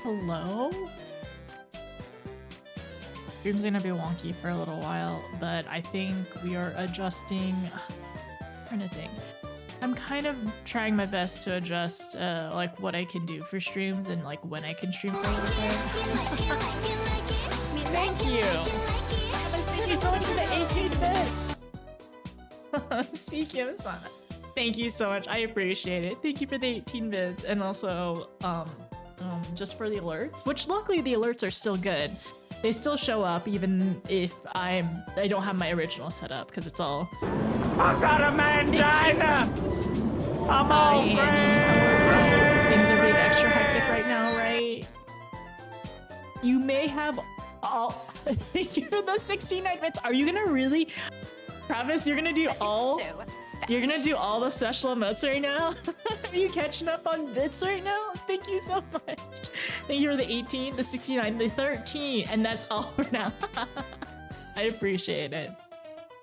Hello? Stream's gonna be wonky for a little while, but I think we are adjusting. I'm trying to think. I'm kind of trying my best to adjust like what I can do for streams and like when I can stream for a little bit. Thank you! Thank you so much for the 18 bits! Speaking of Sana, thank you so much. I appreciate it. Thank you for the 18 bits and also just for the alerts, which luckily the alerts are still good. They still show up even if I don't have my original setup because it's all. I got a mangina! I'm over. Things are being extra hectic right now, right? You may have all. Thank you for the 69 bits. Are you gonna really, Travis? You're gonna do all. You're gonna do all the special emotes right now? Are you catching up on bits right now? Thank you so much. Thank you for the 18, the 69, the 13, and that's all for now. I appreciate it.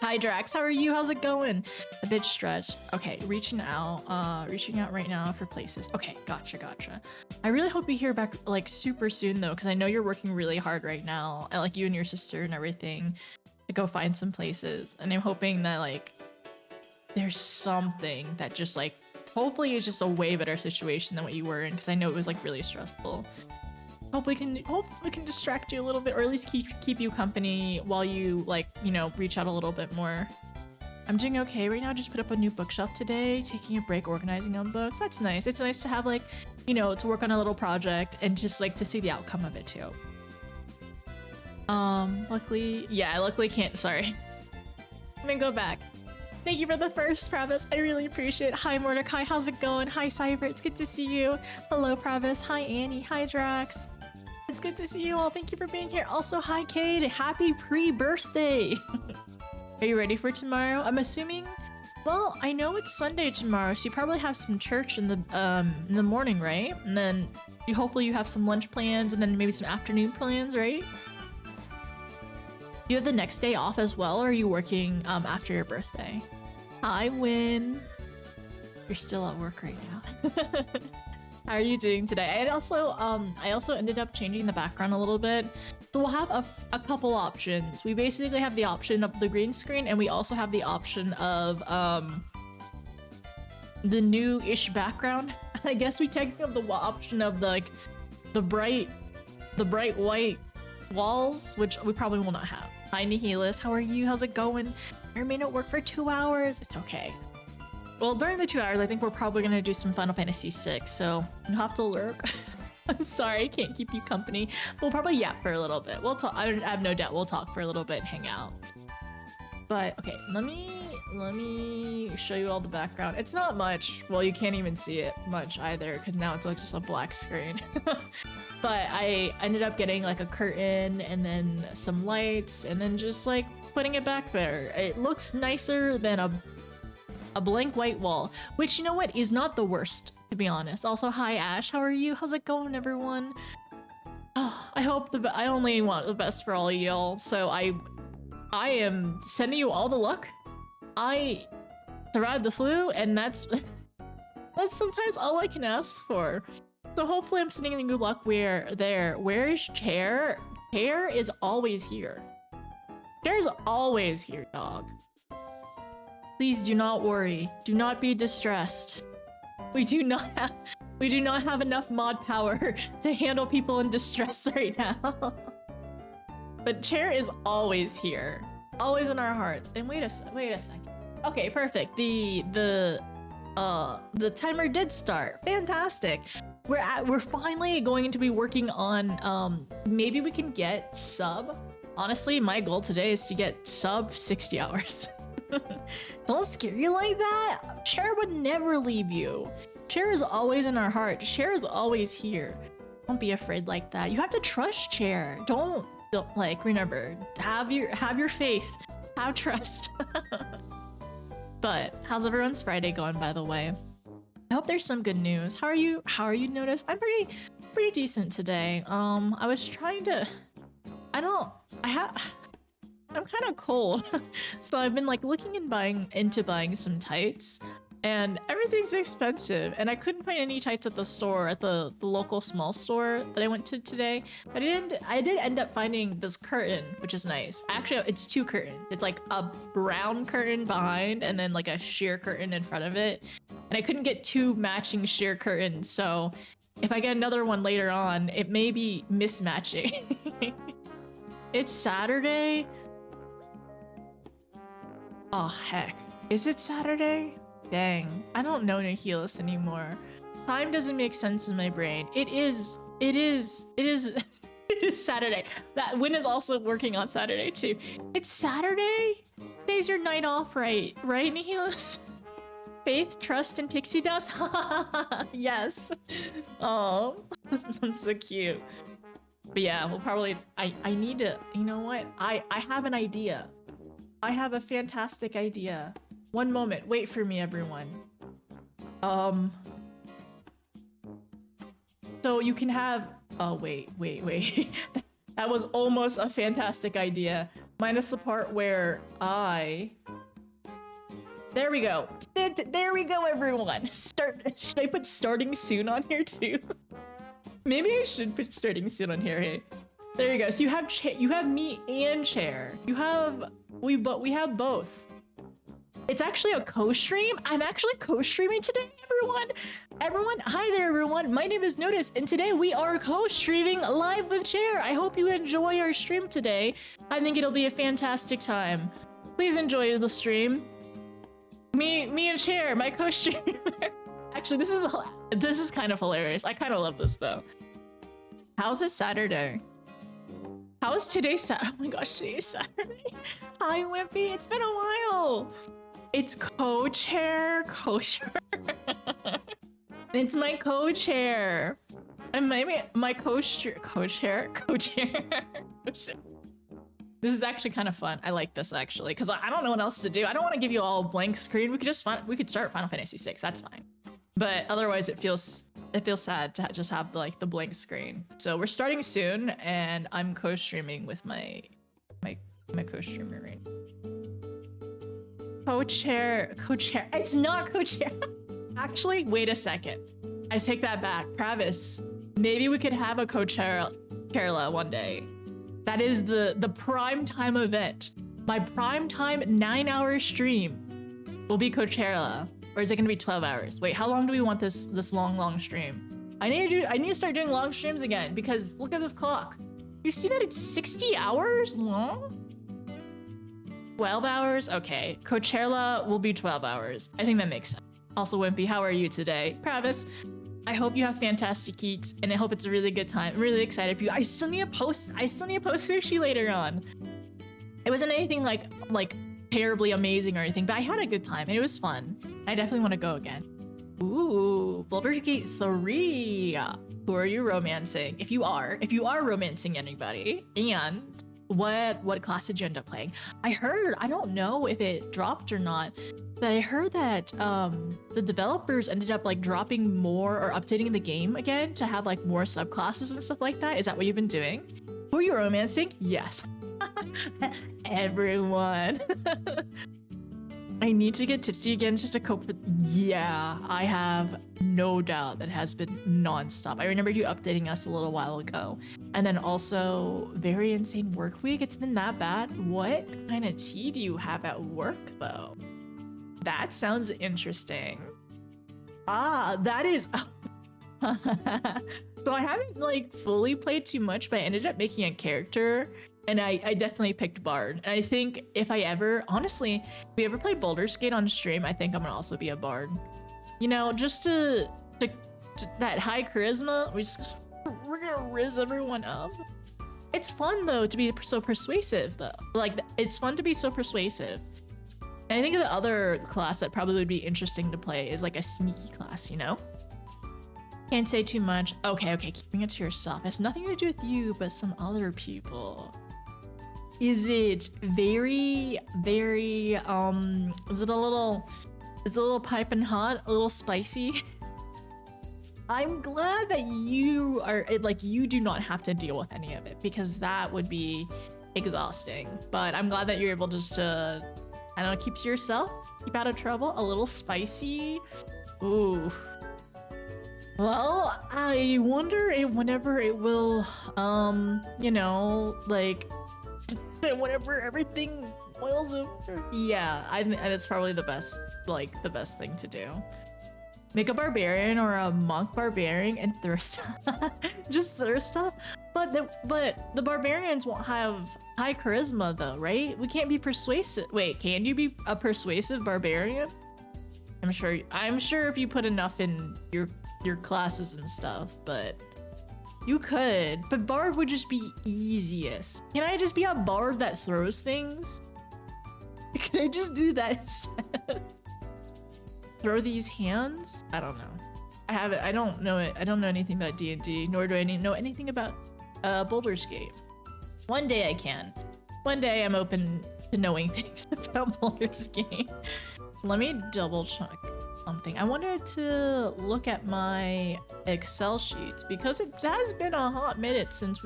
Hi Drax, how are you? How's it going? A bit stretched. Okay, reaching out right now for places. Okay, gotcha. I really hope you hear back like super soon though, because I know you're working really hard right now, and like you and your sister and everything, to go find some places. And I'm hoping that like there's something that just like hopefully it's just a way better situation than what you were in, because I know it was like really stressful. Hope we can distract you a little bit, or at least keep you company while you like, you know, reach out a little bit more. I'm doing okay right now. Just put up a new bookshelf today, taking a break organizing on books. That's nice. It's nice to have like, you know, to work on a little project and just like to see the outcome of it too. Luckily can't, sorry. Let me go back. Thank you for the first, Pravis. I really appreciate it. Hi, Mordecai. How's it going? Hi, Cyber. It's good to see you. Hello, Pravis. Hi, Annie. Hi, Drax. It's good to see you all. Thank you for being here. Also, hi, Kate. Happy pre-birthday. Are you ready for tomorrow? I'm assuming... Well, I know it's Sunday tomorrow, so you probably have some church in the morning, right? And then hopefully you have some lunch plans and then maybe some afternoon plans, right? Do you have the next day off as well, or are you working after your birthday? Hi, Win. You're still at work right now. How are you doing today? And also, I also ended up changing the background a little bit. So we'll have a couple options. We basically have the option of the green screen, and we also have the option of the new-ish background. I guess we technically have the option of the bright white walls, which we probably will not have. Hi, Nihilus. How are you? How's it going? I may not work for 2 hours. It's okay. Well, during the 2 hours, I think we're probably going to do some Final Fantasy VI, so you'll have to lurk. I'm sorry, I can't keep you company. We'll probably yap for a little bit. We'll talk. I have no doubt we'll talk for a little bit and hang out. But, okay, let me show you all the background. It's not much. Well, you can't even see it much either, because now it's like just a black screen. But I ended up getting like a curtain and then some lights and then just like putting it back there. It looks nicer than a blank white wall, which, you know what, is not the worst, to be honest. Also, hi Ash, how are you? How's it going, everyone? Oh, I hope I only want the best for all of y'all, so I am sending you all the luck. I survived the flu, and that's sometimes all I can ask for. So hopefully I'm sending you good luck. Where is Chair? Chair is always here. Chair is always here, dog. Please do not worry. Do not be distressed. We do not have enough mod power to handle people in distress right now. But Chair is always here. Always in our hearts. And wait a second. Okay, perfect. The timer did start. Fantastic. We're finally going to be working on maybe we can get sub. Honestly, my goal today is to get sub 60 hours. Don't scare you like that. Chair would never leave you. Chair is always in our heart. Chair is always here. Don't be afraid like that. You have to trust Chair. Don't like, remember, have your faith. Have trust. But how's everyone's Friday going, by the way? I hope there's some good news. How are you, Notice? I'm pretty decent today. I was trying to... I'm kind of cold. So I've been like looking and buying some tights. and everything's expensive, and I couldn't find any tights at the store, at the local small store that I went to today. But I did end up finding this curtain, which is nice. Actually, it's two curtains. It's like a brown curtain behind and then like a sheer curtain in front of it. And I couldn't get two matching sheer curtains, so if I get another one later on, it may be mismatching. It's Saturday? Oh heck, is it Saturday? Dang, I don't know Nihilus anymore. Time doesn't make sense in my brain. It is it is Saturday. That Win is also working on Saturday too. It's Saturday? Today's your night off, right Nihilus? Faith, trust, and pixie dust? Yes. Oh, that's so cute. But yeah, we'll probably, I need to, you know what? I have an idea. I have a fantastic idea. One moment, wait for me, everyone. So you can have, oh, wait. That was almost a fantastic idea. Minus the part where there we go. There we go, everyone. Should I put starting soon on here too? Maybe I should put starting soon on here. Hey, there you go. So you have me and Chair. We have both. It's actually a co-stream. I'm actually co-streaming today, everyone. Hi there, everyone. My name is Notice, and today we are co-streaming live with Chair. I hope you enjoy our stream today. I think it'll be a fantastic time. Please enjoy the stream. Me and Chair, my co-streamer. Actually, this is kind of hilarious. I kind of love this though. How's it Saturday? How is today Saturday? Oh my gosh, today's Saturday. Hi, Wimpy. It's been a while. It's co-chair. It's my co-chair. And my co-chair. This is actually kind of fun. I like this actually, because I don't know what else to do. I don't want to give you all a blank screen. We could start Final Fantasy VI. That's fine. But otherwise, it feels sad to just have like the blank screen. So we're starting soon, and I'm co-streaming with my co-streamer right now. Co-chair. It's not co-chair. Actually, wait a second. I take that back. Travis, maybe we could have a co-chairla one day. That is the prime time event. My prime time 9-hour stream will be co-chairla. Or is it gonna be 12 hours? Wait, how long do we want this long stream? I need to start doing long streams again, because look at this clock. You see that it's 60 hours long? 12 hours? Okay, Coachella will be 12 hours. I think that makes sense. Also, Wimpy, how are you today? Travis, I hope you have fantastic geeks, and I hope it's a really good time. I'm really excited for you. I still need to post sushi later on. It wasn't anything like terribly amazing or anything, but I had a good time and it was fun. I definitely want to go again. Ooh, Baldur's Gate 3. Who are you romancing? If you are romancing anybody, and what class did you end up playing? I heard, I don't know if it dropped or not, but I heard that the developers ended up like dropping more or updating the game again to have like more subclasses and stuff like that. Is that what you've been doing? Who are you romancing? Yes. Everyone. I need to get tipsy again just to cope with. Yeah, I have no doubt that has been nonstop. I remember you updating us a little while ago. And then also very insane work week. It's been that bad. What kind of tea do you have at work though? That sounds interesting. That is. So I haven't like fully played too much, but I ended up making a character. And I definitely picked Bard. And I think if I ever, honestly, if we ever play Baldur's Gate on stream, I think I'm gonna also be a Bard. You know, just to that high charisma, we're gonna riz everyone up. It's fun though to be so persuasive though. Like, it's fun to be so persuasive. And I think the other class that probably would be interesting to play is like a sneaky class, you know? Can't say too much. Okay, keeping it to yourself. It has nothing to do with you, but some other people. Is it very, very, is it a little piping hot, a little spicy? I'm glad that you are, you do not have to deal with any of it, because that would be exhausting. But I'm glad that you're able just to I don't know, keeps to yourself, keep out of trouble, a little spicy. Ooh. Well, I wonder whenever it will, you know, like, whenever everything boils over. Yeah, and it's probably the best, like, the best thing to do. Make a barbarian or a monk barbarian and throw stuff. Just throw stuff. But the barbarians won't have high charisma though, right? We can't be persuasive. Wait, can you be a persuasive barbarian? I'm sure if you put enough in your classes and stuff, but you could. But bard would just be easiest. Can I just be a bard that throws things? Can I just do that instead? Throw these hands? I don't know. I don't know it. I don't know anything about D&D, nor do I know anything about Baldur's Gate. One day I can. One day I'm open to knowing things about Baldur's Gate. Let me double check something. I wanted to look at my Excel sheets because it has been a hot minute since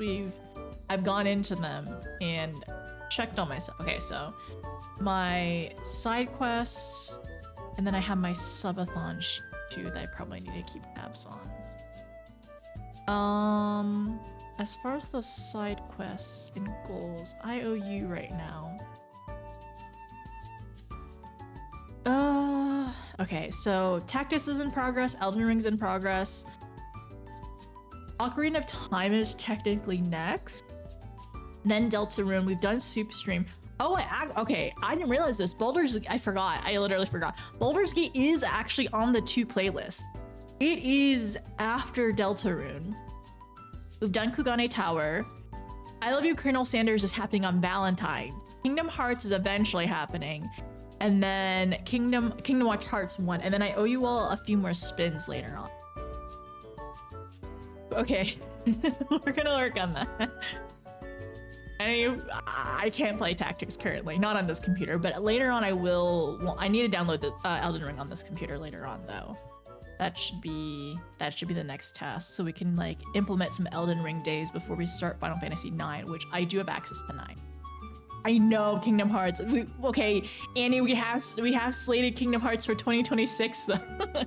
I've gone into them and checked on myself. Okay, so my side quests, and then I have my subathon sheet too that I probably need to keep tabs on. As far as the side quests and goals, I owe you right now. Okay, so Tactics is in progress, Elden Ring's in progress. Ocarina of Time is technically next. Then Deltarune, we've done Soup Stream. Oh, okay, I didn't realize this. I literally forgot. Baldur's Gate is actually on the 2 playlist. It is after Deltarune. We've done Kugane Tower. I Love You, Colonel Sanders is happening on Valentine's. Kingdom Hearts is eventually happening. And then Kingdom Hearts 1. And then I owe you all a few more spins later on. Okay, we're gonna work on that. I can't play Tactics currently, not on this computer, but later on I will. Well, I need to download the Elden Ring on this computer later on though. That should be the next task, so we can like implement some Elden Ring days before we start Final Fantasy IX, which I do have access to 9. I know Kingdom Hearts. Okay, Annie, we have slated Kingdom Hearts for 2026 though.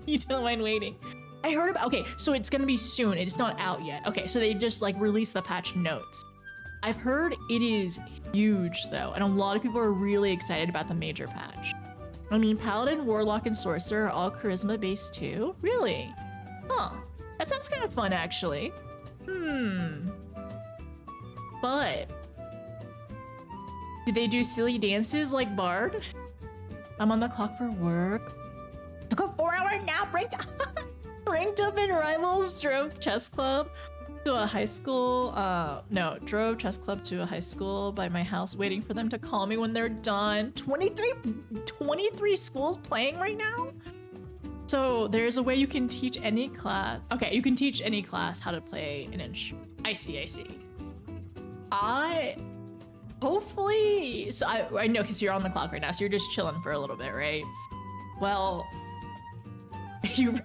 You don't mind waiting. I heard about. Okay, so it's gonna be soon. It's not out yet. Okay, so they just like released the patch notes. I've heard it is huge though, and a lot of people are really excited about the major patch. I mean, Paladin, Warlock, and Sorcerer are all charisma based too. Really? Huh. That sounds kind of fun actually. But do they do silly dances like Bard? I'm on the clock for work. Took a 4-hour nap, ranked up in Rivals, drove chess club to a high school. Drove chess club to a high school by my house, waiting for them to call me when they're done. 23 schools playing right now? So there's a way you can teach any class. Okay, you can teach any class how to play an instrument. I see. Hopefully, so I know because you're on the clock right now, so you're just chilling for a little bit, right? Well, you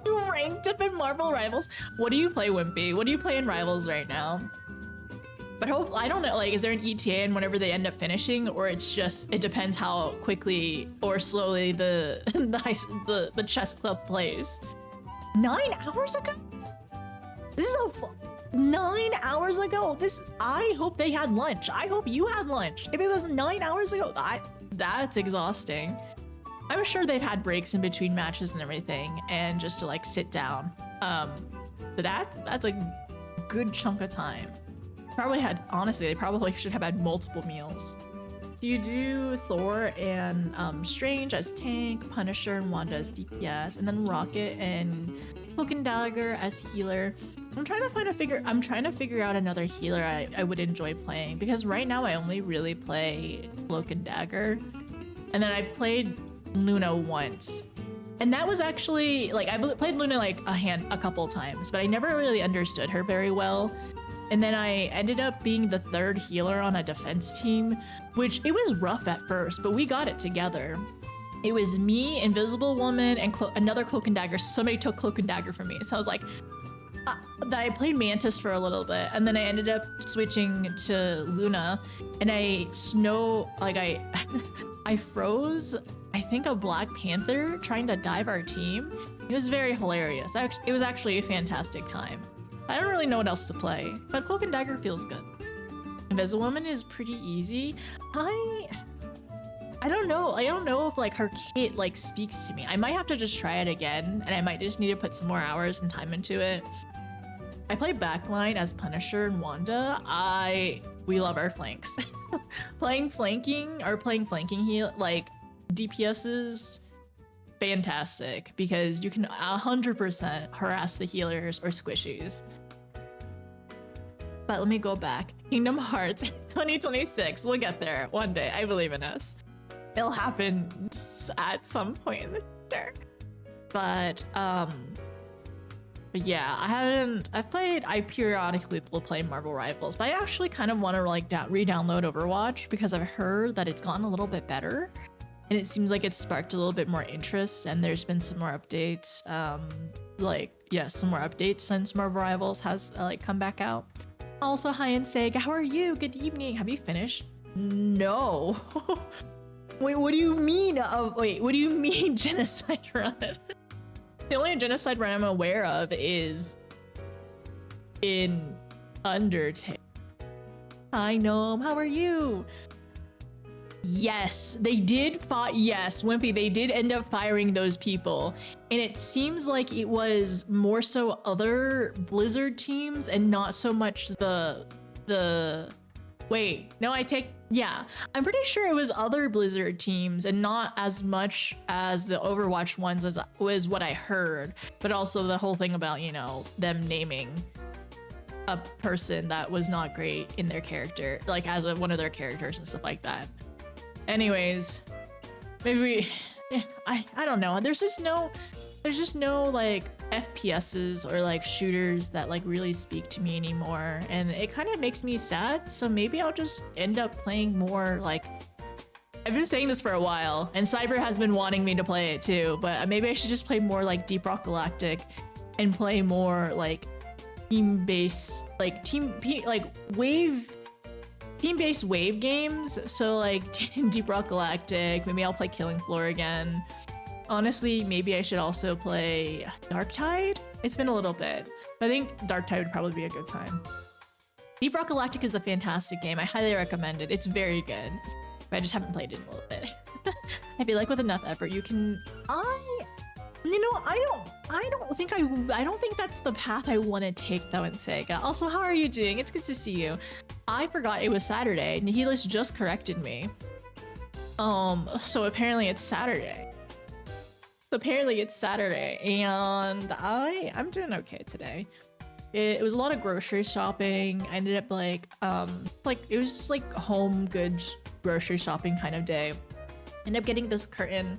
ranked up in Marvel Rivals. What do you play, Wimpy? What do you play in Rivals right now? But hopefully, I don't know, like, is there an ETA and whenever they end up finishing, or it depends how quickly or slowly the chess club plays. 9 hours ago? This is 9 hours ago? I hope they had lunch. I hope you had lunch. If it was 9 hours ago, that's exhausting. I'm sure they've had breaks in between matches and everything, and just to like sit down. But that's a good chunk of time. Honestly, they probably should have had multiple meals. You do Thor and Strange as tank, Punisher and Wanda as DPS, and then Rocket and Cloak and Dagger as healer. I'm trying to figure out another healer I would enjoy playing, because right now I only really play Cloak and Dagger, and then I've played Luna once, and that was actually like I played Luna like a couple times, but I never really understood her very well. And then I ended up being the 3rd healer on a defense team, which it was rough at first, but we got it together. It was me, Invisible Woman, and another Cloak and Dagger. Somebody took Cloak and Dagger from me, so I was like, I played Mantis for a little bit, and then I ended up switching to Luna, and I I froze, I think, a Black Panther trying to dive our team. It was very hilarious. It was actually a fantastic time. I don't really know what else to play, but Cloak and Dagger feels good. Invisible Woman is pretty easy. I don't know. I don't know if like her kit like speaks to me. I might have to just try it again, and I might just need to put some more hours and time into it. I play backline as Punisher and Wanda. We love our flanks. Playing flanking heal like DPSs, fantastic, because you can 100% harass the healers or squishies. But let me go back. Kingdom Hearts 2026. We'll get there one day. I believe in us. It'll happen at some point in the future. But yeah, I periodically will play Marvel Rivals, but I actually kind of want to like re-download Overwatch because I've heard that it's gotten a little bit better. And it seems like it's sparked a little bit more interest, and there's been some more updates. Some more updates since Marvel Rivals has come back out. Also, hi and Sega, how are you? Good evening. Have you finished? No. Wait, what do you mean? What do you mean genocide run? The only genocide run I'm aware of is in Undertale. Hi, Gnome. How are you? Yes, they did yes, Wimpy, they did end up firing those people. And it seems like it was more so other Blizzard teams and not so much I'm pretty sure it was other Blizzard teams and not as much as the Overwatch ones as was what I heard. But also the whole thing about, you know, them naming a person that was not great in their character, like as one of their characters and stuff like that. Anyways, maybe I don't know. There's just no like FPSs or like shooters that like really speak to me anymore, and it kind of makes me sad. So maybe I'll just end up playing more like, I've been saying this for a while, and Cyber has been wanting me to play it too, but maybe I should just play more like Deep Rock Galactic and play more like team-based wave games. So like Deep Rock Galactic, maybe I'll play Killing Floor again. Honestly, maybe I should also play Darktide. It's been a little bit, but I think Darktide would probably be a good time. Deep Rock Galactic is a fantastic game. I highly recommend it. It's very good, but I just haven't played it in a little bit. I feel like with enough effort, you can. I don't think that's the path I want to take though in Sega. Also, how are you doing? It's good to see you. I forgot it was Saturday. Nihilus just corrected me. So apparently it's Saturday. And I'm doing okay today. It was a lot of grocery shopping. I ended up it was just like home goods grocery shopping kind of day. Ended up getting this curtain,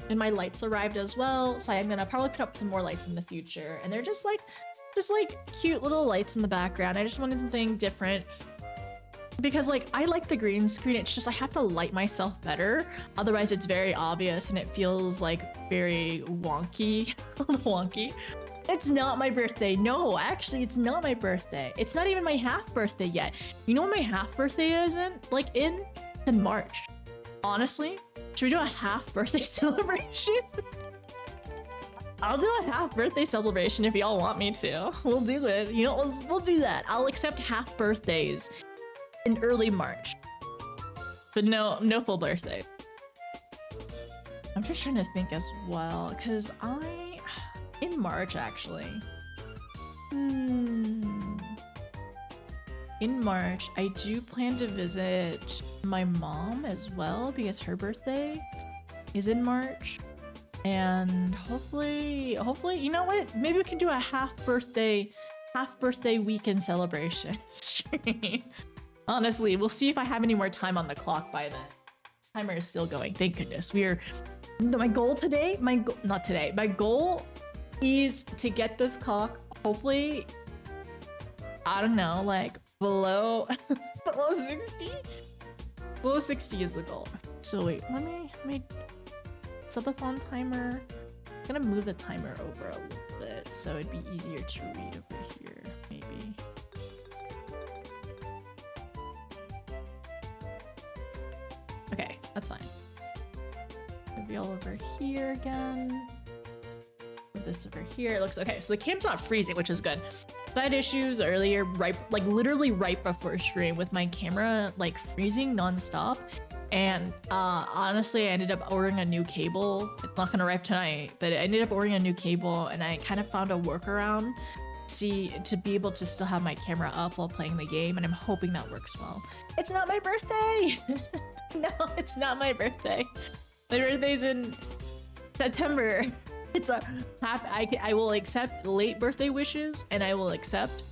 and my lights arrived as well. So I'm gonna probably put up some more lights in the future. And they're just like cute little lights in the background. I just wanted something different, because like I like the green screen. It's just I have to light myself better, otherwise it's very obvious and it feels like very wonky. It's not my birthday. No, actually it's not my birthday. It's not even my half birthday yet. You know what my half birthday is in March. Honestly, should we do a half birthday celebration? I'll do a half birthday celebration if y'all want me to. We'll do it. You know, we'll do that. I'll accept half birthdays in early March, but no full birthday. I'm just trying to think as well, because in March actually. In March, I do plan to visit my mom as well, because her birthday is in March. And hopefully, you know what? Maybe we can do a half birthday weekend celebration stream. Honestly, we'll see if I have any more time on the clock by then. Timer is still going. Thank goodness. My goal is to get this clock, hopefully, I don't know, like below 60. Below 60 is the goal. So wait, let me subathon timer. I'm gonna move the timer over a little bit so it'd be easier to read over here, maybe. Okay, that's fine. reveal over here again. Put this over here. It looks okay. So the cam's not freezing, which is good. I had issues earlier, literally right before stream with my camera like freezing nonstop. And honestly, I ended up ordering a new cable. It's not gonna arrive tonight, but I ended up ordering a new cable, and I kind of found a workaround to be able to still have my camera up while playing the game, and I'm hoping that works well. It's not my birthday! No, it's not my birthday. My birthday's in September. It's a I will accept late birthday wishes, and I will accept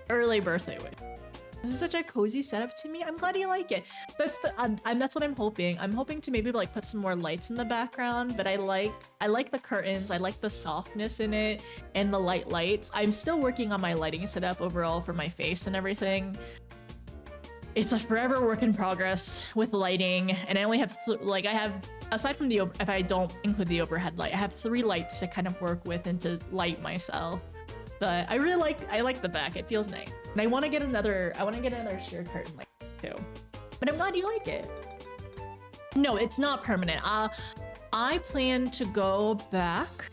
early birthday wishes. This is such a cozy setup to me. I'm glad you like it. That's what I'm hoping. I'm hoping to maybe like put some more lights in the background, but I like the curtains. I like the softness in it and the lights. I'm still working on my lighting setup overall for my face and everything. It's a forever work in progress with lighting, and I only have I have, aside from the if I don't include the overhead light, I have 3 lights to kind of work with and to light myself. But I like the back. It feels nice. And I want to get another sheer curtain like too. But I'm glad you like it. No, it's not permanent. I plan to go back.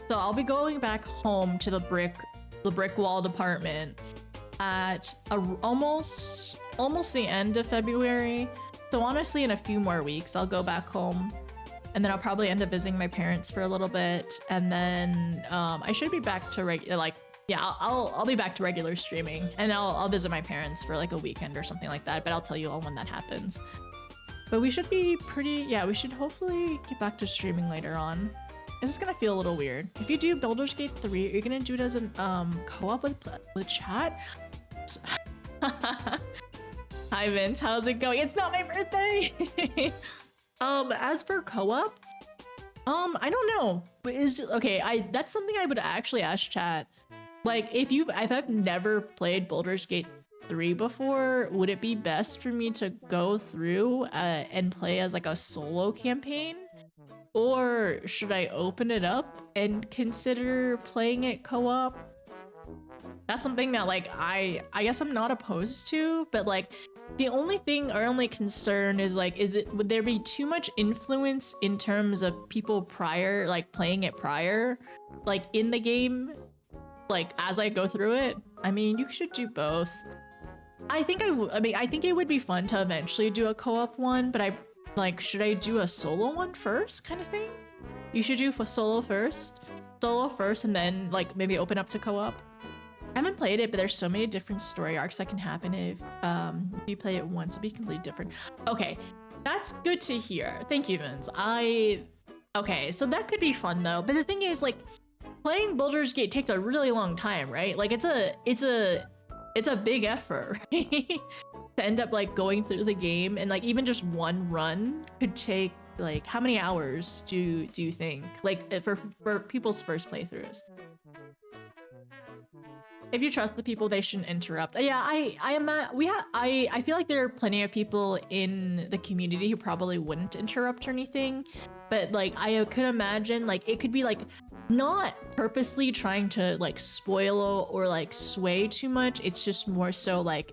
So I'll be going back home to the brick wall apartment at almost the end of February. So honestly, in a few more weeks, I'll go back home. And then I'll probably end up visiting my parents for a little bit, and then I should be back to I'll be back to regular streaming, and I'll visit my parents for like a weekend or something like that. But I'll tell you all when that happens. But we should be we should hopefully get back to streaming later on. This is gonna feel a little weird. If you do Baldur's Gate 3, are you gonna do it as an co-op with chat? Hi Vince, how's it going? It's not my birthday. As for co-op, I don't know. But that's something I would actually ask chat. Like, if I've never played Baldur's Gate 3 before, would it be best for me to go through and play as like a solo campaign? Or should I open it up and consider playing it co-op? That's something that like I guess I'm not opposed to, but like the only thing or only concern is like, would there be too much influence in terms of people playing it prior, like in the game, like as I go through it? I mean, you should do both. I think it would be fun to eventually do a co-op one, but should I do a solo one first, kind of thing? You should do solo first, and then like maybe open up to co-op. I haven't played it, but there's so many different story arcs that can happen if you play it once. It'll be completely different. Okay, that's good to hear. Thank you, Vince. Okay, so that could be fun though. But the thing is, like, playing Baldur's Gate takes a really long time, right? Like, it's a big effort, right? To end up like going through the game, and like even just one run could take like how many hours do you think, like for people's first playthroughs? If you trust the people, they shouldn't interrupt. Yeah, I feel like there are plenty of people in the community who probably wouldn't interrupt or anything, but like I could imagine like it could be like not purposely trying to like spoil or like sway too much. It's just more so like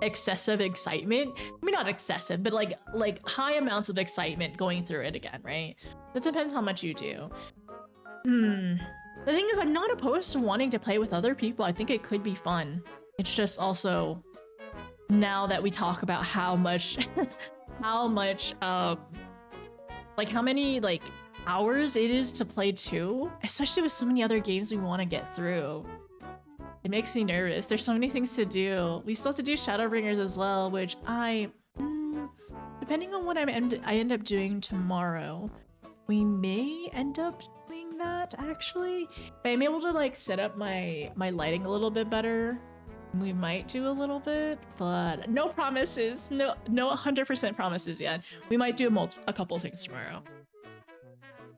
excessive excitement. Maybe not excessive, but like high amounts of excitement going through it again, right? That depends how much you do. The thing is, I'm not opposed to wanting to play with other people. I think it could be fun. It's just also, now that we talk about how many like hours it is to play too, especially with so many other games we want to get through. It makes me nervous. There's so many things to do. We still have to do Shadowbringers as well, which depending on what I end up doing tomorrow, we may end up doing that actually. But I'm able to like set up my lighting a little bit better. We might do a little bit, but no promises. No 100% promises yet. We might do a couple things tomorrow.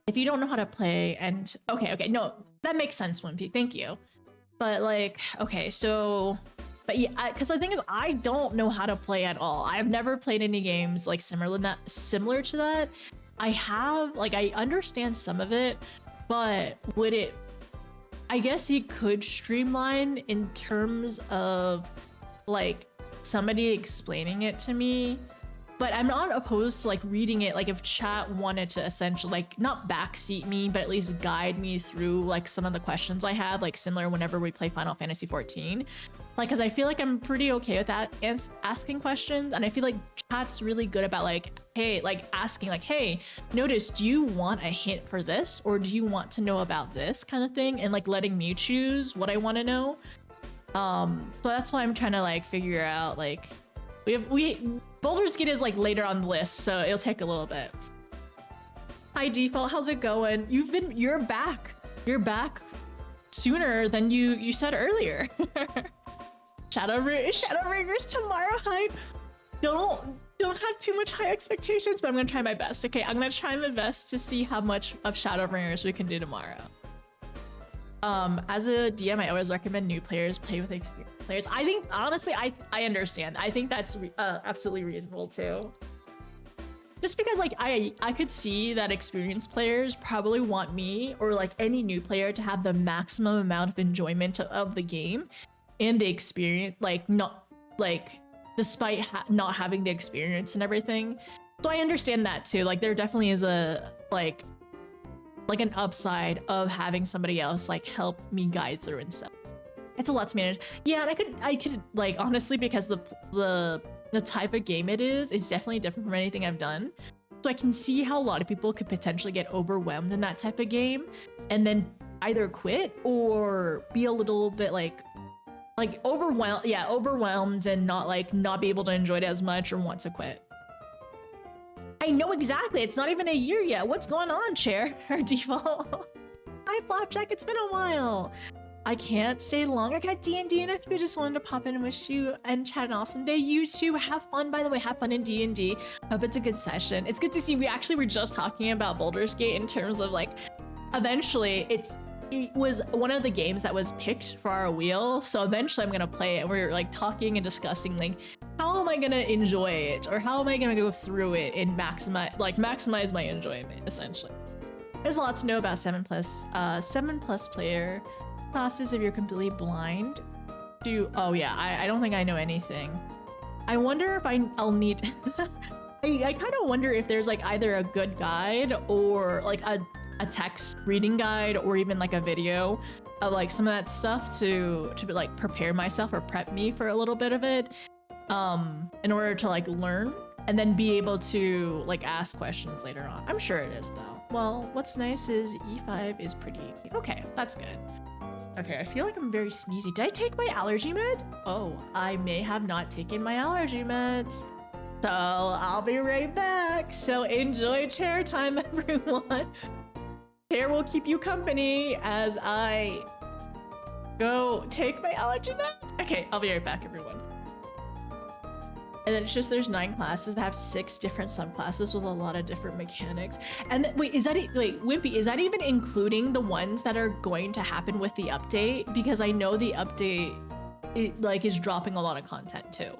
If you don't know how to play, and okay, no, that makes sense, Wimpy. Thank you. But like, okay, so, but yeah, because the thing is, I don't know how to play at all. I've never played any games like similar to that. I understand some of it, but I guess he could streamline in terms of like somebody explaining it to me. but I'm not opposed to like reading it. Like if chat wanted to essentially like not backseat me, but at least guide me through like some of the questions I had, like similar whenever we play Final Fantasy 14. Like, cause I feel like I'm pretty okay with that and asking questions. And I feel like chat's really good about like, hey, like asking like, hey, notice, do you want a hint for this? Or do you want to know about this kind of thing? And like letting me choose what I want to know. So that's why I'm trying to like figure out like, Baldur's Gate is like later on the list, so it'll take a little bit. Hi Default, how's it going? You're back. You're back sooner than you said earlier. Shadowbringers tomorrow hype. Don't have too much high expectations, but I'm gonna try my best. Okay, I'm gonna try my best to see how much of Shadowbringers we can do tomorrow. As a DM, I always recommend new players play with experienced players. I think honestly, I understand. I think that's absolutely reasonable too. Just because like I could see that experienced players probably want me or like any new player to have the maximum amount of enjoyment of the game and the experience, like not like despite not having the experience and everything. So I understand that too. Like there definitely is a like an upside of having somebody else like help me guide through and stuff. It's a lot to manage. Yeah, and I could like honestly, because the type of game it is definitely different from anything I've done. So I can see how a lot of people could potentially get overwhelmed in that type of game and then either quit or be a little bit like overwhelmed and not be able to enjoy it as much or want to quit. I know exactly. It's not even a year yet. What's going on, Chair? Or Default? Hi, Flapjack. It's been a while. I can't stay long. I got D&D, and if you just wanted to pop in and wish you and chat an awesome day, you too. Have fun, by the way. Have fun in D&D. Hope it's a good session. It's good to see. We actually were just talking about Baldur's Gate in terms of like, eventually it was one of the games that was picked for our wheel. So eventually I'm gonna play it. And we're like talking and discussing like, how am I gonna enjoy it, or how am I gonna go through it and maximize my enjoyment essentially. There's a lot to know about 7+ player classes if you're completely blind. Oh yeah, I don't think I know anything. I wonder if I'll need I kind of wonder if there's like either a good guide or like a text reading guide or even like a video of like some of that stuff to like prepare myself or prep me for a little bit of it in order to like learn and then be able to like ask questions later on. I'm sure it is though. Well, what's nice is E5 is pretty okay. That's good. Okay, I feel like I'm very sneezy. Did I take my allergy med? Oh, I may have not taken my allergy meds. So I'll be right back. So enjoy chair time, everyone. Chair will keep you company as I go take my allergy meds. Okay, I'll be right back, everyone. And then it's just there's 9 classes that have 6 different subclasses with a lot of different mechanics. And wait, Wimpy, is that even including the ones that are going to happen with the update? Because I know the update is dropping a lot of content too.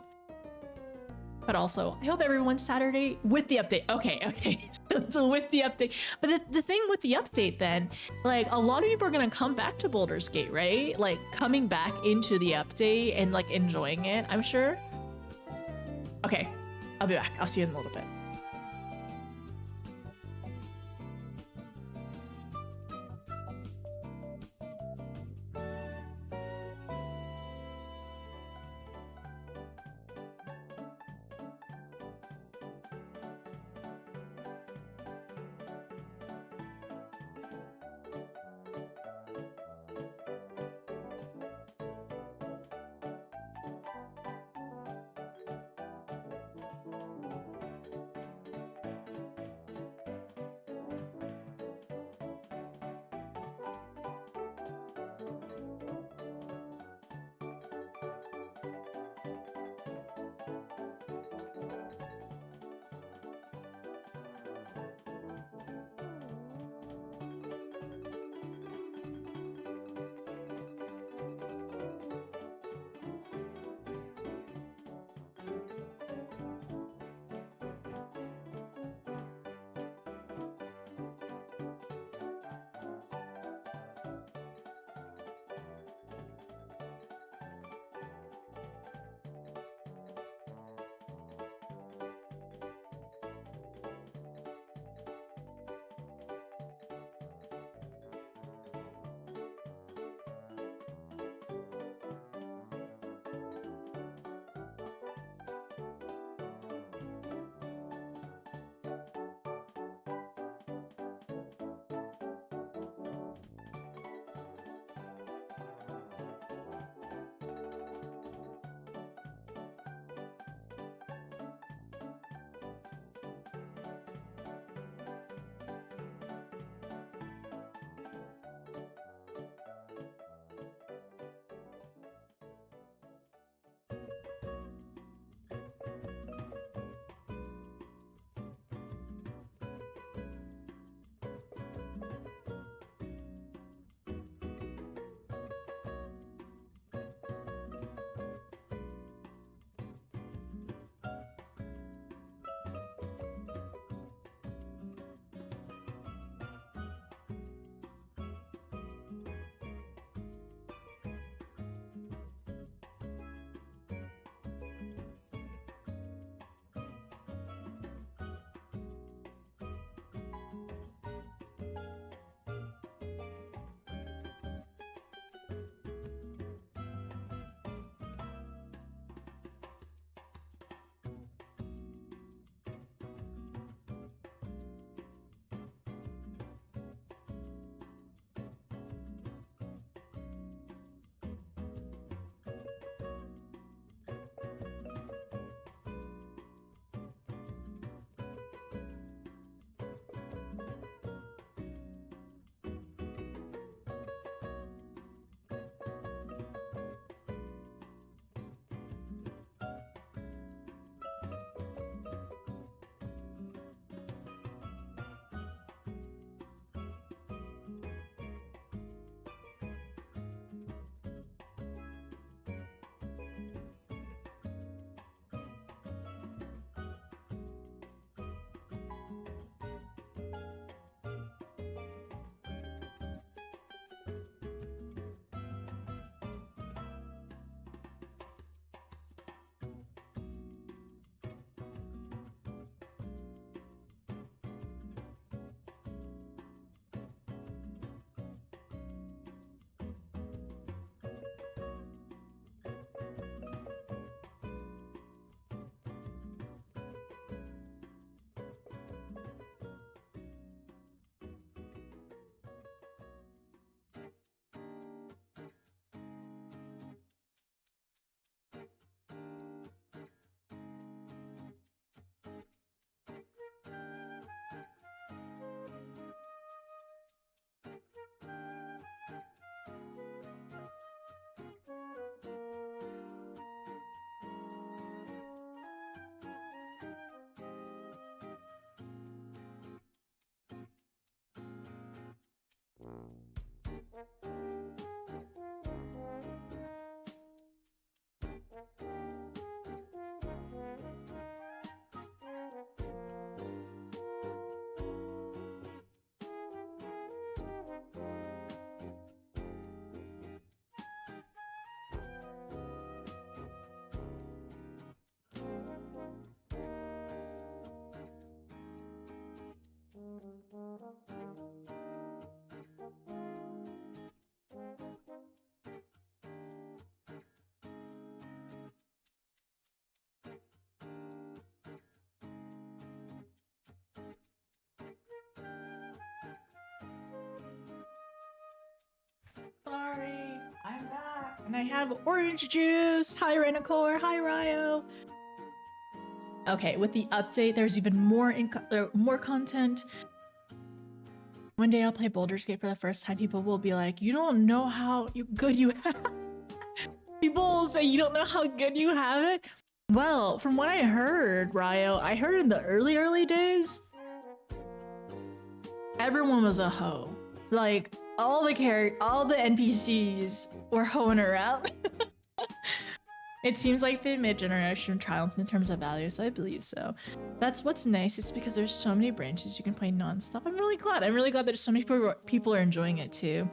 But also, I hope everyone's Saturday with the update. Okay. So with the update. But the thing with the update then, like a lot of people are gonna come back to Baldur's Gate, right? Like coming back into the update and like enjoying it, I'm sure. Okay, I'll be back. I'll see you in a little bit. Sorry, I'm back. And I have orange juice. Hi, Renacore. Hi, Ryo. Okay, with the update, there's even more more content. One day I'll play Baldur's Gate for the first time. People will be like, you don't know how good you have. People will say you don't know how good you have it. Well, from what I heard, Ryo, I heard in the early days, everyone was a hoe. Like, all the NPCs were hoeing around. It seems like the mid-generation triumphed in terms of value, so I believe so. That's what's nice. It's because there's so many branches you can play non-stop. I'm really glad. I'm really glad that so many people are enjoying it too.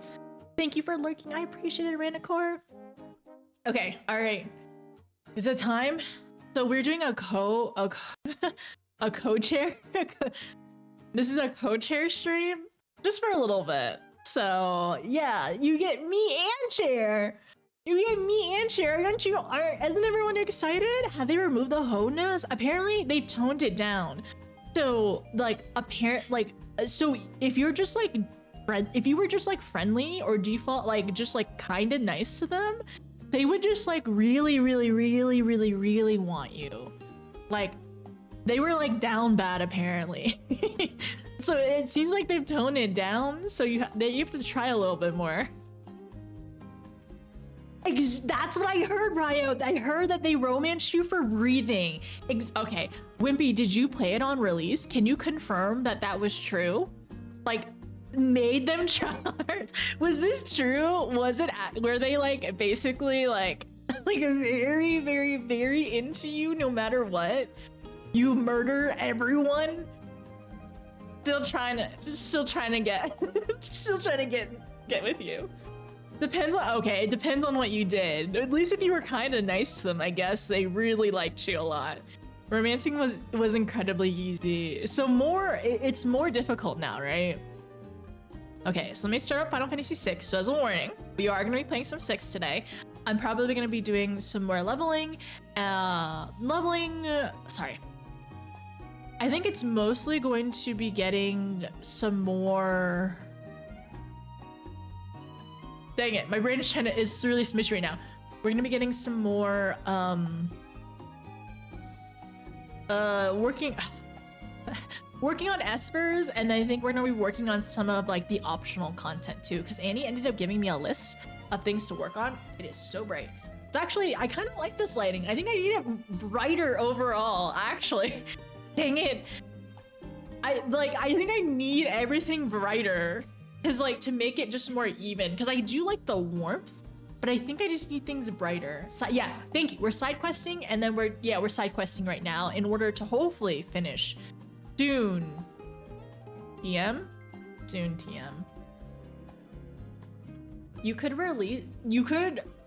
Thank you for lurking. I appreciate it, Ranacor. Okay, all right. Is it time? So we're doing a co-chair. This is a co-chair stream, just for a little bit. So yeah, you get me and chair. You get me and chair. Isn't everyone excited? Have they removed the ho-ness? Apparently they've toned it down. So so if you're just like if you were just like friendly or default like just like kind of nice to them, they would just like really want you. Like they were like down bad apparently. So it seems like they've toned it down, so you have to try a little bit more. That's what I heard, Ryo. I heard that they romanced you for breathing. Okay, Wimpy, did you play it on release? Can you confirm that that was true? Like, made them charge? Was this true? Was it? Were they like basically like very into you no matter what? You murder everyone. Still trying to get with you. Depends on, okay, it depends on what you did. At least if you were kind of nice to them, I guess they really liked you a lot. Romancing was incredibly easy. So it's more difficult now, right? Okay, so let me start up Final Fantasy VI. So as a warning, we are going to be playing some 6 today. I'm probably going to be doing some more leveling. Sorry. I think it's mostly going to be getting some more... Dang it, my brain is really smushy right now. We're gonna be getting some more working on espers, and I think we're gonna be working on some of like the optional content too, because Annie ended up giving me a list of things to work on. It is so bright. It's actually, I kind of like this lighting. I think I need it brighter overall, actually. Dang it. I think I need everything brighter. Because like to make it just more even, because I do like the warmth, but I think I just need things brighter. So yeah, thank you. We're side questing, and then we're side questing right now in order to hopefully finish soon. Soon TM.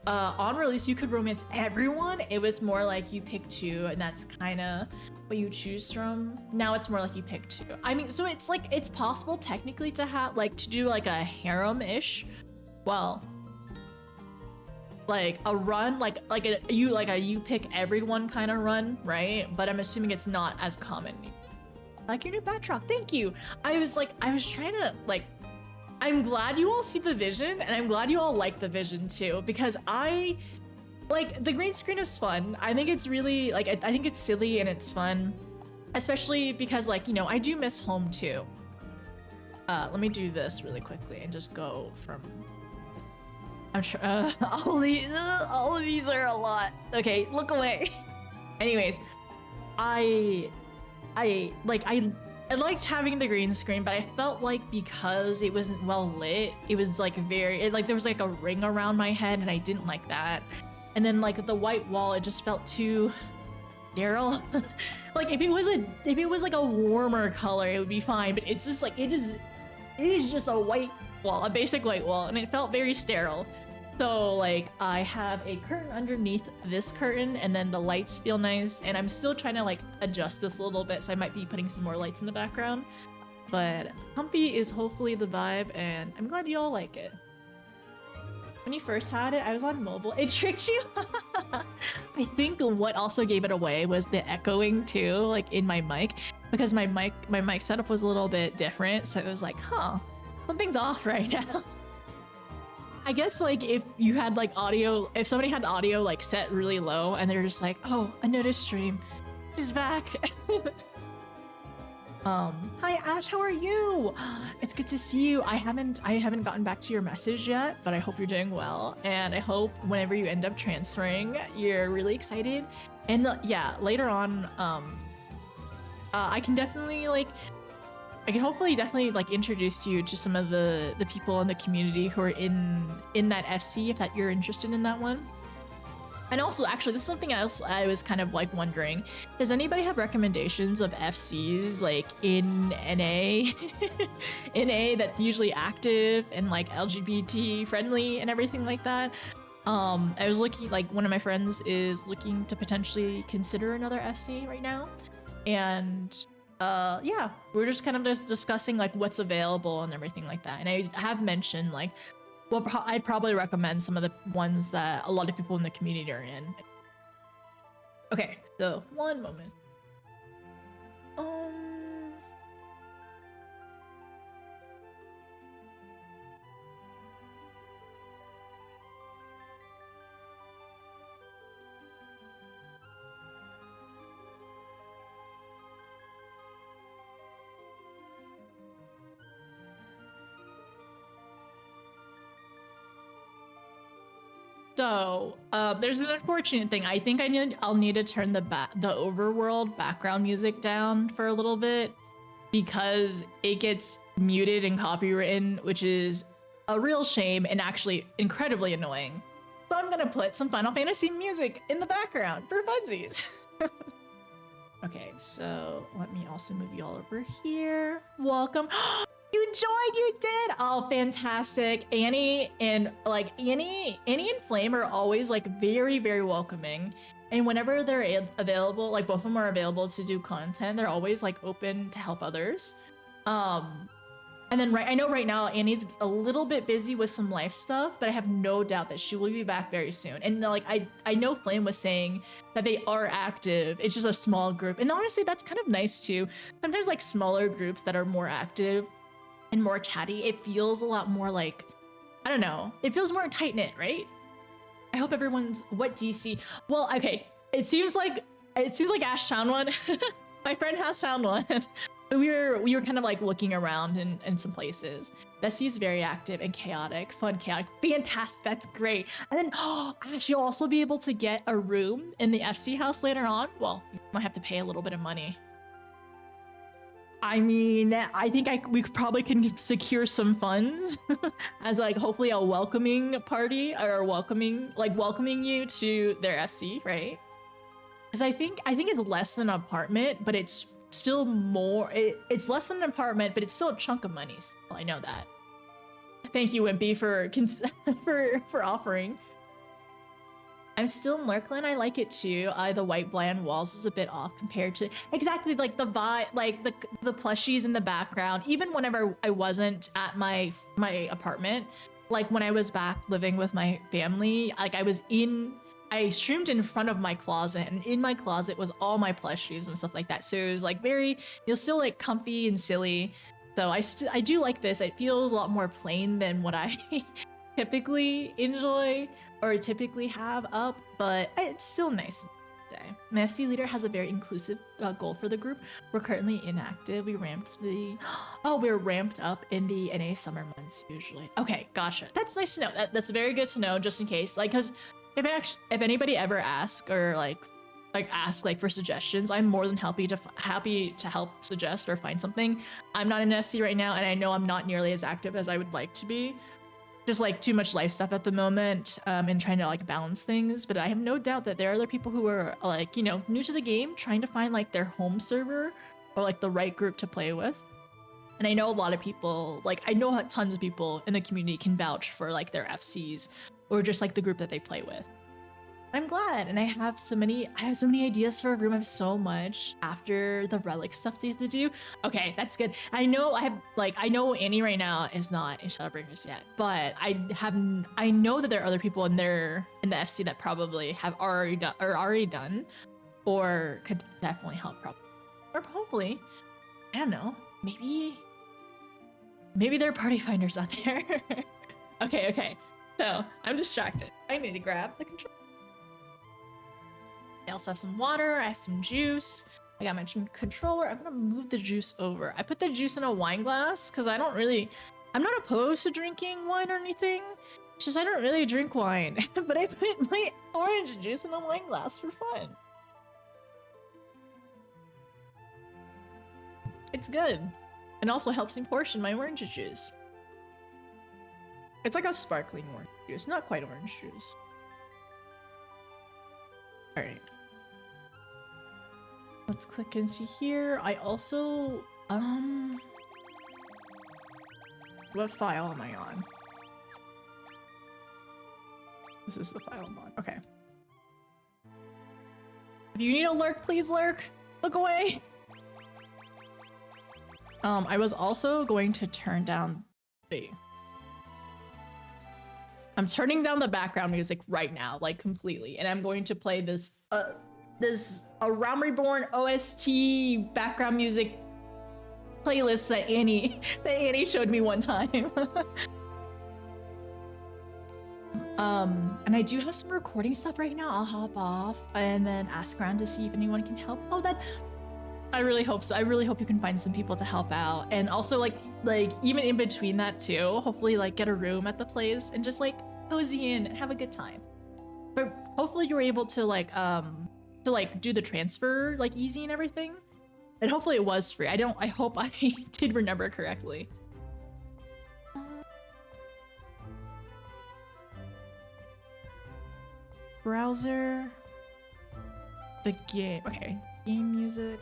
On release you could romance everyone. It was more like you pick 2, and that's kind of what you choose from. Now it's more like you pick 2. I mean, so it's like it's possible technically to have like to do like a harem-ish, well, like a run, like a you pick everyone kind of run, right? But I'm assuming it's not as common. Like your new backdrop, thank you. I was trying to like. I'm glad you all see the vision, and I'm glad you all like the vision too, because I like the green screen is fun. I think it's really like I think it's silly and it's fun, especially because like, you know, I do miss home too. Let me do this really quickly and just go from. I'm sure all of these are a lot. Okay, look away. Anyways, I liked having the green screen, but I felt like because it wasn't well lit, it was like like there was like a ring around my head, and I didn't like that. And then like the white wall, it just felt too sterile. Like if it was like a warmer color, it would be fine. But it's just like it is just a white wall, a basic white wall, and it felt very sterile. So like I have a curtain underneath this curtain, and then the lights feel nice, and I'm still trying to like adjust this a little bit, so I might be putting some more lights in the background. But comfy is hopefully the vibe, and I'm glad you all like it. When you first had it, I was on mobile. It tricked you? I think what also gave it away was the echoing too, like in my mic, because my mic setup was a little bit different, so it was like, huh, something's off right now. I guess like if you had like audio, if somebody had audio like set really low and they're just like, oh, another stream, she's back. Hi Ash, how are you? It's good to see you. I haven't gotten back to your message yet, but I hope you're doing well, and I hope whenever you end up transferring, you're really excited. And yeah, later on, I can hopefully definitely like introduce you to some of the people in the community who are in that FC, if that you're interested in that one. And also, actually, this is something else I was kind of like wondering. Does anybody have recommendations of FCs like in NA, NA that's usually active and like LGBT friendly and everything like that? I was looking, like one of my friends is looking to potentially consider another FC right now, and yeah, we're just kind of just discussing like what's available and everything like that. And I have mentioned like, well, I'd probably recommend some of the ones that a lot of people in the community are in. Okay, so one moment. So there's an unfortunate thing. I think I'll need to turn the overworld background music down for a little bit because it gets muted and copywritten, which is a real shame and actually incredibly annoying. So I'm gonna put some Final Fantasy music in the background for funsies. Okay, so let me also move you all over here. Welcome. You joined, you did! Oh, fantastic. Annie and Flame are always like very, very welcoming. And whenever they're available, like both of them are available to do content, they're always like open to help others. And then I know right now Annie's a little bit busy with some life stuff, but I have no doubt that she will be back very soon. And like I know Flame was saying that they are active. It's just a small group. And honestly, that's kind of nice too. Sometimes like smaller groups that are more active and more chatty, it feels a lot more like, I don't know, it feels more tight-knit, right? I hope everyone's, what DC? Well, okay, it seems like Ash found one. My friend has found one. But we were kind of like looking around in some places. Bessie is very active and chaotic, fun, chaotic, fantastic, that's great. And then, Ash, you'll also be able to get a room in the FC house later on. Well, you might have to pay a little bit of money. I mean, I think we probably can secure some funds as like hopefully a welcoming party or welcoming you to their FC, right? Because I think it's less than an apartment, but it's still more. It's less than an apartment, but it's still a chunk of money. Still, I know that. Thank you, Wimpy, for offering. I'm still in Lurkland. I like it too. The white bland walls is a bit off compared to exactly like the vibe, like the plushies in the background. Even whenever I wasn't at my apartment, like when I was back living with my family, like I streamed in front of my closet, and in my closet was all my plushies and stuff like that. So it was like you're still like comfy and silly. So I do like this. It feels a lot more plain than what I typically enjoy or typically have up, but it's still nice to say. My FC leader has a very inclusive goal for the group. We're currently inactive. We're ramped up in the NA summer months usually. Okay, gotcha. That's nice to know. That's very good to know, just in case. Like, cause if anybody ever asks or like like ask like for suggestions. I'm more than happy to help suggest or find something. I'm not in FC right now, and I know I'm not nearly as active as I would like to be. Just like too much life stuff at the moment, and trying to like balance things. But I have no doubt that there are other people who are like, you know, new to the game, trying to find like their home server or like the right group to play with. And I know a lot of people, like I know tons of people in the community can vouch for like their FCs or just like the group that they play with. I'm glad, and I have so many ideas for a room. I have so much after the relic stuff to do. Okay, that's good. I know Annie right now is not in Shadowbringers yet, but I know that there are other people in the FC that probably have already done or could definitely help or hopefully, I don't know, maybe there are party finders out there. Okay. So I'm distracted. I need to grab the controller. I also have some water, I have some juice. I got my controller. I'm gonna move the juice over. I put the juice in a wine glass because I'm not opposed to drinking wine or anything. It's just I don't really drink wine. But I put my orange juice in a wine glass for fun. It's good. And also helps me portion my orange juice. It's like a sparkling orange juice, not quite orange juice. All right. Let's click into here. I also, what file am I on? This is the file I'm on. Okay. If you need a lurk, please lurk. Look away. I was also going to turn down I'm turning down the background music right now, like completely, and I'm going to play this A Realm Reborn OST background music playlist that Annie showed me one time. And I do have some recording stuff right now. I'll hop off and then ask around to see if anyone can help. Oh, I really hope so. I really hope you can find some people to help out, and also like even in between that too, hopefully like get a room at the place and just like cozy in and have a good time. But hopefully you were able to do the transfer like easy and everything, and hopefully it was free. I hope I did remember correctly. Browser, the game. Okay, game music.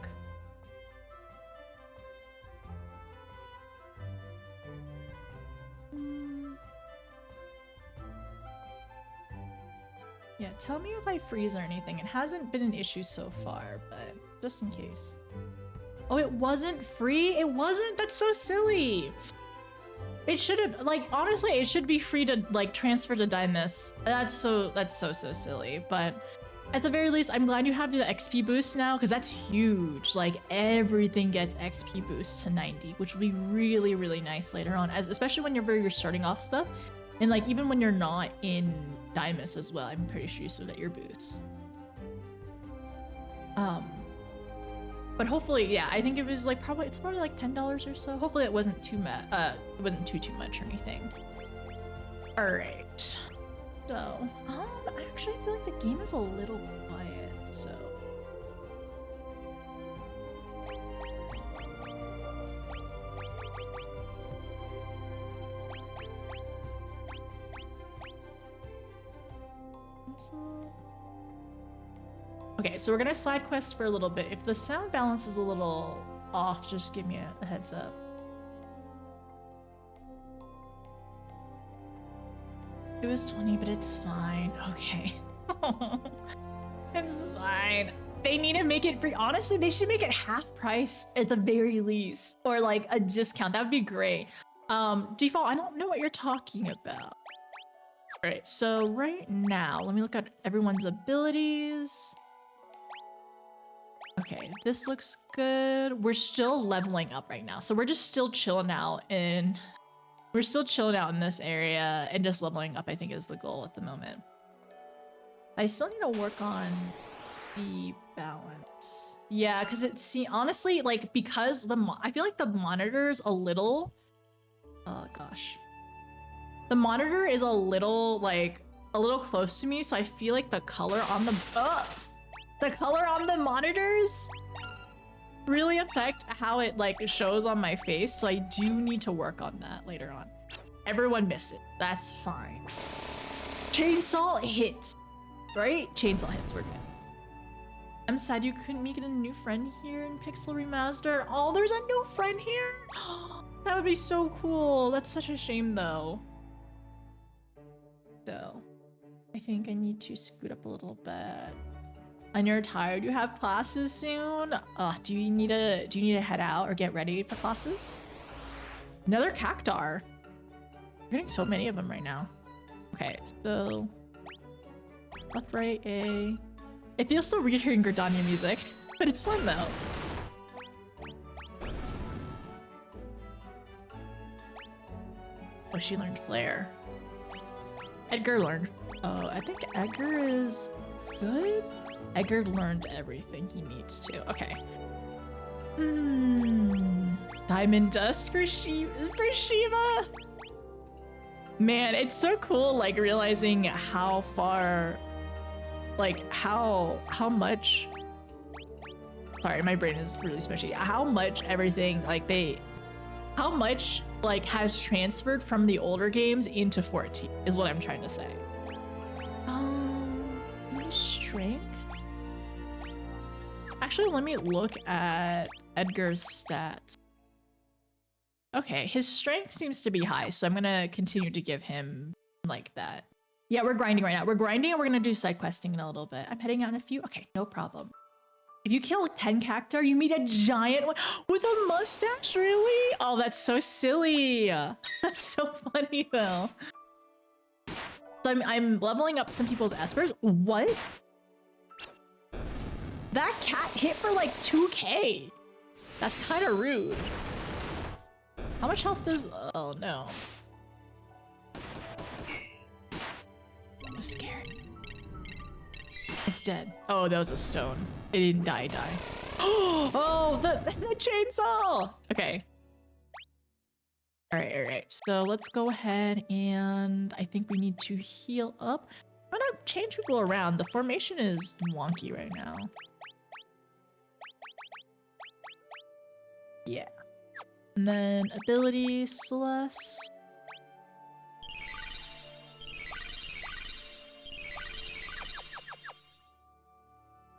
Yeah, tell me if I freeze or anything. It hasn't been an issue so far, but just in case. Oh, it wasn't free? It wasn't? That's so silly. It should have, like, honestly, it should be free to, like, transfer to Dymus. That's so silly. But at the very least, I'm glad you have the XP boost now, because that's huge. Like, everything gets XP boost to 90, which will be really, really nice later on, especially when you're starting off stuff. And, like, even when you're not in Dymus as well, I'm pretty sure you still get your boost. But hopefully, yeah, I think it was like it's probably like $10 or so. Hopefully it wasn't too much. It wasn't too much or anything. All right. So, I actually feel like the game is a little quiet. So. Okay, so we're gonna side quest for a little bit. If the sound balance is a little off, just give me a heads up. It was 20, but it's fine. Okay. It's fine. They need to make it free. Honestly, they should make it half price at the very least, or like a discount. That would be great. Default, I don't know what you're talking about. All right, so right now, let me look at everyone's abilities. Okay, this looks good. We're still leveling up right now, so we're just still chilling out in this area and just leveling up, I think, is the goal at the moment. I still need to work on the balance. Yeah, because honestly, like, because I feel like the monitor's a little, oh gosh. The monitor is a little close to me, so I feel like the color on the, The color on the monitors really affect how it like shows on my face, so I do need to work on that later on. Everyone miss it. That's fine. Chainsaw hits, right? Chainsaw hits, we're good. I'm sad you couldn't make it a new friend here in Pixel Remastered. Oh, there's a new friend here? That would be so cool. That's such a shame though. So, I think I need to scoot up a little bit. And you're tired, you have classes soon? Do you need to head out or get ready for classes? Another cactar. We're getting so many of them right now. Okay, so left, right, A. It feels so weird hearing Gridania music, but it's fun though. Oh, she learned Flare. Edgar learned. Oh, I think Edgar is good. Edgar learned everything he needs to. Okay. Diamond dust for Shiva. Man, it's so cool, like realizing how far, like how much. Sorry, my brain is really smushy. How much everything how much like has transferred from the older games into 14 is what I'm trying to say. Strength. Actually, let me look at Edgar's stats. Okay, his strength seems to be high, so I'm gonna continue to give him like that. Yeah, we're grinding right now. We're grinding and we're gonna do side questing in a little bit. I'm heading out in a few. Okay, no problem. If you kill 10 cactar, you meet a giant one with a mustache, really? Oh, that's so silly. That's so funny though. So I'm leveling up some people's espers. What? That cat hit for like 2k. That's kind of rude. How much health does... Oh no. I'm scared. It's dead. Oh, that was a stone. It didn't die. Oh, the chainsaw. Okay. All right. So let's go ahead and I think we need to heal up. I'm gonna change people around. The formation is wonky right now. Yeah. And then ability, Celeste.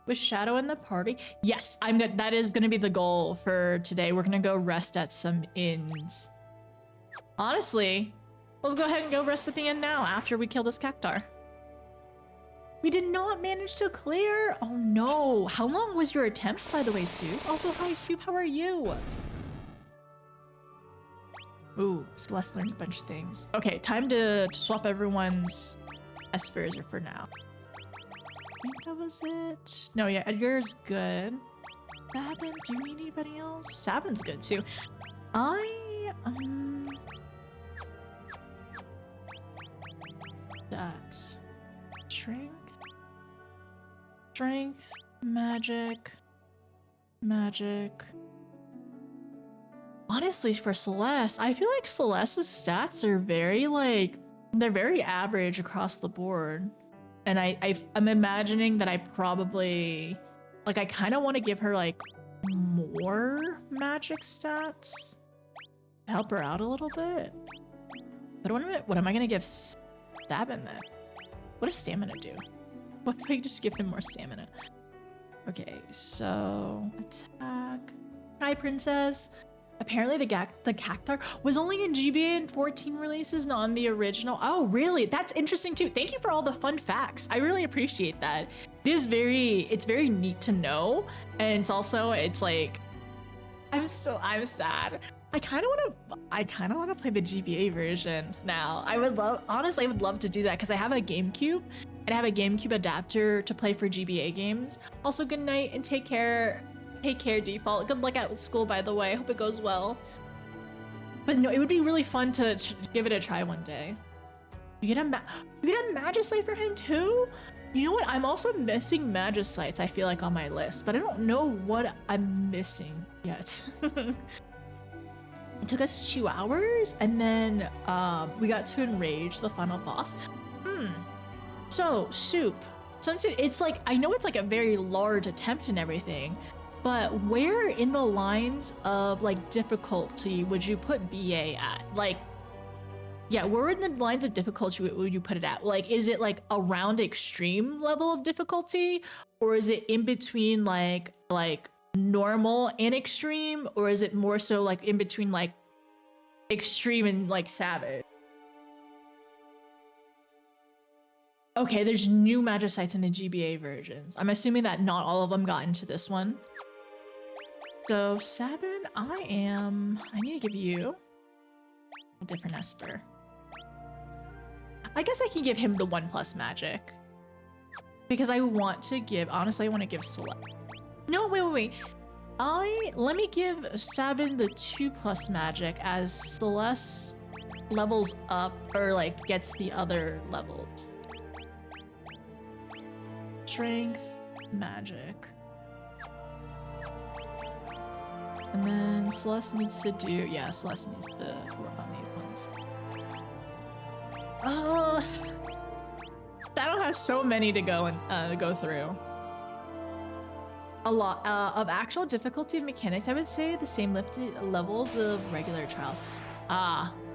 Was Shadow in the party? Yes, I'm good. That is gonna be the goal for today. We're gonna go rest at some inns. Honestly, let's go ahead and go rest at the inn now after we kill this cactar. We did not manage to clear. Oh no. How long was your attempts, by the way, Soup? Also, hi, Soup. How are you? Ooh, Celeste learned a bunch of things. Okay, time to swap everyone's espers for now. I think that was it. No, yeah, Edgar's good. Sabin, do you need anybody else? Sabin's good too. That's strength, magic. Honestly, for Celeste, I feel like Celeste's stats are they're very average across the board. And I'm imagining that I probably, I kind of want to give her like more magic stats to help her out a little bit. But what am I gonna give Sabin then? What does stamina do? What if I just give him more stamina? Okay, so attack. Hi, princess. Apparently the cactar was only in GBA and 14 releases, not on the original. Oh, really? That's interesting too. Thank you for all the fun facts. I really appreciate that. It's very neat to know. And it's like, I'm sad. I kind of want to play the GBA version now. Honestly, I would love to do that because I have a GameCube and I have a GameCube adapter to play for GBA games. Also, good night and take care. Take care, Default. Good luck at school, by the way. Hope it goes well. But no, it would be really fun to give it a try one day. You get a Magicite for him too? You know what? I'm also missing Magicites, I feel like, on my list, but I don't know what I'm missing yet. It took us 2 hours, and then we got to enrage the final boss. So, Soup, since it's like, I know it's like a very large attempt and everything, but where in the lines of like difficulty would you put BA at? Like, yeah, where in the lines of difficulty would you put it at? Like, is it like around extreme level of difficulty, or is it in between like normal and extreme, or is it more so like in between like extreme and like savage? Okay, there's new magic sites in the GBA versions. I'm assuming that not all of them got into this one. So Sabin, I need to give you a different Esper. I guess I can give him the 1+ magic. Because I want to give, honestly, I want to give Celeste. No, wait. Let me give Sabin the 2+ magic as Celeste levels up or like gets the other levels. Strength, magic. And then Celeste needs to do, yeah, Celeste needs to work on these ones. Shadow has so many to go and go through. A lot of actual difficulty of mechanics, I would say the same levels of regular trials.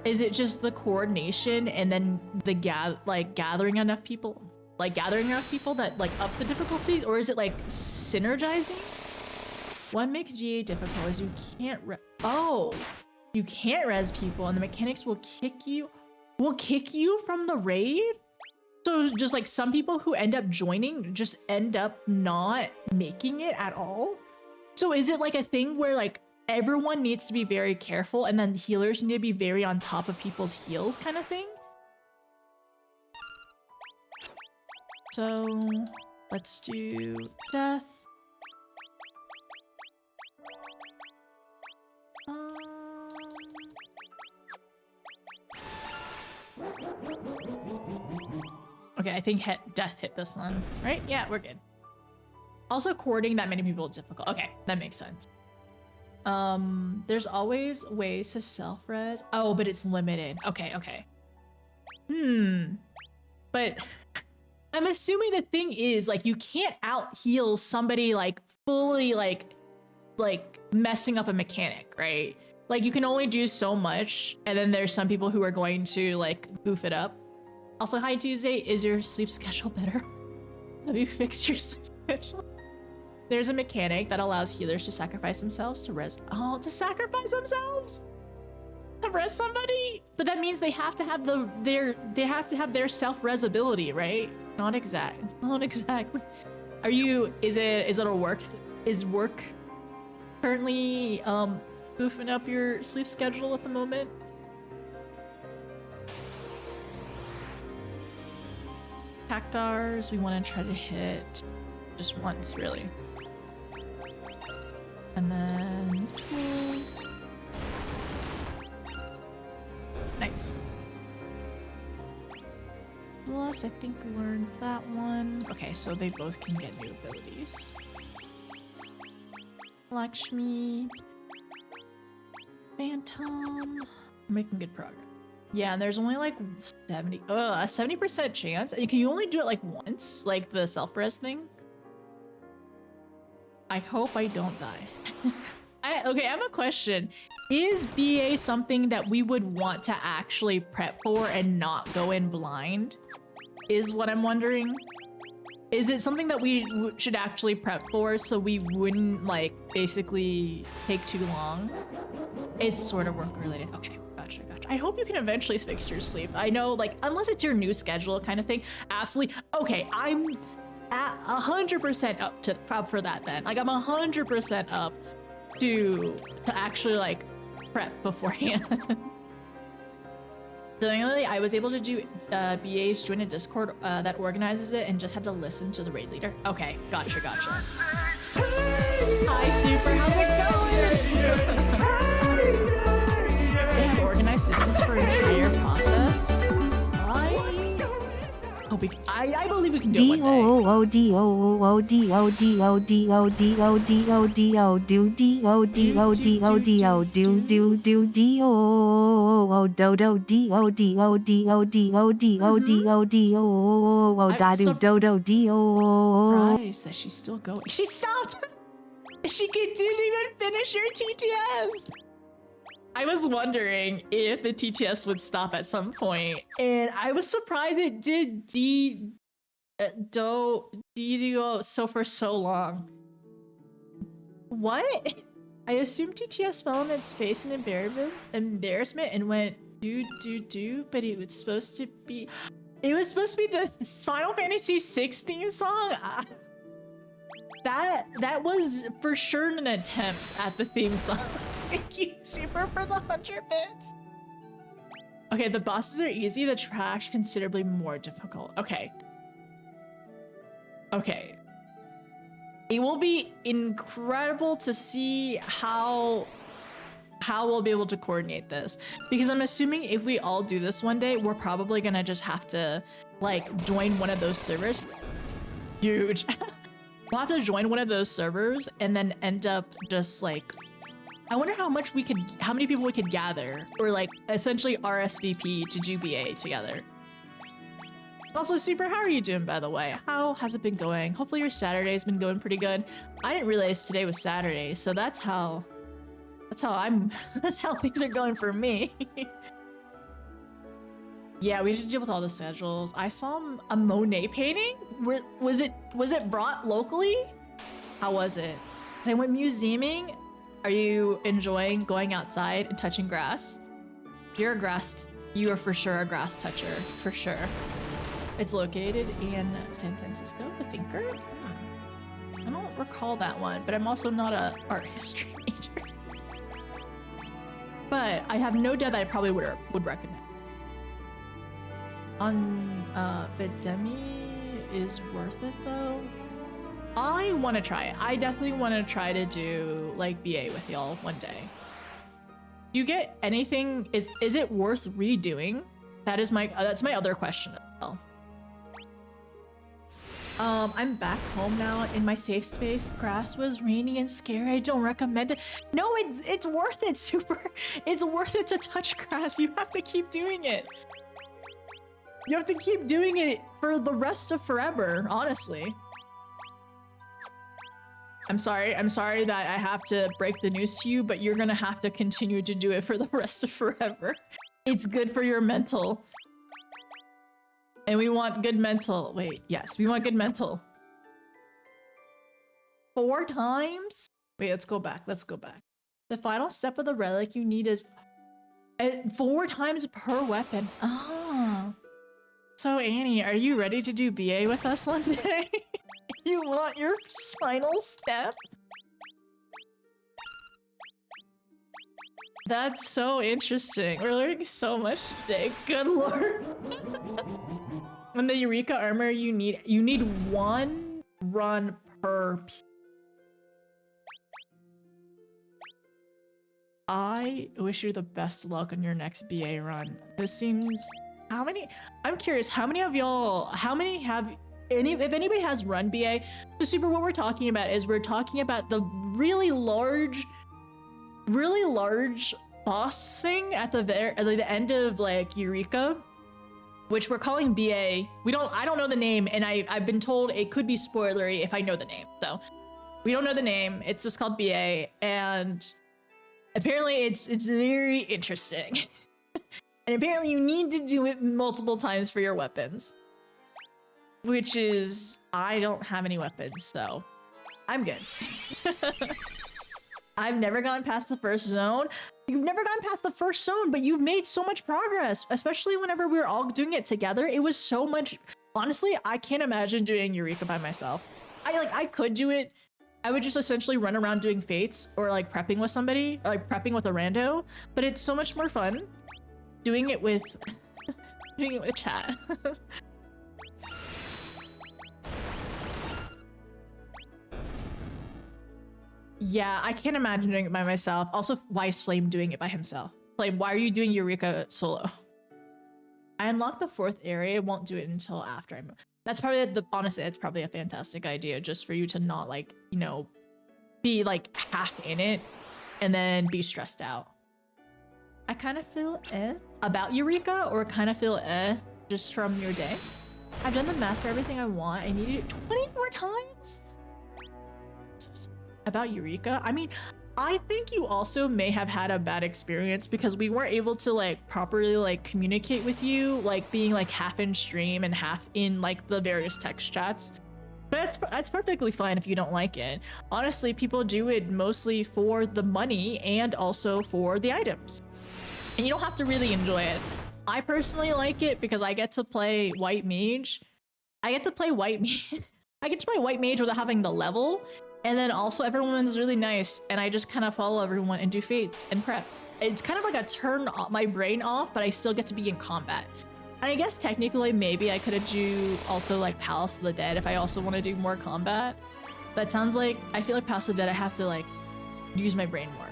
Is it just the coordination and then the gathering enough people that like ups the difficulties, or is it like synergizing? What makes VA difficult is you can't you can't res people, and the mechanics will kick you from the raid. So just like some people who end up joining just end up not making it at all. So is it like a thing where like everyone needs to be very careful and then healers need to be very on top of people's heals kind of thing? So let's do death. Okay, I think death hit this one, right? Yeah, we're good. Also, coordinating that many people is difficult. Okay, that makes sense. There's always ways to self-res. Oh, but it's limited. Okay. But I'm assuming the thing is like you can't out-heal somebody like fully like messing up a mechanic, right? Like you can only do so much, and then there's some people who are going to like goof it up. Also, hi Tuesday, is your sleep schedule better? Have you fixed your sleep schedule? There's a mechanic that allows healers to sacrifice themselves to res. Oh, to sacrifice themselves to res somebody, but that means they have to have their self-res ability, right? Not exactly. Are you? Is it a work? Is work currently goofing up your sleep schedule at the moment? Cactars, we want to try to hit just once, really. And then tools. Nice. Celeste, I think, learned that one. Okay, so they both can get new abilities. Lakshmi. Phantom. We're making good progress. Yeah, and there's only like a 70% chance. And can you only do it like once? Like the self-res thing? I hope I don't die. Okay, I have a question. Is BA something that we would want to actually prep for and not go in blind? Is what I'm wondering. Is it something that we should actually prep for so we wouldn't like basically take too long? It's sort of work related. Okay, gotcha. I hope you can eventually fix your sleep. I know, like, unless it's your new schedule kind of thing, absolutely. Okay, I'm at 100% up for that then. Like, I'm 100% up to actually like prep beforehand. The only way I was able to do BA's join a Discord that organizes it and just had to listen to the raid leader. Okay, gotcha. Hi, Super, how's it going? They have organized systems for an entire process. I hope we can, I believe we can do it one day. Surprised that she's still going. She stopped! She didn't even finish her TTS! I was wondering if the TTS would stop at some point, and I was surprised it did do so for so long. What? I assumed TTS fell on its face in embarrassment and went do, but it was supposed to be. It was supposed to be the Final Fantasy VI theme song. That was for sure an attempt at the theme song. Thank you, Super, for the 100 bits. Okay, the bosses are easy. The trash considerably more difficult. Okay. Okay. It will be incredible to see how we'll be able to coordinate this, because I'm assuming if we all do this one day, we're probably gonna just have to like join one of those servers. Huge. We'll have to join one of those servers and then end up just like, I wonder how many people we could gather, or like essentially RSVP to do BA together. Also, Super, how are you doing, by the way? How has it been going? Hopefully your Saturday's been going pretty good. I didn't realize today was Saturday, so that's how things are going for me. Yeah, we should deal with all the schedules. I saw a Monet painting. Was it brought locally? How was it? I went museuming. Are you enjoying going outside and touching grass? You are for sure a grass toucher, for sure. It's located in San Francisco, I think, right? I don't recall that one, but I'm also not an art history major. But I have no doubt that I probably would recommend. Bedemi is worth it though. I want to try it. I definitely want to try to do like BA with y'all one day. Do you get anything? Is it worth redoing? That's my other question as well. I'm back home now in my safe space. Grass was rainy and scary. I don't recommend it. No, it's worth it, Super. It's worth it to touch grass. You have to keep doing it. You have to keep doing it for the rest of forever, honestly. I'm sorry that I have to break the news to you, but you're gonna have to continue to do it for the rest of forever. It's good for your mental. And we want good mental. Wait, yes, we want good mental. 4 times? Wait, let's go back. The final step of the relic you need is 4 times per weapon. Oh. So Annie, are you ready to do BA with us one day? You want your final step? That's so interesting. We're learning so much today. Good lord. When the Eureka armor, you need 1 run per piece. I wish you the best luck on your next BA run. This seems... How many? I'm curious, how many have... If anybody has run BA, so Super, what we're talking about is we're talking about the really large boss thing at the end of like Eureka, which we're calling BA. I don't know the name, and I've been told it could be spoilery if I know the name. So we don't know the name. It's just called BA, and apparently it's very interesting. And apparently you need to do it multiple times for your weapons. Which is, I don't have any weapons, so I'm good. I've never gone past the first zone. You've never gone past the first zone, but you've made so much progress, especially whenever we were all doing it together. It was so much. Honestly, I can't imagine doing Eureka by myself. I could do it. I would just essentially run around doing fates or like prepping with somebody, or like prepping with a rando, but it's so much more fun doing it with chat. Yeah, I can't imagine doing it by myself. Also, why is Flame doing it by himself? Flame, why are you doing Eureka solo? I unlocked the 4th area. I won't do it until after I move. That's probably honestly, it's probably a fantastic idea just for you to not like, you know, be like half in it and then be stressed out. I kind of feel about Eureka, or kind of feel just from your day. I've done the math for everything I want. I needed it 24 times? About Eureka? I mean, I think you also may have had a bad experience because we weren't able to like properly like communicate with you, like being like half in stream and half in like the various text chats. But it's perfectly fine if you don't like it. Honestly, people do it mostly for the money and also for the items. And you don't have to really enjoy it. I personally like it because I get to play White Mage. I get to play White Mage. I get to play White Mage without having to level. And then also everyone's really nice. And I just kind of follow everyone and do fates and prep. It's kind of like a turn my brain off, but I still get to be in combat. And I guess technically maybe I could have do also like Palace of the Dead if I also want to do more combat. But it sounds like, I feel like Palace of the Dead I have to like use my brain more.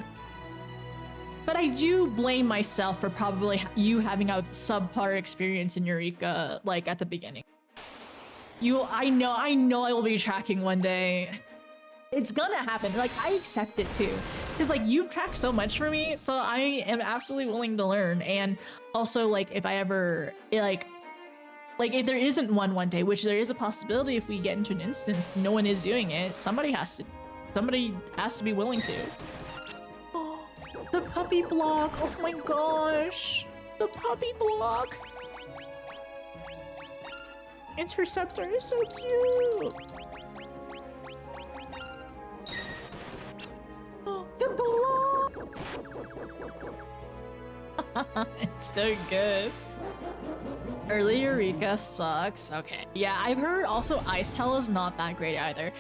But I do blame myself for probably you having a subpar experience in Eureka, like at the beginning. I know I will be tracking one day. It's gonna happen. Like, I accept it too. Because like you've tracked so much for me, so I am absolutely willing to learn. And also like if I ever like if there isn't one day, which there is a possibility if we get into an instance, no one is doing it, somebody has to be willing to. The puppy block! Oh my gosh! The puppy block! Interceptor is so cute! Oh, the block! It's so good. Early Eureka sucks. Okay. Yeah, I've heard also Ice Hell is not that great either.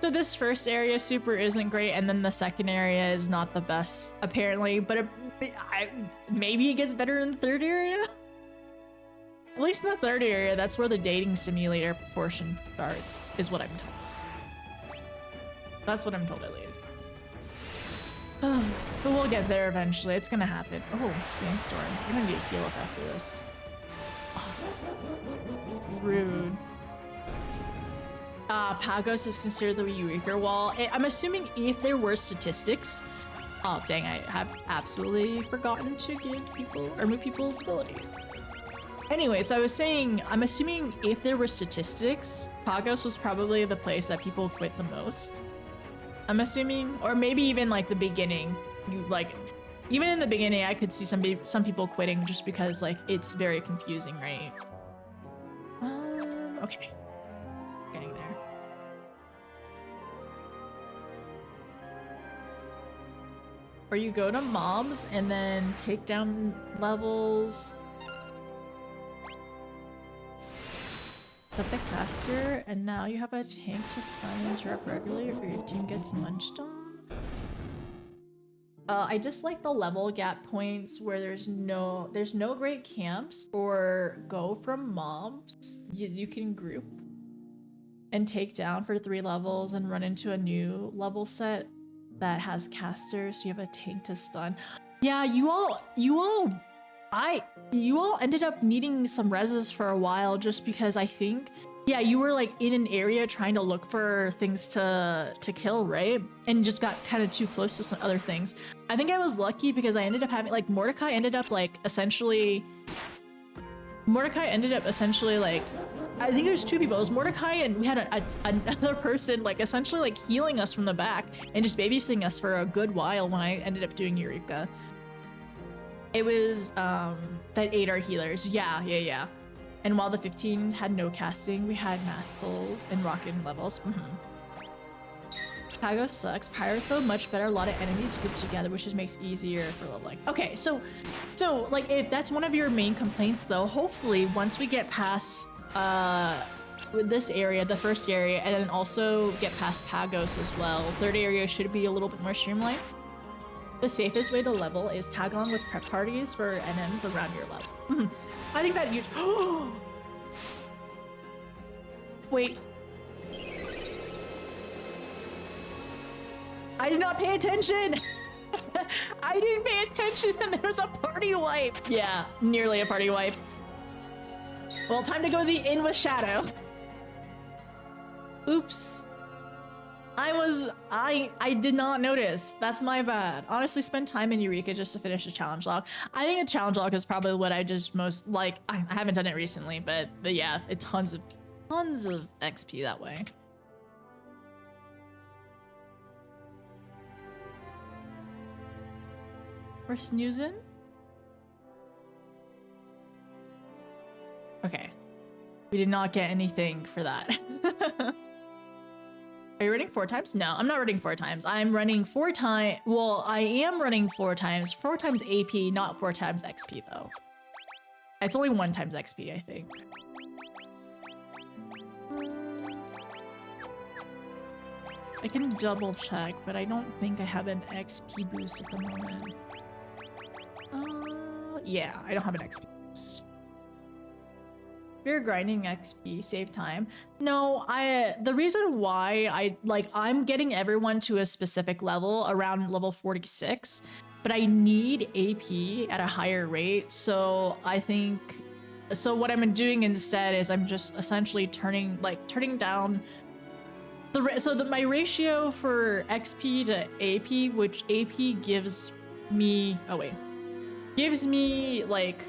So this first area super isn't great, and then the second area is not the best, apparently, but maybe it gets better in the third area? At least in the third area, that's where the dating simulator portion starts, is what I'm told. That's what I'm told at least. But we'll get there eventually, it's gonna happen. Oh, Sandstorm. I'm gonna need a heal up after this. Oh, rude. Pagos is considered the Eureka wall. I'm assuming if there were statistics. Oh dang, I have absolutely forgotten to give people or move people's abilities. Anyway, so I was saying, I'm assuming if there were statistics, Pagos was probably the place that people quit the most. I'm assuming, or maybe even like the beginning. Even in the beginning, I could see some people quitting just because like it's very confusing, right? Okay. Getting there. Or you go to mobs and then take down levels. Set the caster, and now you have a tank to stun and interrupt regularly or your team gets munched on. I just like the level gap points where there's no great camps or go from mobs. You can group and take down for 3 levels and run into a new level set that has casters, so you have a tank to stun. Yeah, you all ended up needing some reses for a while just because I think, yeah, you were like in an area trying to look for things to kill, right? And just got kind of too close to some other things. I think I was lucky because I ended up having like Mordecai ended up essentially like, I think there's 2 people. It was Mordecai and we had another person like essentially like healing us from the back and just babysitting us for a good while when I ended up doing Eureka. It was that 8 our healers. Yeah. And while the 15 had no casting, we had mass pulls and rocket levels. Pagos sucks. Pyro's though much better. A lot of enemies grouped together, which just makes easier for leveling. Okay, so like if that's one of your main complaints though, hopefully once we get past this area, the first area, and then also get past Pagos as well, third area should be a little bit more streamlined. The safest way to level is tag along with prep parties for NMs around your level. I think that you. Wait. I did not pay attention. I didn't pay attention and there was a party wipe. Yeah, nearly a party wipe. Well, time to go to the inn with Shadow. Oops. I did not notice. That's my bad. Honestly, spend time in Eureka just to finish a challenge log. I think a challenge log is probably what I just most like. I haven't done it recently, but yeah, it's tons of XP that way. We're snoozing. Okay. We did not get anything for that. Are you running 4 times? No, I'm not running 4 times. I'm running 4 times. Well, I am running 4 times. 4 times AP, not 4 times XP though. It's only 1 times XP, I think. I can double check, but I don't think I have an XP boost at the moment. Yeah, I don't have an XP boost. If you're grinding XP, save time. No, the reason why I'm getting everyone to a specific level around level 46, but I need AP at a higher rate. So what I'm doing instead is I'm just essentially turning down my ratio for XP to AP, which AP gives me, like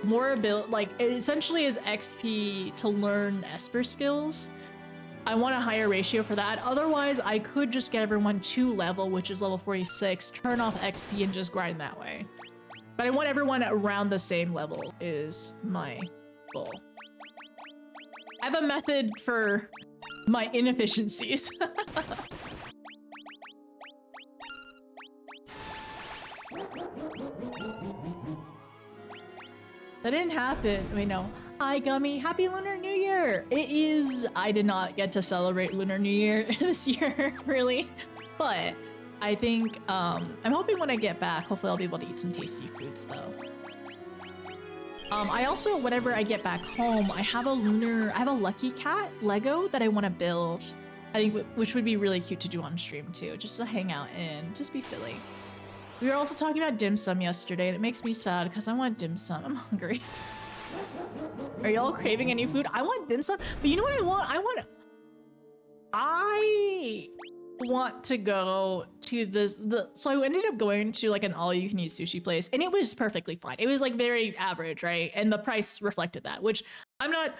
more ability, like it essentially is XP to learn Esper skills. I want a higher ratio for that. Otherwise, I could just get everyone to level, which is level 46, turn off XP and just grind that way. But I want everyone around the same level is my goal. I have a method for my inefficiencies. That didn't happen. Wait, no. Hi, Gummy. Happy Lunar New Year. It is. I did not get to celebrate Lunar New Year this year, really. But I think, I'm hoping when I get back, hopefully I'll be able to eat some tasty foods, though. I also, whenever I get back home, I have a Lucky Cat Lego that I want to build. I think, which would be really cute to do on stream, too. Just to hang out and just be silly. We were also talking about dim sum yesterday, and it makes me sad because I want dim sum. I'm hungry. Are y'all craving any food? I want dim sum, but you know what I want? I want to go to so I ended up going to like an all-you-can-eat sushi place, and it was perfectly fine. It was like very average, right? And the price reflected that, which I'm not,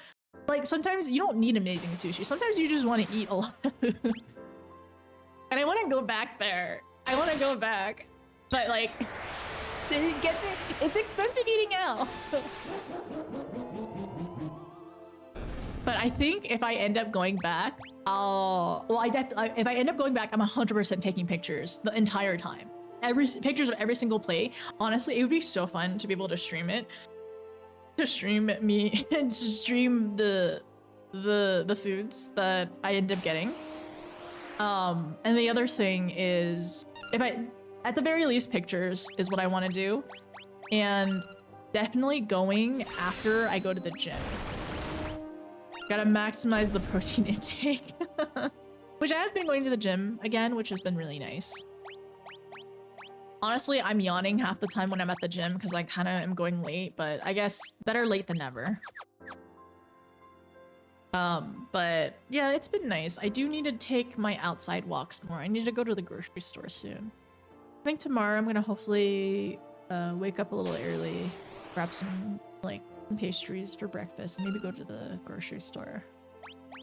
like, sometimes you don't need amazing sushi. Sometimes you just want to eat a lot of food. And I want to go back there. I want to go back. But like, it's expensive eating out. But I think if I end up going back, if I end up going back, I'm 100% taking pictures the entire time. Pictures of every single plate. Honestly, it would be so fun to be able to stream it. To stream me, to stream the foods that I end up getting. And the other thing is, at the very least, pictures is what I want to do, and definitely going after I go to the gym. Gotta maximize the protein intake, which I have been going to the gym again, which has been really nice. Honestly, I'm yawning half the time when I'm at the gym because I kind of am going late, but I guess better late than never. But yeah, it's been nice. I do need to take my outside walks more. I need to go to the grocery store soon. I think tomorrow I'm gonna hopefully wake up a little early, grab some pastries for breakfast, and maybe go to the grocery store.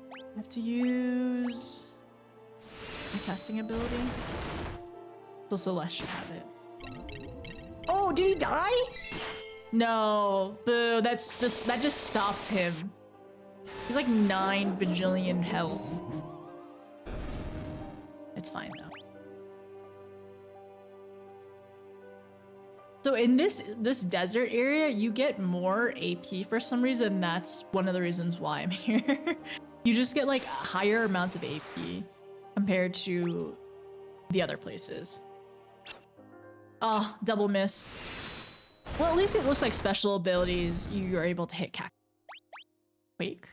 I have to use my casting ability. So Celeste should have it. Oh, did he die? No, boo. That just stopped him. He's like 9 bajillion health. It's fine though. So in this desert area, you get more AP for some reason. That's one of the reasons why I'm here. You just get like higher amounts of AP compared to the other places. Oh, double miss. Well, at least it looks like special abilities you are able to hit Quake.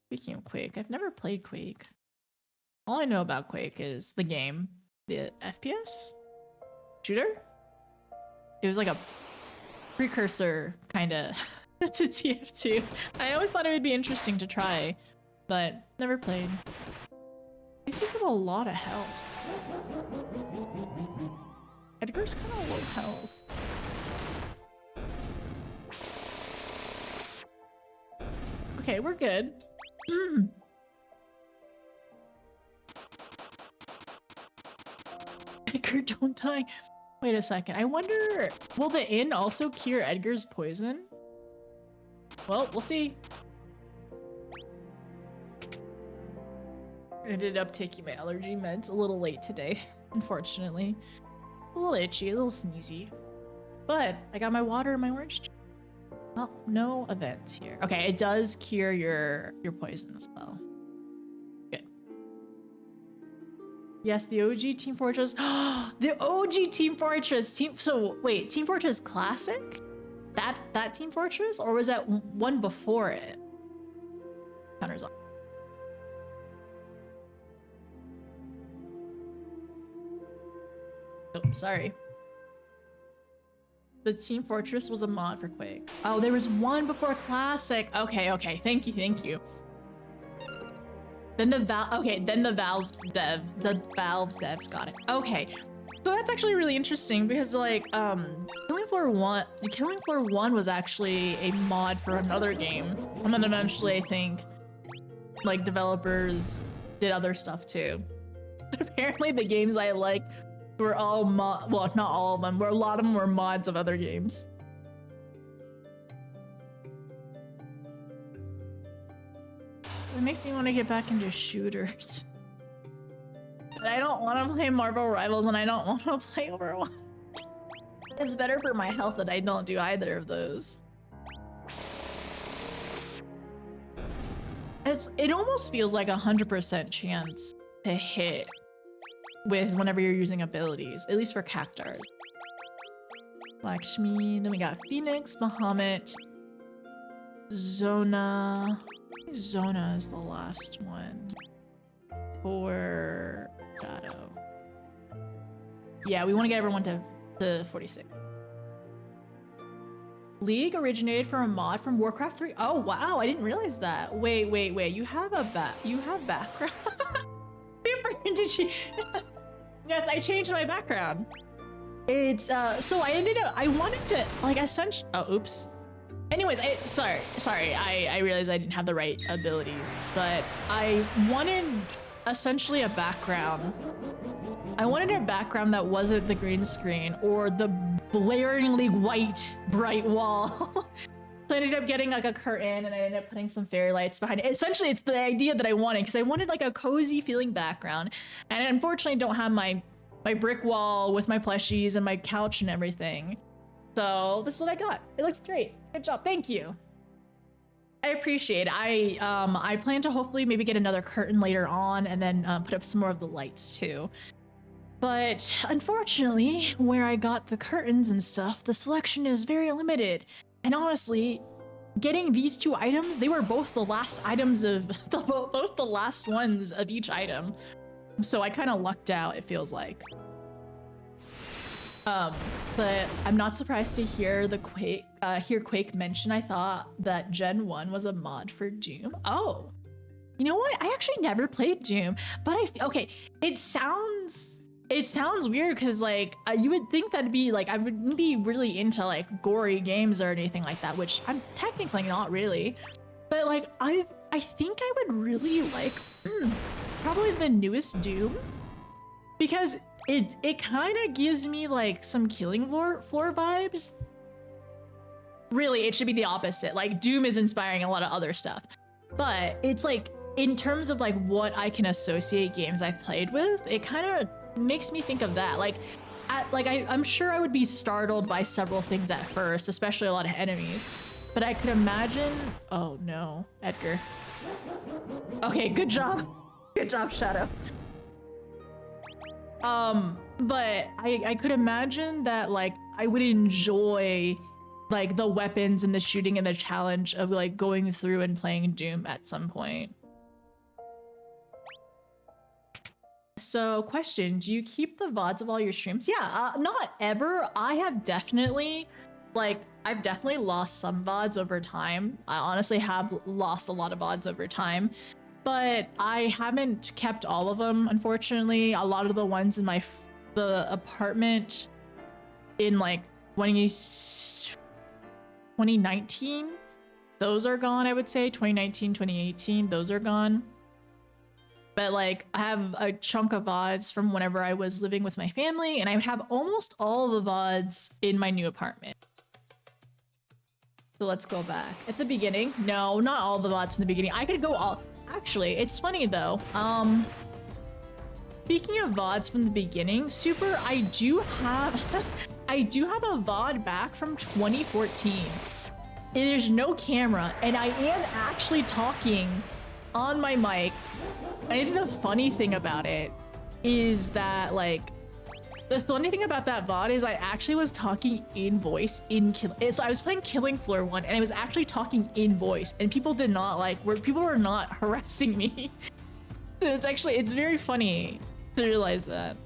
Speaking of Quake, I've never played Quake. All I know about Quake is the game, the FPS shooter. It was like precursor kind of to TF2. I always thought it would be interesting to try, but never played. These things have a lot of health. Edgar's kind of low health. Okay, we're good. Edgar, don't die. Wait a second. I wonder, will the inn also cure Edgar's poison? Well, we'll see. I ended up taking my allergy meds a little late today, unfortunately. A little itchy, a little sneezy. But I got my water and my orange juice. Well, no events here. Okay, it does cure your poison as well. Good. Yes, the OG Team Fortress. The OG Team Fortress. So wait, Team Fortress Classic? That Team Fortress, or was that one before it? Counters off. Oh, sorry. The Team Fortress was a mod for Quake. Oh, there was one before Classic. Okay, okay. Thank you. Then the Valve devs got it. Okay. So that's actually really interesting because like Killing Floor 1 was actually a mod for another game. And then eventually I think like developers did other stuff too. Apparently the games I liked were all well, not all of them, but a lot of them were mods of other games. It makes me want to get back into shooters. But I don't want to play Marvel Rivals and I don't want to play Overwatch. It's better for my health that I don't do either of those. It almost feels like 100% chance to hit with whenever you're using abilities, at least for Cactars. Lakshmi, then we got Phoenix, Bahamut, Zona. I think Zona is the last one. For Shadow. Yeah, we want to get everyone to 46. League originated from a mod from Warcraft 3. Oh wow, I didn't realize that. Wait. You have background. Did you? Yes, I changed my background. It's so I wanted to like essentially. Oh, oops. Anyways, sorry. I realized I didn't have the right abilities, but I wanted essentially a background. I wanted a background that wasn't the green screen or the blaringly white bright wall. So I ended up getting like a curtain and I ended up putting some fairy lights behind it. Essentially, it's the idea that I wanted because I wanted like a cozy feeling background. And I unfortunately don't have my brick wall with my plushies and my couch and everything. So this is what I got. It looks great. Good job. Thank you. I appreciate it. I plan to hopefully maybe get another curtain later on and then put up some more of the lights too. But unfortunately, where I got the curtains and stuff, the selection is very limited. And honestly, getting these two items, they were both the last items of both the last ones of each item. So I kind of lucked out, it feels like. But I'm not surprised to hear the Quake mention. I thought that Gen 1 was a mod for Doom. Oh, you know what? I actually never played Doom, but okay, it sounds weird because like you would think that'd be like I wouldn't be really into like gory games or anything like that, which I'm technically not really. But like I think I would really like probably the newest Doom because it kind of gives me like some Killing Floor vibes. Really, it should be the opposite. Like Doom is inspiring a lot of other stuff, but it's like in terms of like what I can associate games I've played with, it kind of makes me think of that. Like I'm sure I would be startled by several things at first, especially a lot of enemies, but I could imagine. Oh no, Edgar. Okay, good job Shadow. But I could imagine that like I would enjoy like the weapons and the shooting and the challenge of like going through and playing Doom at some point. So question, do you keep the VODs of all your streams? Yeah, not ever. I have definitely like I've definitely lost some VODs over time. I honestly have lost a lot of VODs over time, but I haven't kept all of them, unfortunately. A lot of the ones in the apartment in like 2019, those are gone, I would say. 2019, 2018, those are gone. But like I have a chunk of VODs from whenever I was living with my family, and I would have almost all the VODs in my new apartment. So let's go back. At the beginning, no, not all the VODs in the beginning. I could go all, actually, it's funny though. Speaking of VODs from the beginning, Super, I do have a VOD back from 2014. There's no camera, and I am actually talking on my mic. And I think the funny thing about it is that, like, the funny thing about that VOD is I actually was talking in voice so I was playing Killing Floor 1, and I was actually talking in voice, and people did not people were not harassing me. So it's very funny to realize that.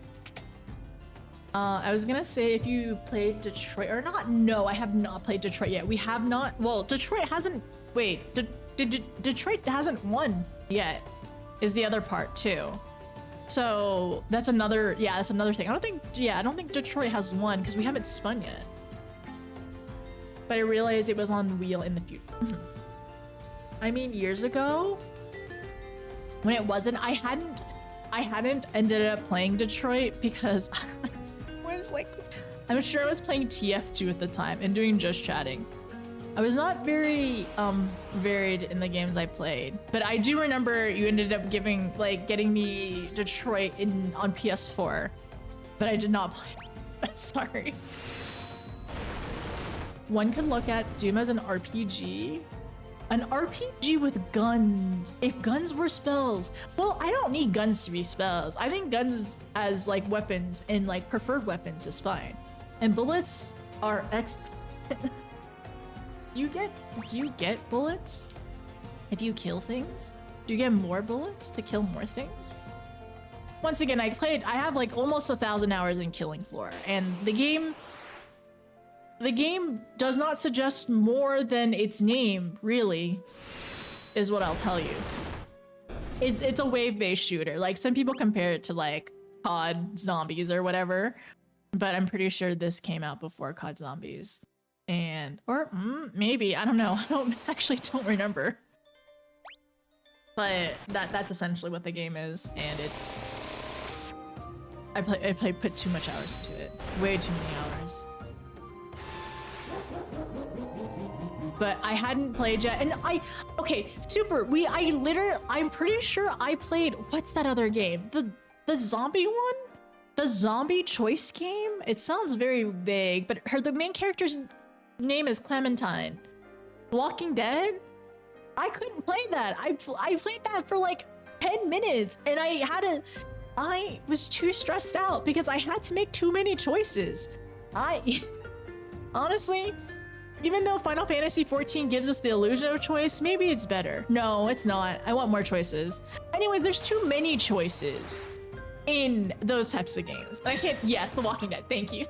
I was gonna say if you played Detroit or not. No, I have not played Detroit yet. We have not. Well, Detroit hasn't. Wait, Detroit hasn't won yet. Is the other part too. So that's another. Yeah, that's another thing. I don't think Detroit has won because we haven't spun yet. But I realized it was on wheel in the future. I mean, years ago, when it wasn't, I hadn't ended up playing Detroit because I was like, I'm sure I was playing TF2 at the time and doing just chatting. I was not very varied in the games I played, but I do remember you ended up getting me Detroit on PS4, but I did not play. I'm sorry. One could look at Doom as an RPG. An RPG with guns. If guns were spells. Well, I don't need guns to be spells. I think guns as like weapons and like preferred weapons is fine. And bullets are Do you get bullets if you kill things? Do you get more bullets to kill more things? Once again, I have like almost 1,000 hours in Killing Floor, and the game does not suggest more than its name, really, is what I'll tell you. It's a wave-based shooter. Like, some people compare it to like COD Zombies or whatever, but I'm pretty sure this came out before COD Zombies. Or maybe, I don't know. I don't remember. But that's essentially what the game is, and I put too much hours into it. Way too many hours. But I hadn't played yet, and okay, Super, I'm pretty sure I played, what's that other game? The zombie one? The zombie choice game? It sounds very vague, but the main character's name is Clementine. Walking Dead? I couldn't play that. I played that for like 10 minutes, and I was too stressed out because I had to make too many choices. Honestly, even though Final Fantasy XIV gives us the illusion of choice, maybe it's better. No, it's not. I want more choices. Anyway, there's too many choices in those types of games. I can't, yes, The Walking Dead, thank you.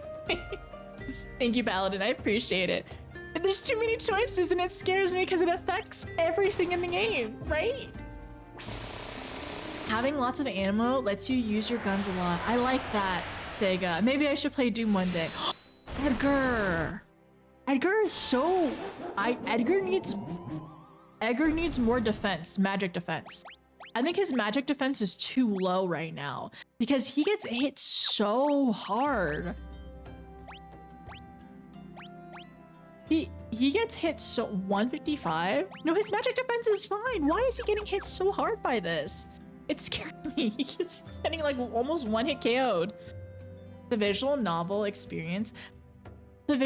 Thank you, Paladin, I appreciate it. And there's too many choices, and it scares me because it affects everything in the game, right? Having lots of ammo lets you use your guns a lot. I like that, Sega. Maybe I should play Doom one day. Edgar is so... Edgar needs more defense, magic defense. I think his magic defense is too low right now because he gets hit so hard. He gets hit so 155? No, his magic defense is fine. Why is he getting hit so hard by this? It scares me. He keeps getting like almost one hit KO'd. The visual novel experience. And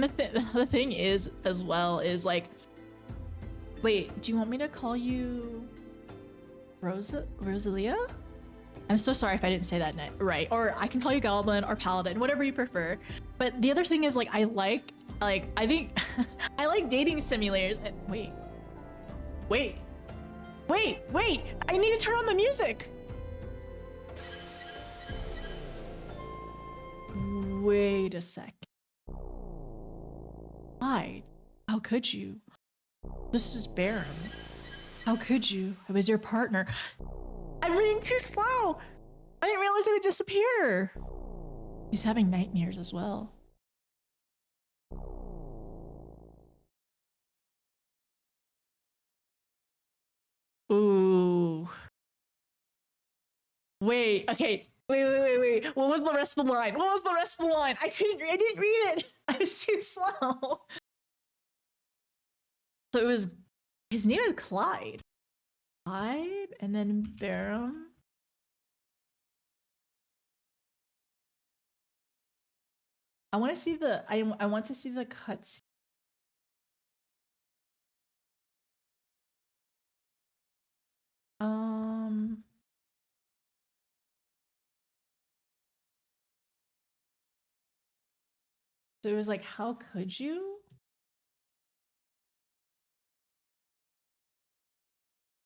the thing is, as well, is like, wait, do you want me to call you Rosalia? I'm so sorry if I didn't say that right. Or I can call you Goblin or Paladin, whatever you prefer. But the other thing is, like, I think I like dating simulators. Wait, I need to turn on the music. Wait a sec. Lied. How could you? This is Baron. How could you? I was your partner. I'm reading too slow. I didn't realize it would disappear. He's having nightmares as well. Ooh. Wait, okay. Wait. What was the rest of the line? I didn't read it. I was too slow. So it was, his name is Clyde. Clyde, and then Baron. I want to see the, I want to see the cuts. So it was like, how could you?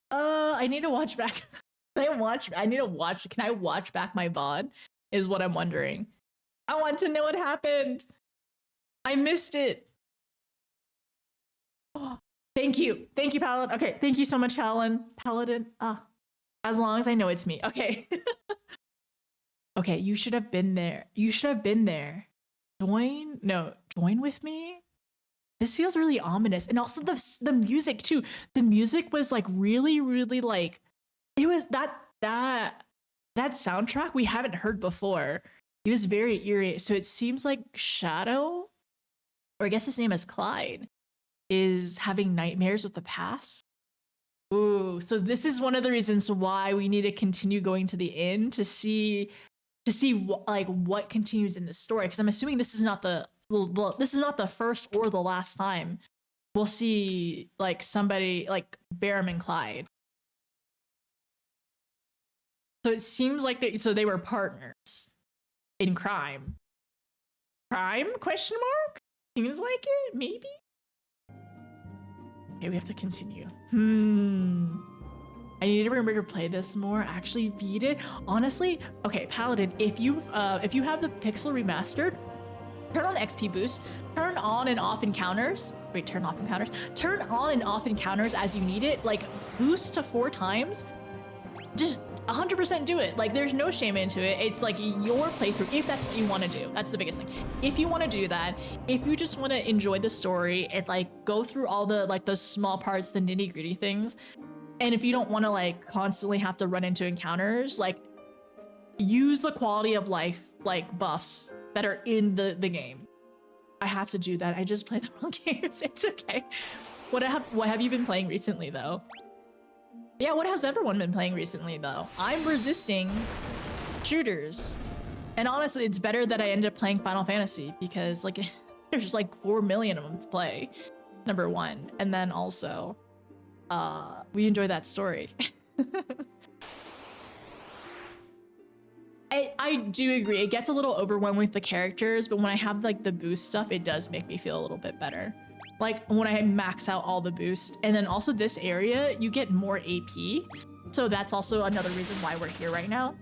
I need to watch back. Can I watch back my VOD? Is what I'm wondering. I want to know what happened. I missed it. Oh, thank you, Paladin. Okay, thank you so much, Paladin. As long as I know it's me. Okay. Okay, you should have been there. Join with me. This feels really ominous, and also the music too. The music was like really like, it was that soundtrack we haven't heard before. It was very eerie. So it seems like Shadow, or I guess his name is Clyde, is having nightmares of the past. Ooh, so this is one of the reasons why we need to continue going to the end to see like what continues in the story, because I'm assuming this is not the first or the last time we'll see like somebody like Baron and Clyde. So it seems like they were partners in crime. Question mark? Seems like it, maybe? Okay, we have to continue. I need to remember to play this more, actually beat it. Honestly, okay, Paladin, if you have the Pixel Remastered, turn on XP boost, turn on and off encounters. Wait, turn on and off encounters as you need it. Like, boost to 4 times. Just 100% do it. Like, there's no shame into it. It's like your playthrough, if that's what you want to do. That's the biggest thing. If you want to do that, if you just want to enjoy the story and like go through all the like the small parts, the nitty gritty things, and if you don't want to like constantly have to run into encounters, like use the quality of life like buffs that are in the game. I have to do that. I just play the wrong games. It's okay. What have you been playing recently though? Yeah, what has everyone been playing recently though? I'm resisting shooters. And honestly, it's better that I ended up playing Final Fantasy because like there's just like 4 million of them to play, number one. And then also, we enjoy that story. I do agree. It gets a little overwhelming with the characters, but when I have like the boost stuff, it does make me feel a little bit better. Like when I max out all the boost, and then also this area, you get more AP. So that's also another reason why we're here right now.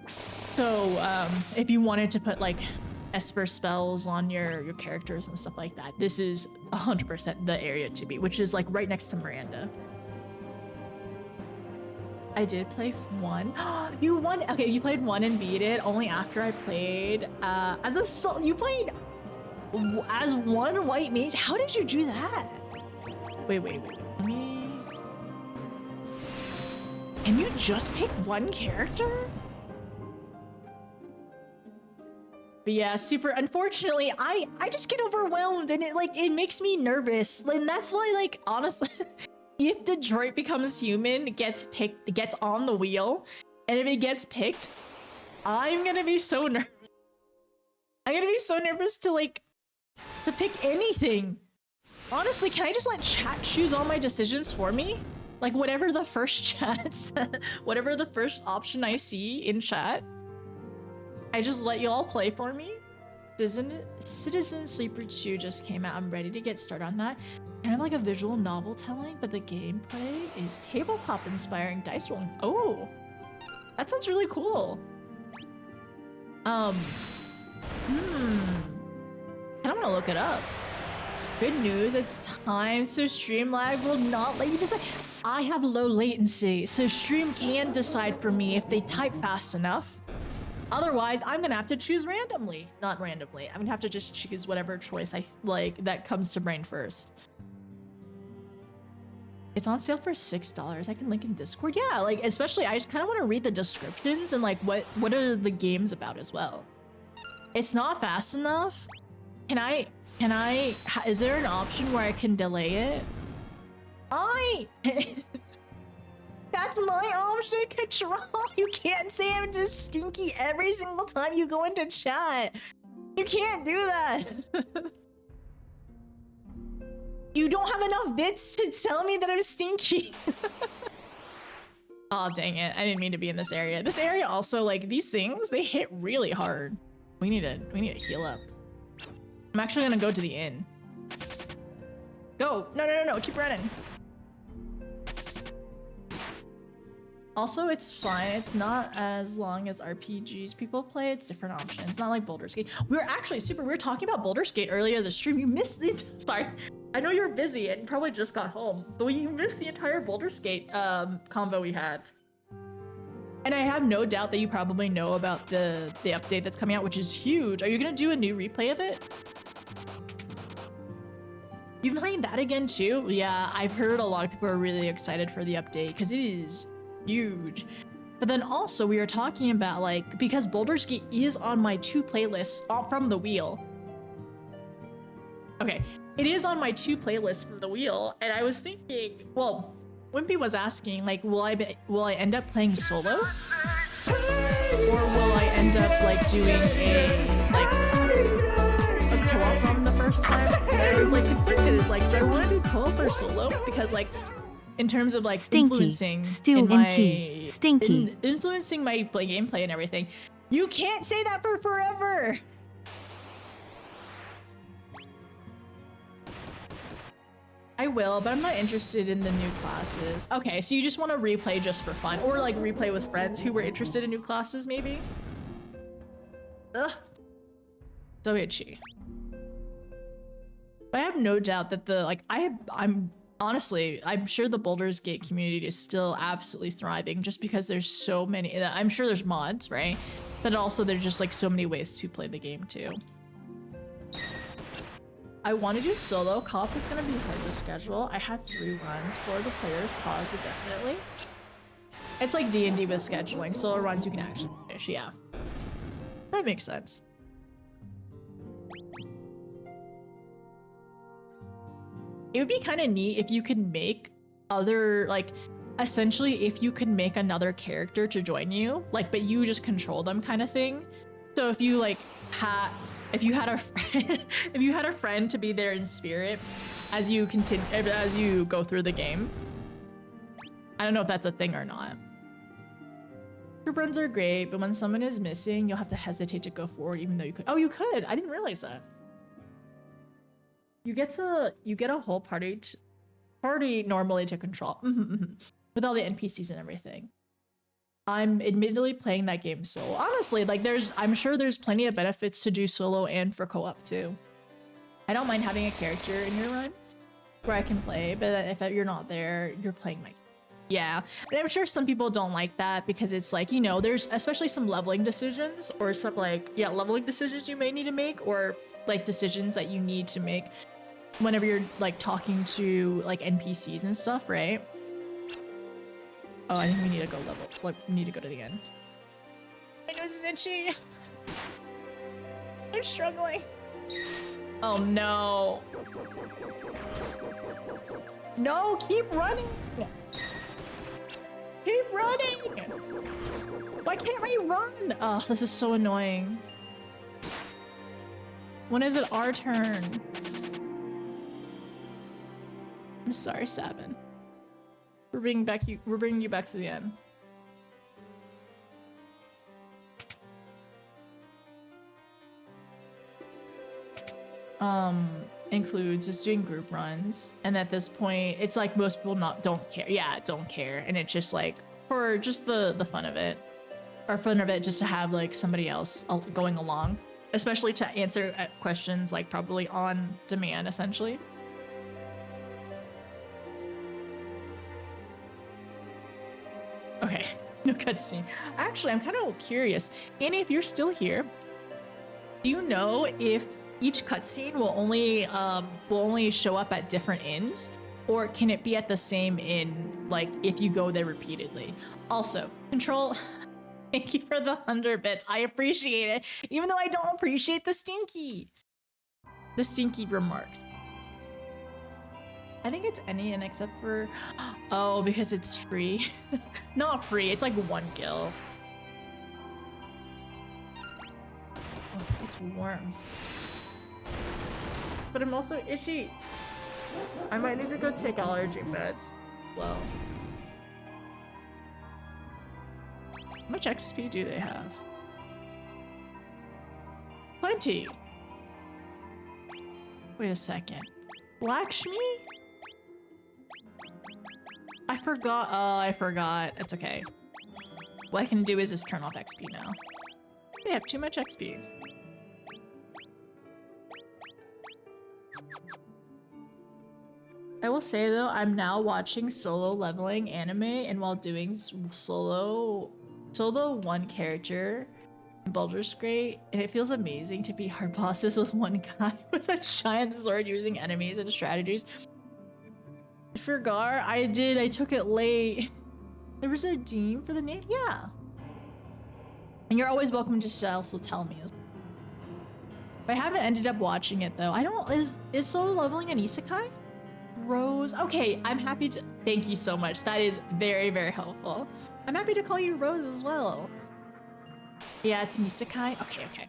So if you wanted to put like Esper spells on your characters and stuff like that, this is 100% the area to be, which is like right next to Miranda. I did play 1. You won. Okay, you played 1 and beat it only after I played as a soul. You played as one white mage. How did you do that? Wait. Let me. Can you just pick one character? But yeah, super. Unfortunately, I just get overwhelmed, and it makes me nervous, and that's why, like, honestly. If Detroit Becomes Human gets on the wheel, and if it gets picked, I'm gonna be so nervous. I'm gonna be so nervous to pick anything. Honestly, can I just let chat choose all my decisions for me? Like whatever the first chat said, whatever the first option I see in chat, I just let you all play for me. Citizen Sleeper 2 just came out. I'm ready to get started on that. Kind of like a visual novel telling, but the gameplay is tabletop inspiring dice rolling. Oh, that sounds really cool. Can I'm gonna look it up. Good news, it's time, so Streamlag will not let you decide. I have low latency, so Stream can decide for me if they type fast enough. Otherwise, I'm gonna have to choose randomly. Not randomly, I'm gonna have to just choose whatever choice I like that comes to brain first. It's on sale for $6. I can link in Discord. Yeah, like especially I just kind of want to read the descriptions and like what are the games about as well. It's not fast enough. Is there an option where I can delay it? That's my option control. You can't say I'm just stinky every single time you go into chat. You can't do that. You don't have enough bits to tell me that I'm stinky. Oh, dang it. I didn't mean to be in this area. This area also, like, these things, they hit really hard. We need to heal up. I'm actually gonna go to the inn. Go! No, keep running. Also, it's fine. It's not as long as RPGs people play. It's different options. Not like Baldur's Gate. We were talking about Baldur's Gate earlier this stream. You missed the, sorry. I know you were busy and probably just got home, but you missed the entire Baldur's Gate combo we had. And I have no doubt that you probably know about the update that's coming out, which is huge. Are you gonna do a new replay of it? You've been playing that again too? Yeah, I've heard a lot of people are really excited for the update because it is huge. But then also we were talking about like, because Baldur's Gate is on my 2 playlists from the wheel. Okay, it is on my 2 playlists from the wheel, and I was thinking, well, Wimpy was asking like, will I end up playing solo? Or will I end up like doing a co-op from the first time? And I was like conflicted. It's like, do I want to do co-op or solo? Because like, in terms of like influencing my gameplay and everything, you can't say that for forever. I will, but I'm not interested in the new classes. Okay, so you just want to replay just for fun, or like replay with friends who were interested in new classes, maybe? Ugh. So itchy. But I have no doubt that I'm sure the Baldur's Gate community is still absolutely thriving just because there's so many. I'm sure there's mods, right? But also there's just like so many ways to play the game too. I want to do solo. Co-op is going to be hard to schedule. I had 3 runs for the players. Pause indefinitely. It's like D&D with scheduling. Solo runs you can actually finish. Yeah. That makes sense. It would be kind of neat if you could make essentially if you could make another character to join you, like, but you just control them kind of thing. So if you if you had a friend to be there in spirit as you go through the game. I don't know if that's a thing or not. Group runs are great, but when someone is missing, you'll have to hesitate to go forward even though you could. Oh, you could. I didn't realize that. You get a whole party normally to control with all the NPCs and everything. I'm admittedly playing that game solo. Honestly, like I'm sure there's plenty of benefits to do solo and for co-op too. I don't mind having a character in your run where I can play, but if you're not there, you're playing my game. Yeah, and I'm sure some people don't like that because it's like, you know, there's especially some leveling decisions or some leveling decisions you may need to make, or like decisions that you need to make whenever you're like talking to like NPCs and stuff, right? Oh, I think we need to go level. Like, we need to go to the end. My nose is itchy. I'm struggling. Oh no. No, keep running. Keep running. Why can't I run? Oh, this is so annoying. When is it our turn? I'm sorry, Sabin. We're bringing you back to the end. Includes just doing group runs, and at this point, it's like most people don't care. Yeah, don't care, and it's just like for just the fun of it, or fun of it, just to have like somebody else going along. especially to answer questions like probably on demand, essentially. Okay, no cutscene. Actually, I'm kind of curious. Annie, if you're still here, do you know if each cutscene will only show up at different inns, or can it be at the same inn, like if you go there repeatedly? Also, Control, thank you for the 100 bits. I appreciate it, even though I don't appreciate the stinky remarks. I think it's any inn except for, oh, because it's free. Not free, it's like 1 gil. Oh, it's warm. But I'm also itchy. I might need to go take allergy meds. Well. How much XP do they have? 20. Wait a second. Lakshmi? I forgot. Oh, I forgot. It's okay. What I can do is just turn off XP now. They have too much XP. I will say though, I'm now watching solo leveling anime, and while doing solo one character in Baldur's Gate, and it feels amazing to be hard bosses with one guy with a giant sword using enemies and strategies. For Gar, I took it late. There was a redeem for the name? Yeah. And you're always welcome to also tell me. I haven't ended up watching it though. I don't, is solo leveling an isekai? Rose. Okay, I'm happy to, thank you so much. That is very, very helpful. I'm happy to call you Rose as well. Yeah, it's an isekai. Okay.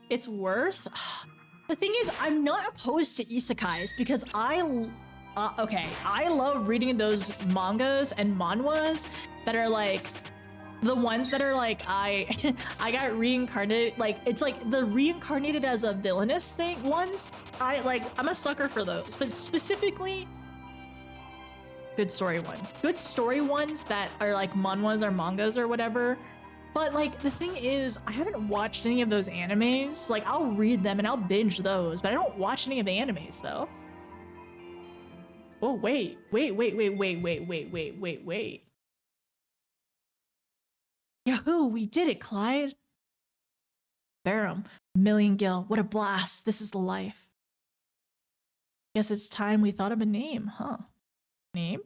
It's worth. The thing is, I'm not opposed to isekais because I love reading those mangas and manhwas that are like the ones that are like I got reincarnated, like it's like the reincarnated as a villainous thing ones. I'm a sucker for those, but specifically good story ones that are like manhwas or mangas or whatever. But like the thing is, I haven't watched any of those animes. Like I'll read them and I'll binge those, but I don't watch any of the animes though. Oh wait. Yahoo, we did it, Clyde. Barum, million gil, what a blast. This is the life. Guess it's time we thought of a name, huh? Name?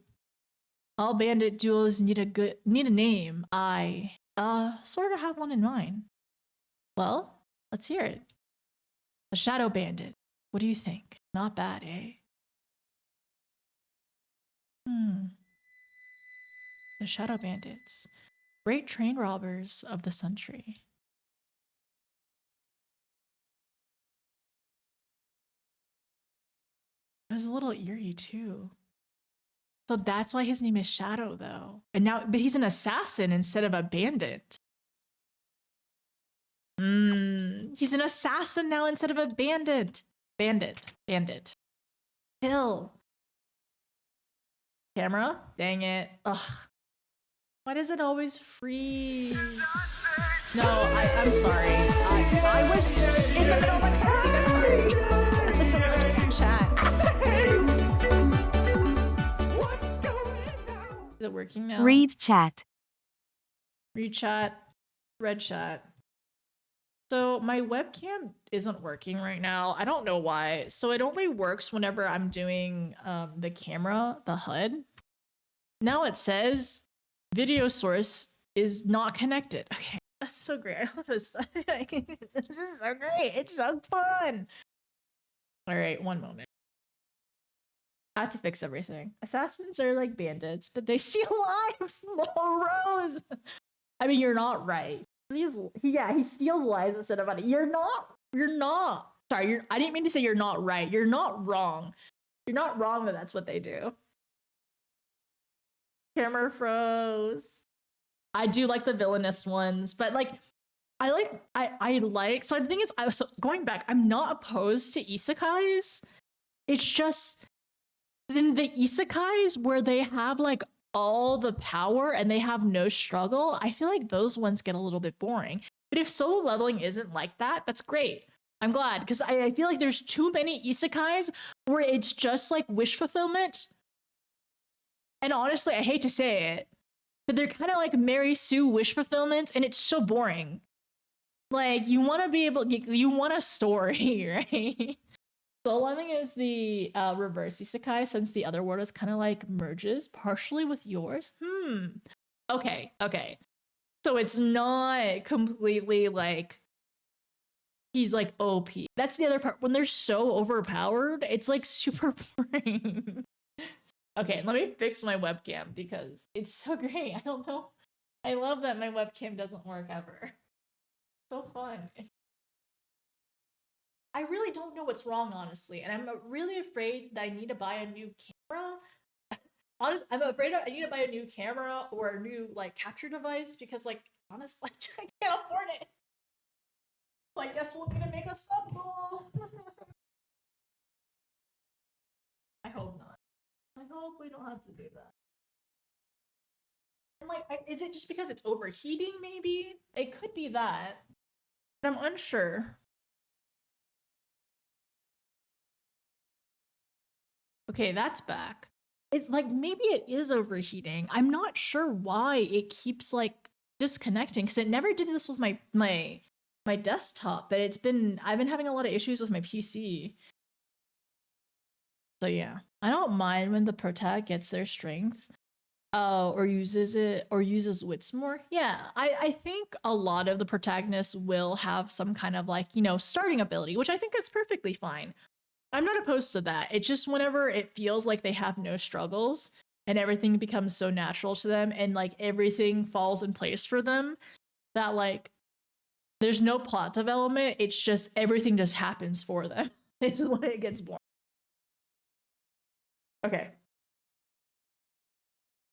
All bandit duos need a name. I sort of have one in mind. Well, let's hear it. The Shadow Bandit. What do you think? Not bad, eh? The Shadow Bandits. Great train robbers of the century. It was a little eerie too. So that's why his name is Shadow though. And now, but he's an assassin instead of a bandit. He's an assassin now instead of a bandit. Bandit. Kill. Camera? Dang it. Ugh. Why does it always freeze? No, I'm sorry. I was in the middle of a cutscene. I'm sorry. I was in chat. What's going on? Is it working now? Read chat. Read chat. Red chat. So my webcam isn't working right now. I don't know why. So it only works whenever I'm doing the camera, the HUD. Now it says video source is not connected. Okay, that's so great. I love this. This is so great. It's so fun. All right, one moment. I have to fix everything. Assassins are like bandits, but they steal lives. No, Rose. I mean, you're not right. He steals lives instead of money. You're not. Sorry, I didn't mean to say you're not right. You're not wrong. You're not wrong that that's what they do. Camera froze. I do like the villainous ones, but like I like so the thing is going back, I'm not opposed to isekais. It's just in the isekais where they have like all the power and they have no struggle, I feel like those ones get a little bit boring. But if solo leveling isn't like that, that's great. I'm glad, because I feel like there's too many isekais where it's just like wish fulfillment. And honestly, I hate to say it, but they're kind of like Mary Sue wish fulfillment, and it's so boring. Like, you want to be able, you want a story, right? Soul Lemming is the reverse isekai, since the other world is kind of like merges partially with yours. Okay, okay. So it's not completely like he's like OP. That's the other part. When they're so overpowered, it's like super boring. Okay, let me fix my webcam because it's so great. I don't know. I love that my webcam doesn't work ever. So fun. I really don't know what's wrong, honestly, and I'm really afraid that I need to buy a new camera. Honestly, I'm afraid I need to buy a new camera or a new like capture device because, like, honestly, I can't afford it. So I guess we'll need to make a sub goal. I hope not. I hope we don't have to do that. And like, is it just because it's overheating? Maybe it could be that, but I'm unsure. Okay, that's back. It's like maybe it is overheating. I'm not sure why it keeps like disconnecting because it never did this with my desktop, but I've been having a lot of issues with my PC. So yeah, I don't mind when the protag gets their strength, or uses wits more. Yeah, I think a lot of the protagonists will have some kind of like, starting ability, which I think is perfectly fine. I'm not opposed to that. It's just whenever it feels like they have no struggles and everything becomes so natural to them and like everything falls in place for them, that like there's no plot development. It's just everything just happens for them. This is when it gets boring. Okay.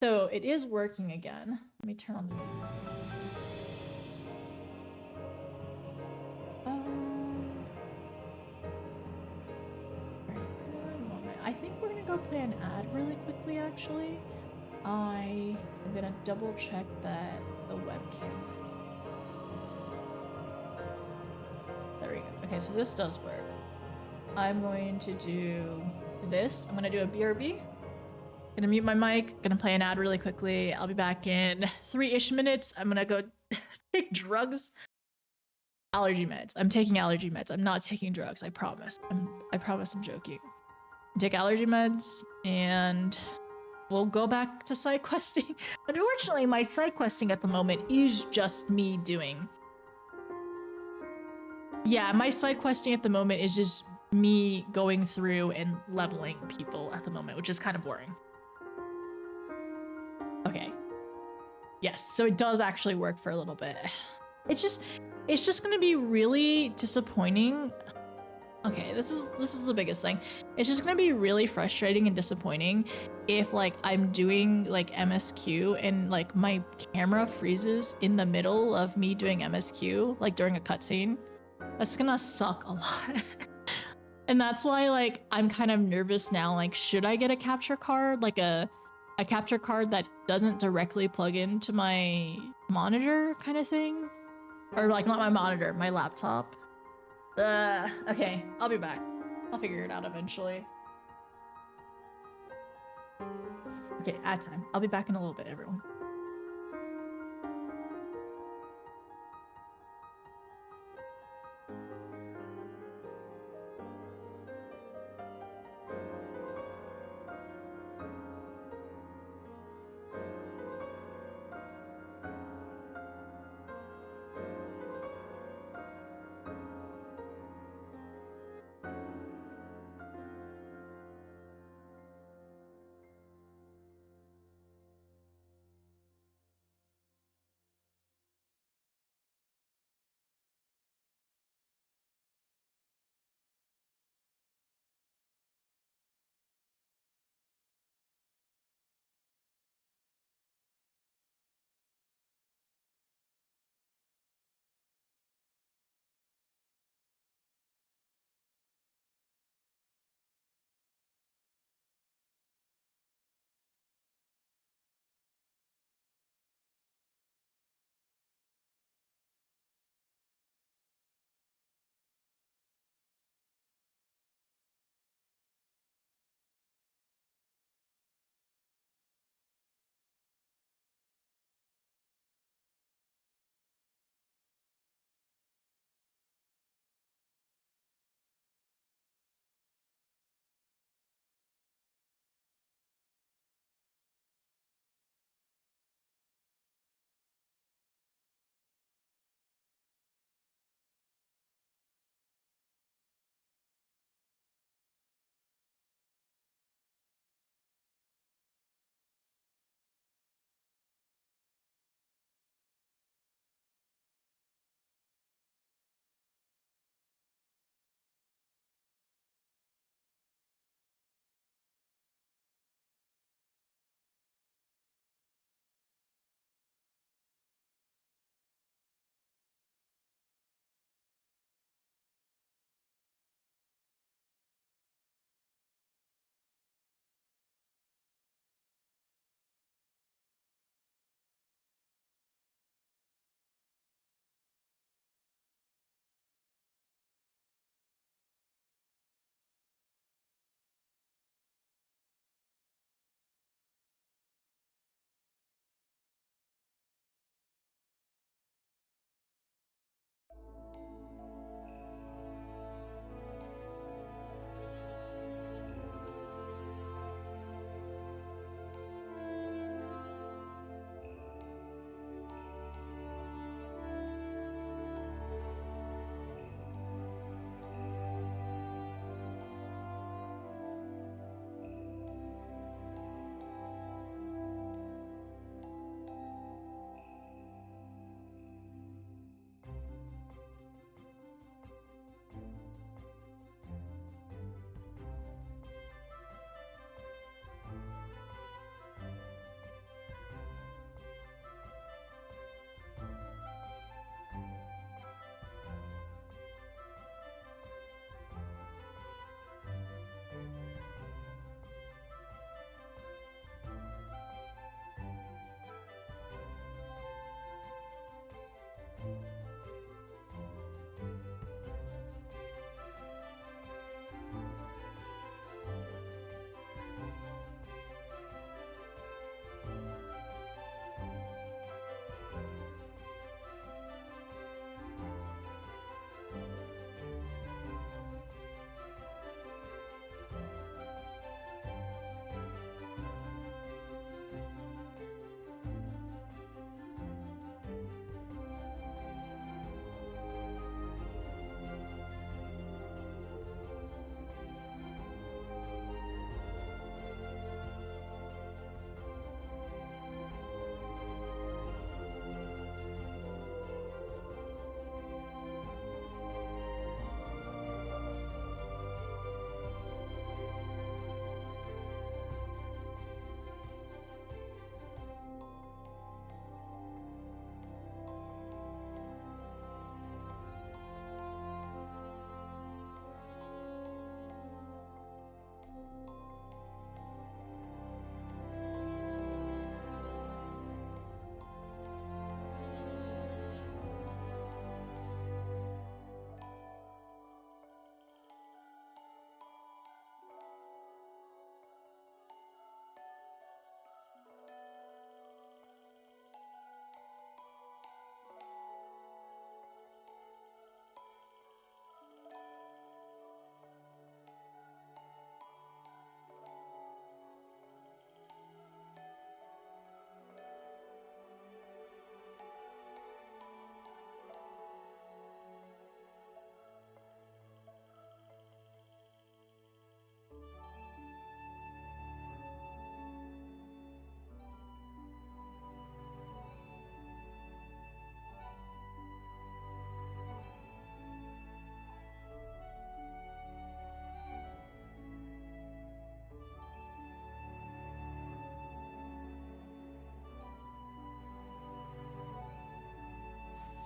So it is working again. Let me turn on the music. One moment. I think we're gonna go play an ad really quickly, actually. I'm gonna double check that the webcam. There we go. Okay, so this does work. I'm going to do this. I'm gonna do a BRB. Gonna mute my mic, gonna play an ad really quickly. I'll be back in 3-ish minutes. I'm gonna go take drugs. Allergy meds. I'm taking allergy meds. I'm not taking drugs, I promise. I promise I'm joking. Take allergy meds and we'll go back to side questing. Unfortunately, my side questing at the moment is just me doing. Yeah, my side questing at the moment is just me going through and leveling people at the moment, which is kind of boring. Okay. Yes, so it does actually work for a little bit. It's just gonna be really disappointing. Okay, this is the biggest thing. It's just gonna be really frustrating and disappointing if like I'm doing like MSQ and like my camera freezes in the middle of me doing MSQ, like during a cutscene. That's gonna suck a lot. And that's why like I'm kind of nervous now. Like, should I get a capture card, like a capture card that doesn't directly plug into my monitor kind of thing? Or like not my monitor, my laptop. Okay, I'll be back. I'll figure it out eventually. Okay, ad time. I'll be back in a little bit, everyone.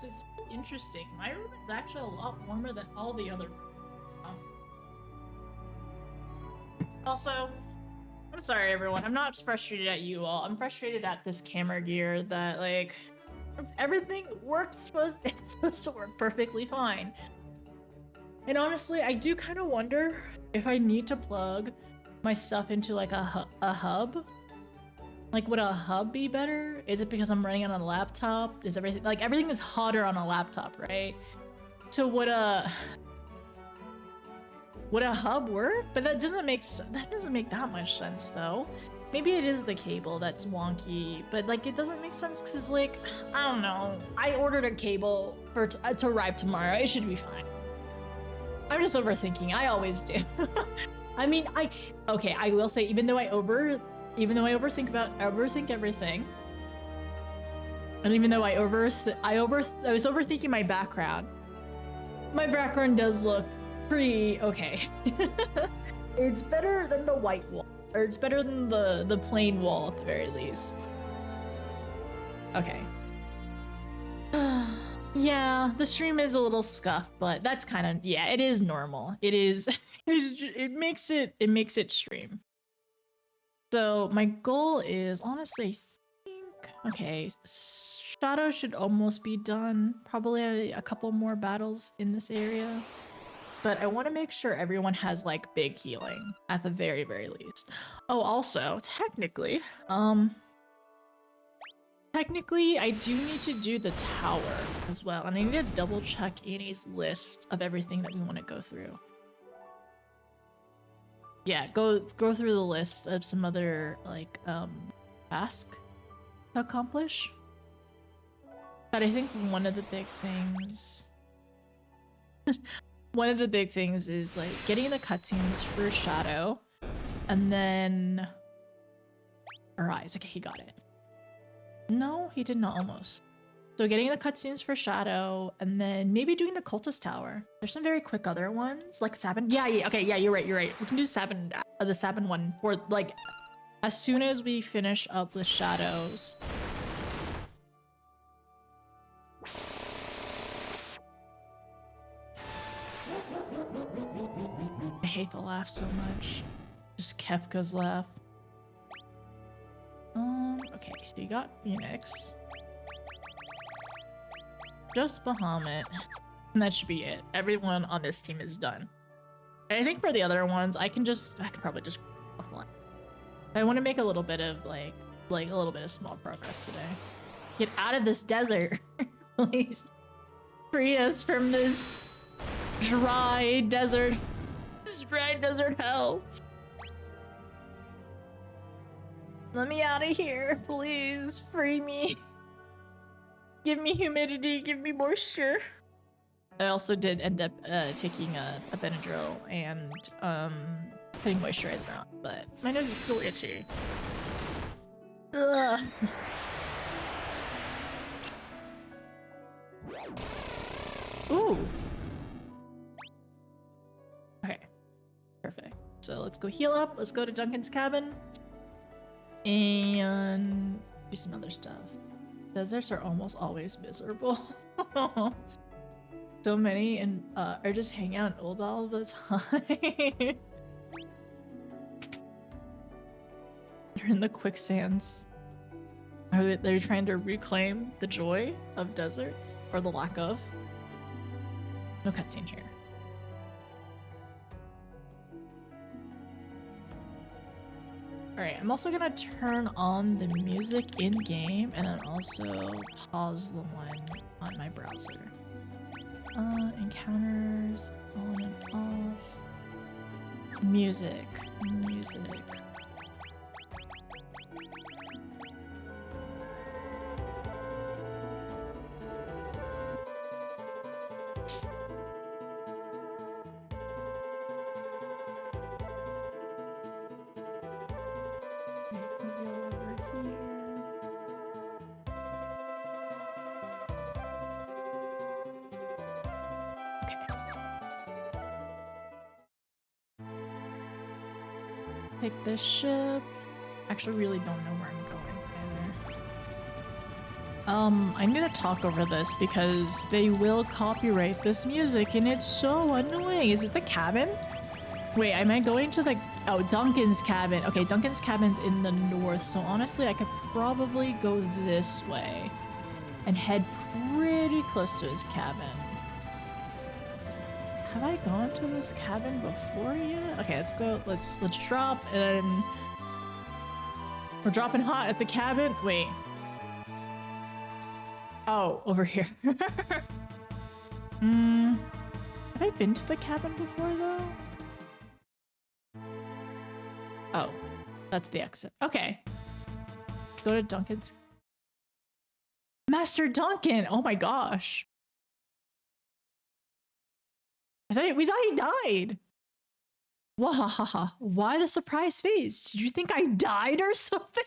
It's interesting. My room is actually a lot warmer than all the other rooms. Also, I'm sorry everyone, I'm not frustrated at you all. I'm frustrated at this camera gear that like everything works it's supposed to work perfectly fine. And honestly, I do kind of wonder if I need to plug my stuff into like a hub. Like, would a hub be better? Is it because I'm running it on a laptop? Is everything is hotter on a laptop, right? So would a hub work? But that doesn't make that much sense though. Maybe it is the cable that's wonky, but like it doesn't make sense because like I don't know. I ordered a cable for to arrive tomorrow. It should be fine. I'm just overthinking. I always do. I mean, I will say even though I overthink everything, and even though I was overthinking my background. My background does look pretty okay. It's better than the white wall, or it's better than the plain wall at the very least. Okay. Yeah, the stream is a little scuffed, but that's kind of, yeah, it is normal. It is, it makes it stream. So my goal is honestly, okay, Shadow should almost be done. Probably a couple more battles in this area. But I want to make sure everyone has like big healing at the very, very least. Oh, also, technically, I do need to do the tower as well. And I need to double check Annie's list of everything that we want to go through. Yeah, go through the list of some other like tasks to accomplish. But I think one of the big things is like getting the cutscenes for Shadow, and then Arise. Okay, he got it. No, he did not almost. So getting the cutscenes for Shadow, and then maybe doing the Cultist Tower. There's some very quick other ones, like Sabin. Yeah, okay, yeah, you're right. We can do Sabin, the Sabin one for like as soon as we finish up with Shadows. I hate the laugh so much. Just Kefka's laugh. Okay, so you got Phoenix. Just Bahamut. And that should be it. Everyone on this team is done. And I think for the other ones, I can probably just offline. I want to make a little bit of like a little bit of small progress today. Get out of this desert. Please. Free us from this dry desert. This dry desert hell. Let me out of here, please. Free me. Give me humidity, give me moisture. I also did end up taking a Benadryl and putting moisturizer on, but my nose is still itchy. Ugh. Ooh. Okay. Perfect. So let's go heal up. Let's go to Duncan's cabin. And do some other stuff. Deserts are almost always miserable. So many and are just hanging out in old all the time. They're in the quicksands. They're trying to reclaim the joy of deserts, or the lack of. No cutscene here. Alright, I'm also gonna turn on the music in-game and then also pause the one on my browser. Encounters, on and off. Music. Take this ship. Actually, really don't know where I'm going either. I need to talk over this because they will copyright this music and it's so annoying. Is it the cabin? Wait, am I going to the... Oh, Duncan's cabin. Okay, Duncan's cabin's in the north, so honestly, I could probably go this way and head pretty close to his cabin. Have I gone to this cabin before yet? Okay, let's go. Let's drop and... We're dropping hot at the cabin. Wait. Oh, over here. Have I been to the cabin before though? Oh, that's the exit. Okay. Go to Duncan's. Master Duncan! Oh my gosh. We thought he died. Wahahaha. Why the surprise face? Did you think I died or something?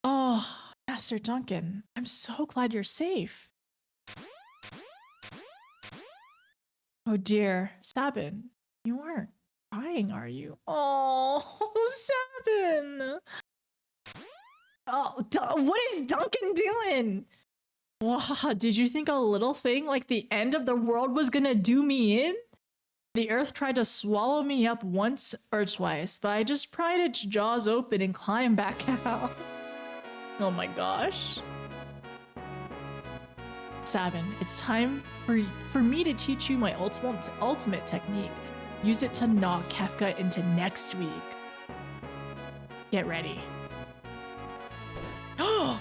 Oh. Master Duncan, I'm so glad you're safe. Oh dear, Sabin, you aren't crying, are you? Oh, Sabin! Oh, what is Duncan doing? Wow, did you think a little thing like the end of the world was gonna do me in? The earth tried to swallow me up once or twice, but I just pried its jaws open and climbed back out. Oh my gosh. Sabin, it's time for me to teach you my ultimate technique. Use it to knock Kefka into next week. Get ready. Oh!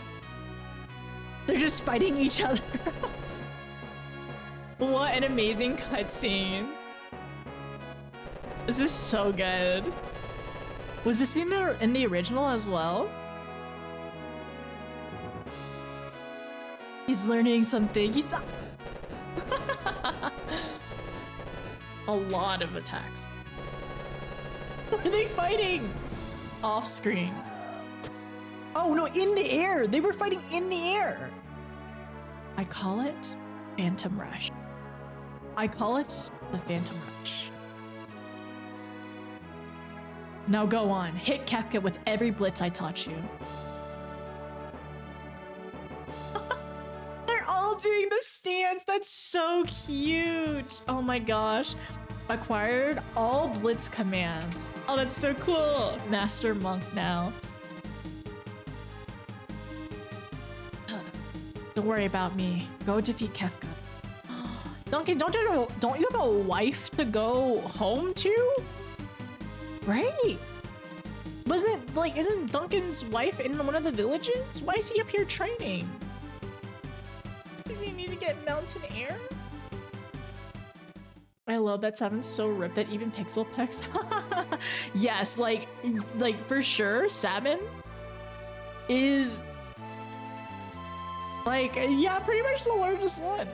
They're just fighting each other. What an amazing cutscene. This is so good. Was this in the original as well? He's learning something. He's a lot of attacks. What are they fighting? Off screen. Oh no, in the air. They were fighting in the air. I call it Phantom Rush. I call it the Phantom Rush. Now go on. Hit Kefka with every blitz I taught you. Doing the stance. That's so cute. Oh my gosh. Acquired all blitz commands. Oh, that's so cool. Master Monk now. Don't worry about me. Go defeat Kefka. Duncan, don't you have a wife to go home to? Right? Isn't Duncan's wife in one of the villages? Why is he up here training? We need to get mountain air. I love that Sabin's so ripped that even Pixel picks. Yes, like for sure, Sabin is yeah, pretty much the largest one.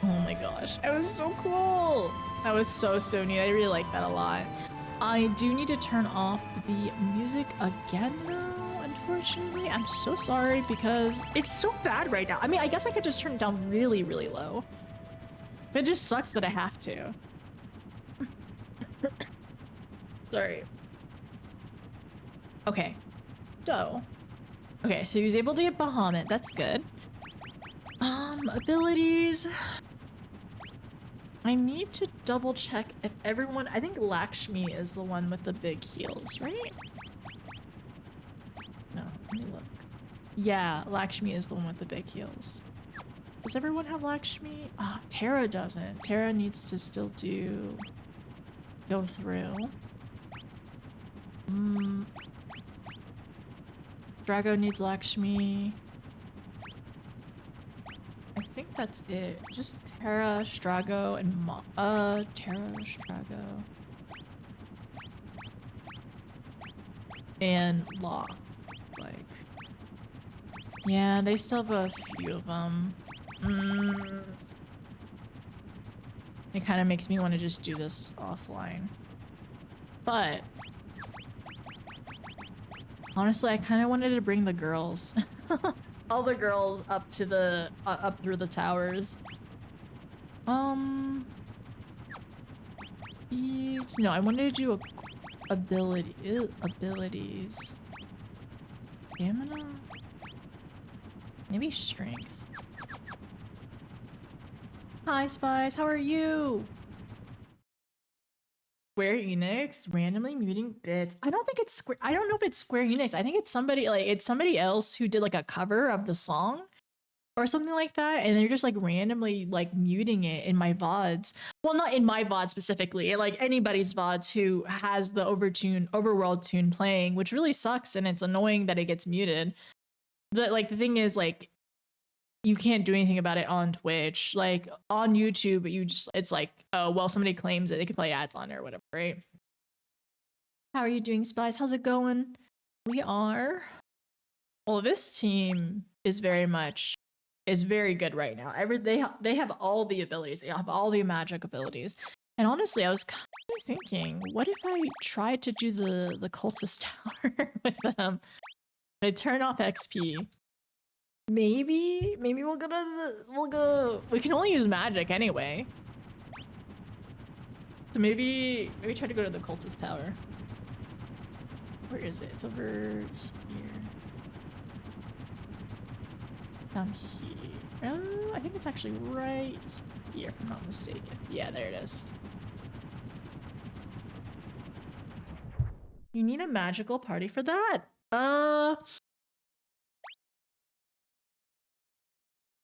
Oh my gosh, that was so cool. That was so neat. I really like that a lot. I do need to turn off the music again though. Unfortunately, I'm so sorry because it's so bad right now. I mean, I guess I could just turn it down really, really low. But it just sucks that I have to. Sorry. Okay. So he was able to get Bahamut. That's good. Abilities. I need to double check if everyone... I think Lakshmi is the one with the big heels, right? No, let me look. Yeah, Lakshmi is the one with the big heels. Does everyone have Lakshmi? Ah, Terra doesn't. Terra needs to still go through. Drago needs Lakshmi. I think that's it. Just Terra, Strago, and Terra, Strago. And Law. Yeah, they still have a few of them. It kind of makes me want to just do this offline. But honestly, I kind of wanted to bring the girls. All the girls up to the up through the towers. No, I wanted to do abilities. Stamina? Maybe strength. Hi, Spies. How are you? Square Enix randomly muting bits. I don't think it's Square. I don't know if it's Square Enix. I think it's somebody like it's somebody else who did like a cover of the song or something like that, and they're just like randomly like muting it in my VODs. Well, not in my VOD specifically, like anybody's VODs who has the overworld tune playing, which really sucks, and it's annoying that it gets muted. But like the thing is, like you can't do anything about it on Twitch. Like on YouTube, you just it's like, oh well, somebody claims that they can play ads on it or whatever, right? How are you doing, Spies? How's it going? We are. Well, this team is very good right now. They have all the abilities. They have all the magic abilities. And honestly, I was kind of thinking, what if I tried to do the cultist tower with them? They turn off XP. Maybe we'll go. We can only use magic anyway. So maybe try to go to the cultist tower. Where is it? It's over here. Down here. Oh, I think it's actually right here, if I'm not mistaken. Yeah, there it is. You need a magical party for that?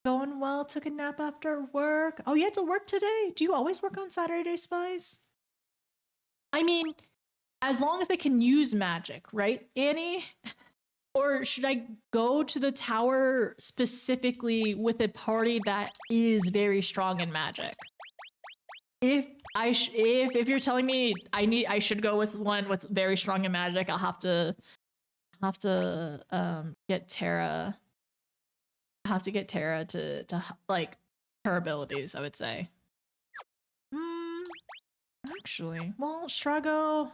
Going well, took a nap after work. Oh, you had to work today? Do you always work on Saturday, Spies? I mean, as long as they can use magic, right, Annie? Or should I go to the tower specifically with a party that is very strong in magic? If you're telling me I should go with one with very strong in magic, I'll have to get Terra. I have to get Terra to like her abilities, I would say. Actually, well, Strago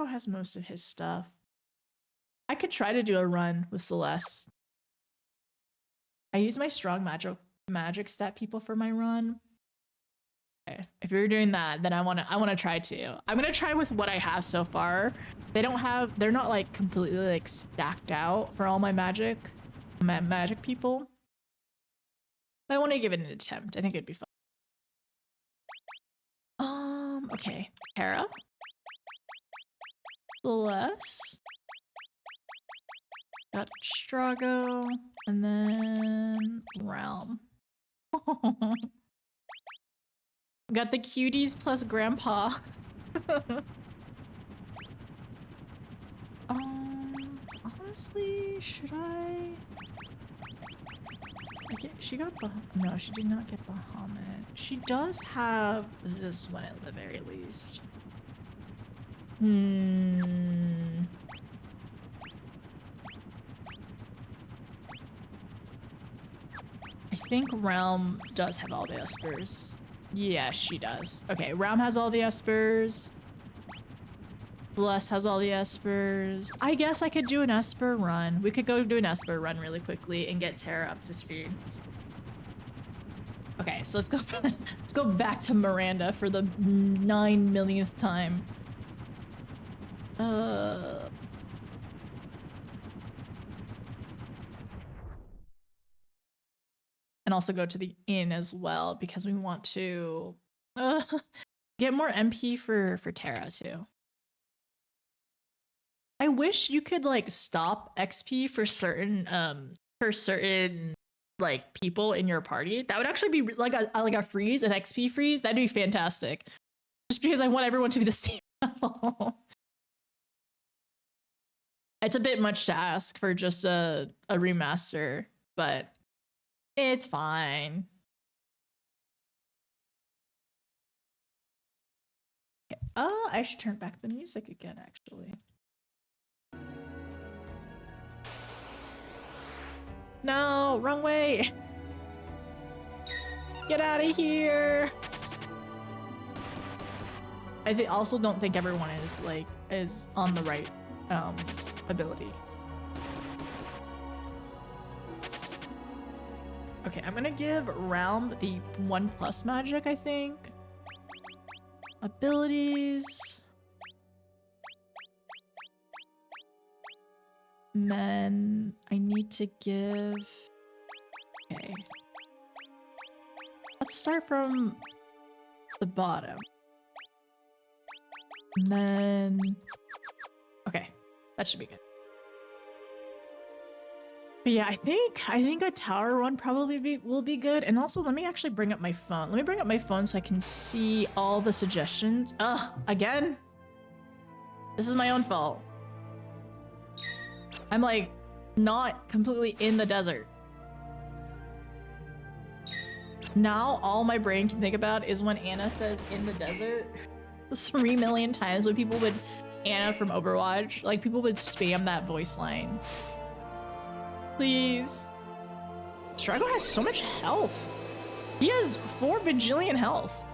has most of his stuff. I could try to do a run with Celeste. I use my strong magic stat people for my run. Okay, if you're doing that, then I wanna try too. I'm gonna try with what I have so far. They're not like completely like stacked out for all my magic people. But I want to give it an attempt. I think it'd be fun. Okay. Terra. Celeste. Got Strago. And then Realm. Got the cuties plus Grandpa. Honestly, should I? Okay, she got no, she did not get Bahamut. She does have this one at the very least. I think Realm does have all the Espers. Yeah, she does. Okay, Realm has all the Espers. Celeste has all the Espers. I guess I could do an Esper run. We could go do an Esper run really quickly and get Terra up to speed. Okay, so let's go back to Miranda for the 9 millionth time. And also go to the inn as well because we want to get more MP for Terra too. I wish you could like stop XP for certain like people in your party. That would actually be like a freeze, an XP freeze. That'd be fantastic. Just because I want everyone to be the same level. It's a bit much to ask for just a remaster, but it's fine. Okay. Oh, I should turn back the music again, actually. No, wrong way. Get out of here. I also don't think everyone is on the right ability. Okay, I'm gonna give Realm the 1+ magic, I think. Abilities. And then I need to give... Okay. Let's start from the bottom. And then... Okay, that should be good. But yeah, I think a tower one probably will be good. And also, let me actually bring up my phone. Let me bring up my phone so I can see all the suggestions. Ugh, again? This is my own fault. I'm like not completely in the desert. Now all my brain can think about is when Anna says in the desert 3 million times when people would Anna from Overwatch, like people would spam that voice line. Please. Strago has so much health. He has 4 bajillion health.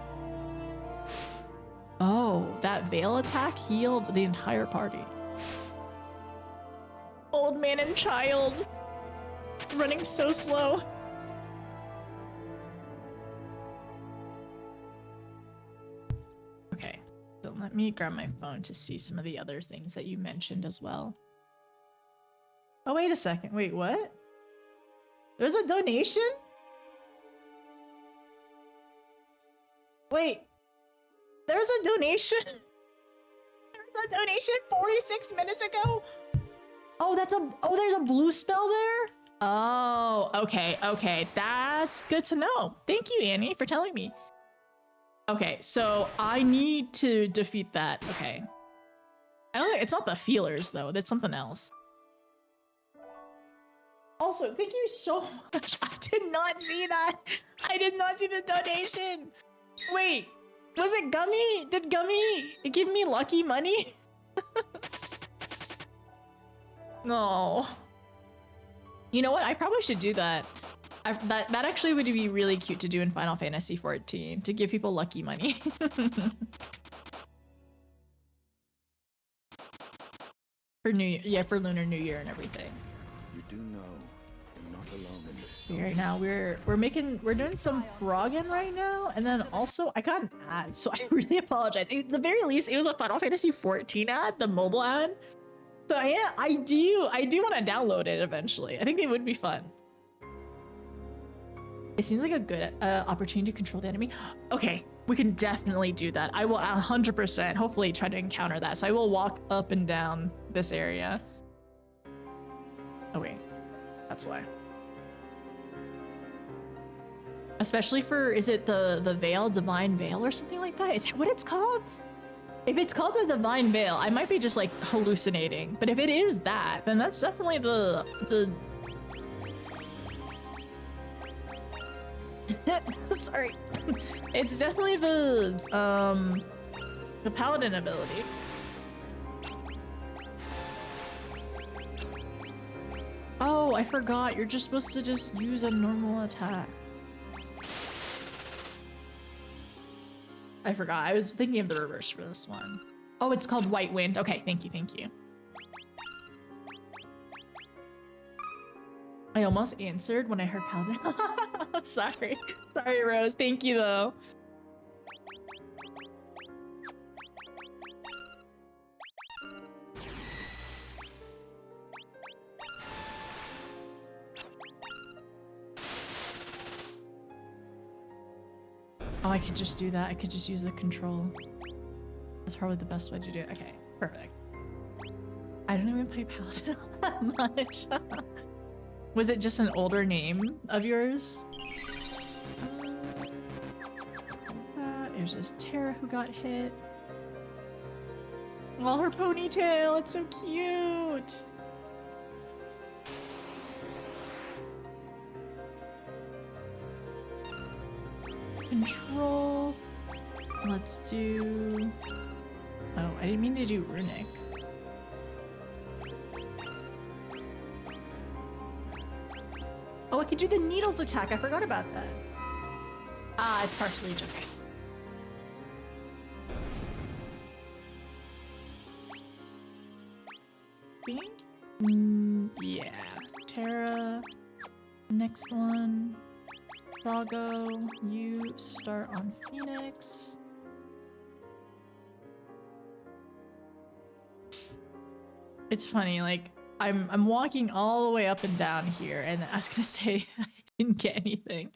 Oh, that Veil attack healed the entire party. Old man and child. Running so slow. Okay, so let me grab my phone to see some of the other things that you mentioned as well. Oh, wait a second. Wait, what? There's a donation? Wait. There's a donation? There's a donation 46 minutes ago? Oh, there's a blue spell there? Oh, okay, okay. That's good to know. Thank you, Annie, for telling me. Okay, so I need to defeat that. Okay. I don't think it's not the feelers though. That's something else. Also, thank you so much. I did not see that. I did not see the donation. Wait, was it Gummy? Did Gummy give me lucky money? No. You know what? I probably should do that. That actually would be really cute to do in Final Fantasy XIV, to give people lucky money. For New Year, yeah, for Lunar New Year and everything. You do know you're not alone in this. Right now we're doing some frogging right now, and then also I got an ad, so I really apologize. At the very least, it was a Final Fantasy XIV ad, the mobile ad. So yeah, I do want to download it eventually. I think it would be fun. It seems like a good opportunity to control the enemy. Okay, we can definitely do that. I will 100% hopefully try to encounter that. So I will walk up and down this area. Oh wait, that's why. Especially for, is it the Veil, Divine Veil or something like that? Is that what it's called? If it's called the Divine Veil, I might be just like hallucinating. But if it is that, then that's definitely the sorry. It's definitely the Paladin ability. Oh, I forgot. You're just supposed to just use a normal attack. I forgot. I was thinking of the reverse for this one. Oh, it's called White Wind. Okay, thank you, thank you. I almost answered when I heard Paladin. Sorry. Sorry, Rose. Thank you, though. Oh, I could just do that. I could just use the control. That's probably the best way to do it. Okay, perfect. I don't even play Paladin that much. Was it just an older name of yours? There's this Terra who got hit. Oh, her ponytail, it's so cute. Control. Let's do... Oh, I didn't mean to do Runic. Oh, I could do the Needles attack. I forgot about that. Ah, it's partially jokers. Yeah. Terra. Next one. Froggo. You start on Phoenix. It's funny, like, I'm walking all the way up and down here, and I was gonna say I didn't get anything.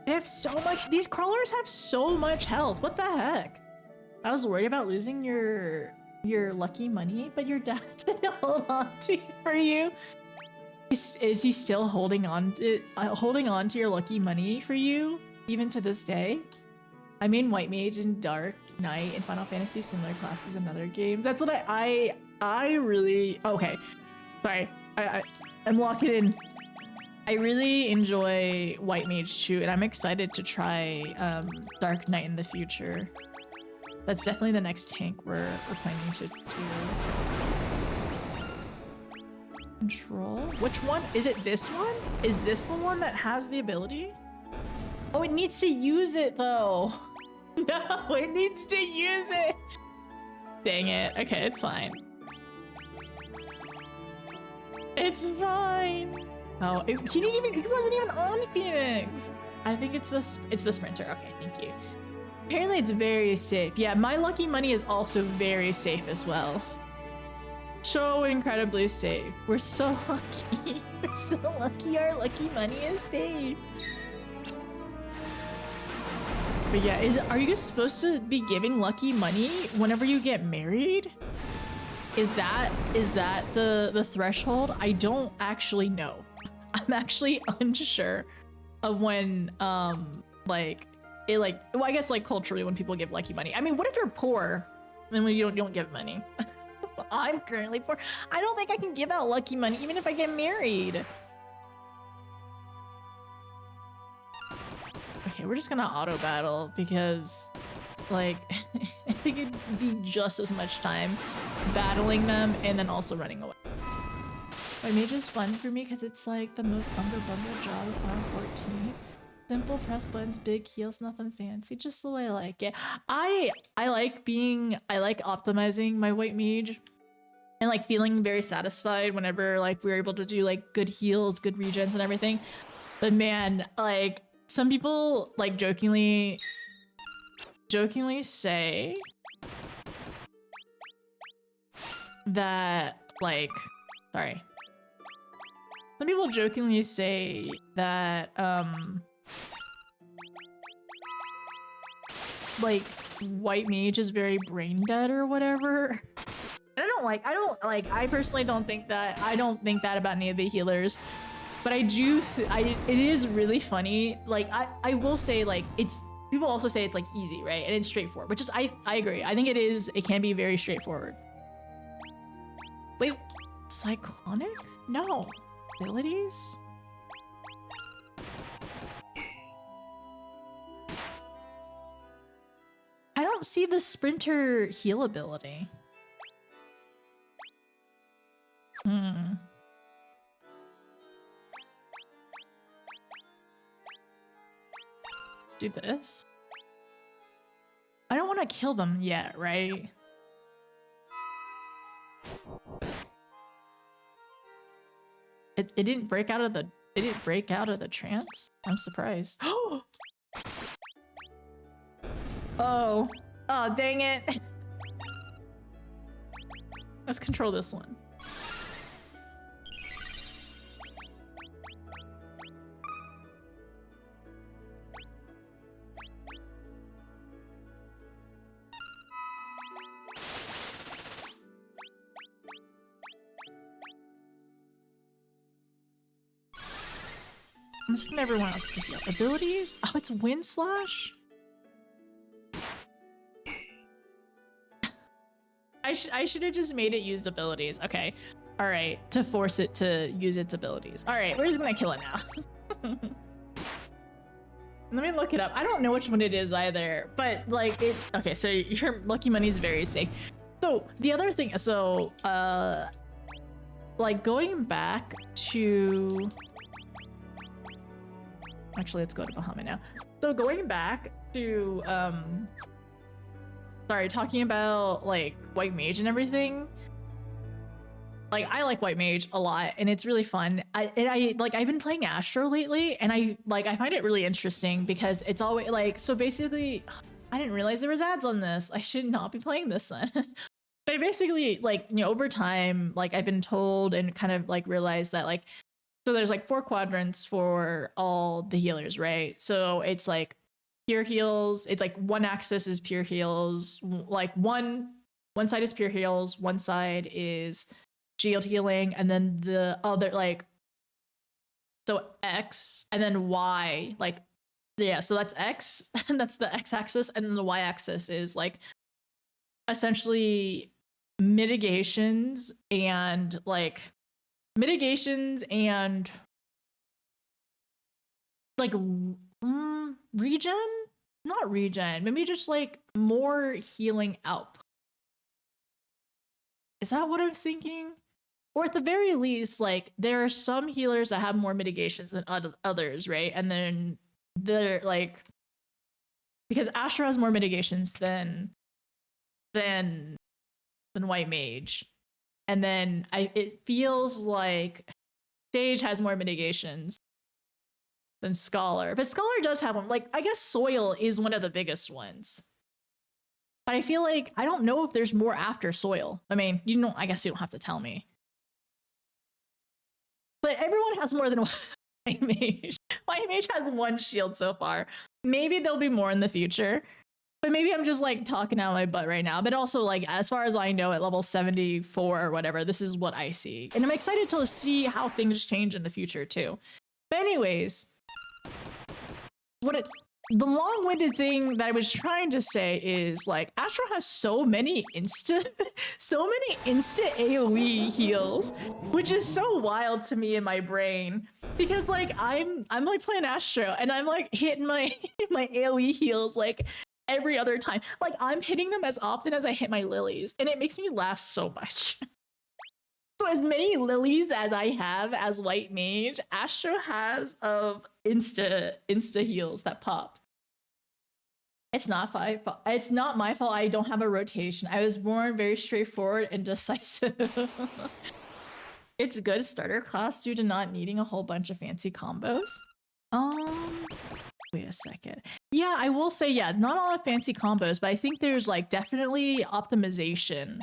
They have so much. These crawlers have so much health. What the heck? I was worried about losing your lucky money, but your dad said to hold on to for you. Is he still holding on to your lucky money for you even to this day? I mean, White Mage and Dark Knight and Final Fantasy similar classes in other games. That's what I really okay. Sorry, I'm locking in. I really enjoy White Mage too, and I'm excited to try Dark Knight in the future. That's definitely the next tank we're planning to do. Control? Which one? Is it this one? Is this the one that has the ability? Oh, it needs to use it though. No, it needs to use it. Dang it. Okay, it's fine. It's fine. Oh, he wasn't even on Phoenix. I think it's the sprinter. Okay, thank you. Apparently it's very safe. Yeah, my lucky money is also very safe as well. So incredibly safe. We're so lucky. We're so lucky our lucky money is safe. But yeah, are you supposed to be giving lucky money whenever you get married? Is that the threshold? I don't actually know. I'm actually unsure of when well, I guess like culturally when people give lucky money. I mean, what if you're poor and when you don't give money? I'm currently poor. I don't think I can give out lucky money even if I get married. Okay, we're just gonna auto battle because like I think it'd be just as much time battling them and then also running away. White Mage is fun for me because it's like the most bumper job of Final 14. Simple press buttons, big heals, nothing fancy, just the way I like it. I like optimizing my White Mage and like feeling very satisfied whenever like we're able to do like good heals, good regens and everything. But man, like some people like jokingly say that like, sorry. Some people jokingly say that like White Mage is very brain dead or whatever. I personally don't think that. I don't think that about any of the healers. But I do it is really funny. Like I will say like people also say it's like easy, right? And it's straightforward, which is I agree. I think it can be very straightforward. Wait, cyclonic? No. Abilities? I don't see the sprinter heal ability. Do this. I don't want to kill them yet, right? It didn't break out of the trance? I'm surprised. Oh, dang it. Let's control this one. I'm just gonna everyone else to heal. Abilities? Oh, it's Wind Slash? I should have just made it used abilities. Okay. Alright. To force it to use its abilities. Alright, we're just gonna kill it now. Let me look it up. I don't know which one it is either, but like it. Okay, so your lucky money is very safe. So the other thing, like going back to, actually let's go to Bahamut now. So going back to sorry, talking about like White Mage and everything. Like I like White Mage a lot and it's really fun. I've been playing Astro lately and I find it really interesting because it's always like, so basically I didn't realize there was ads on this. I should not be playing this then. But basically, like, you know, over time, like I've been told and kind of like realized that like, so there's like 4 quadrants for all the healers, right? So it's like pure heals. It's like one axis is pure heals. Like one side is pure heals. One side is shield healing. And then the other like, so X and then Y, like, yeah, so that's X and that's the X axis. And then the Y axis is like essentially mitigations and like regen, not regen, maybe just like more healing output. Is that what I'm thinking? Or at the very least, like there are some healers that have more mitigations than others, right? And then they're like, because Astra has more mitigations than White Mage. And then it feels like Sage has more mitigations than Scholar. But Scholar does have one. Like, I guess Soil is one of the biggest ones. But I feel like, I don't know if there's more after Soil. I mean, you know, I guess you don't have to tell me. But everyone has more than one White Mage. White Mage has 1 shield so far. Maybe there'll be more in the future. But maybe I'm just like talking out my butt right now. But also, like, as far as I know, at level 74 or whatever, this is what I see. And I'm excited to see how things change in the future too. But anyways, the long-winded thing that I was trying to say is like Astro has so many instant AoE heals, which is so wild to me in my brain. Because like I'm like playing Astro and I'm like hitting my AoE heals like every other time. Like I'm hitting them as often as I hit my lilies, and it makes me laugh so much. So as many lilies as I have as White Mage, Astro has of insta heals that pop. It's not my fault I don't have a rotation. I was born very straightforward and decisive. It's good starter class due to not needing a whole bunch of fancy combos. Wait a second. Yeah, I will say, yeah, not a lot of fancy combos, but I think there's like definitely optimization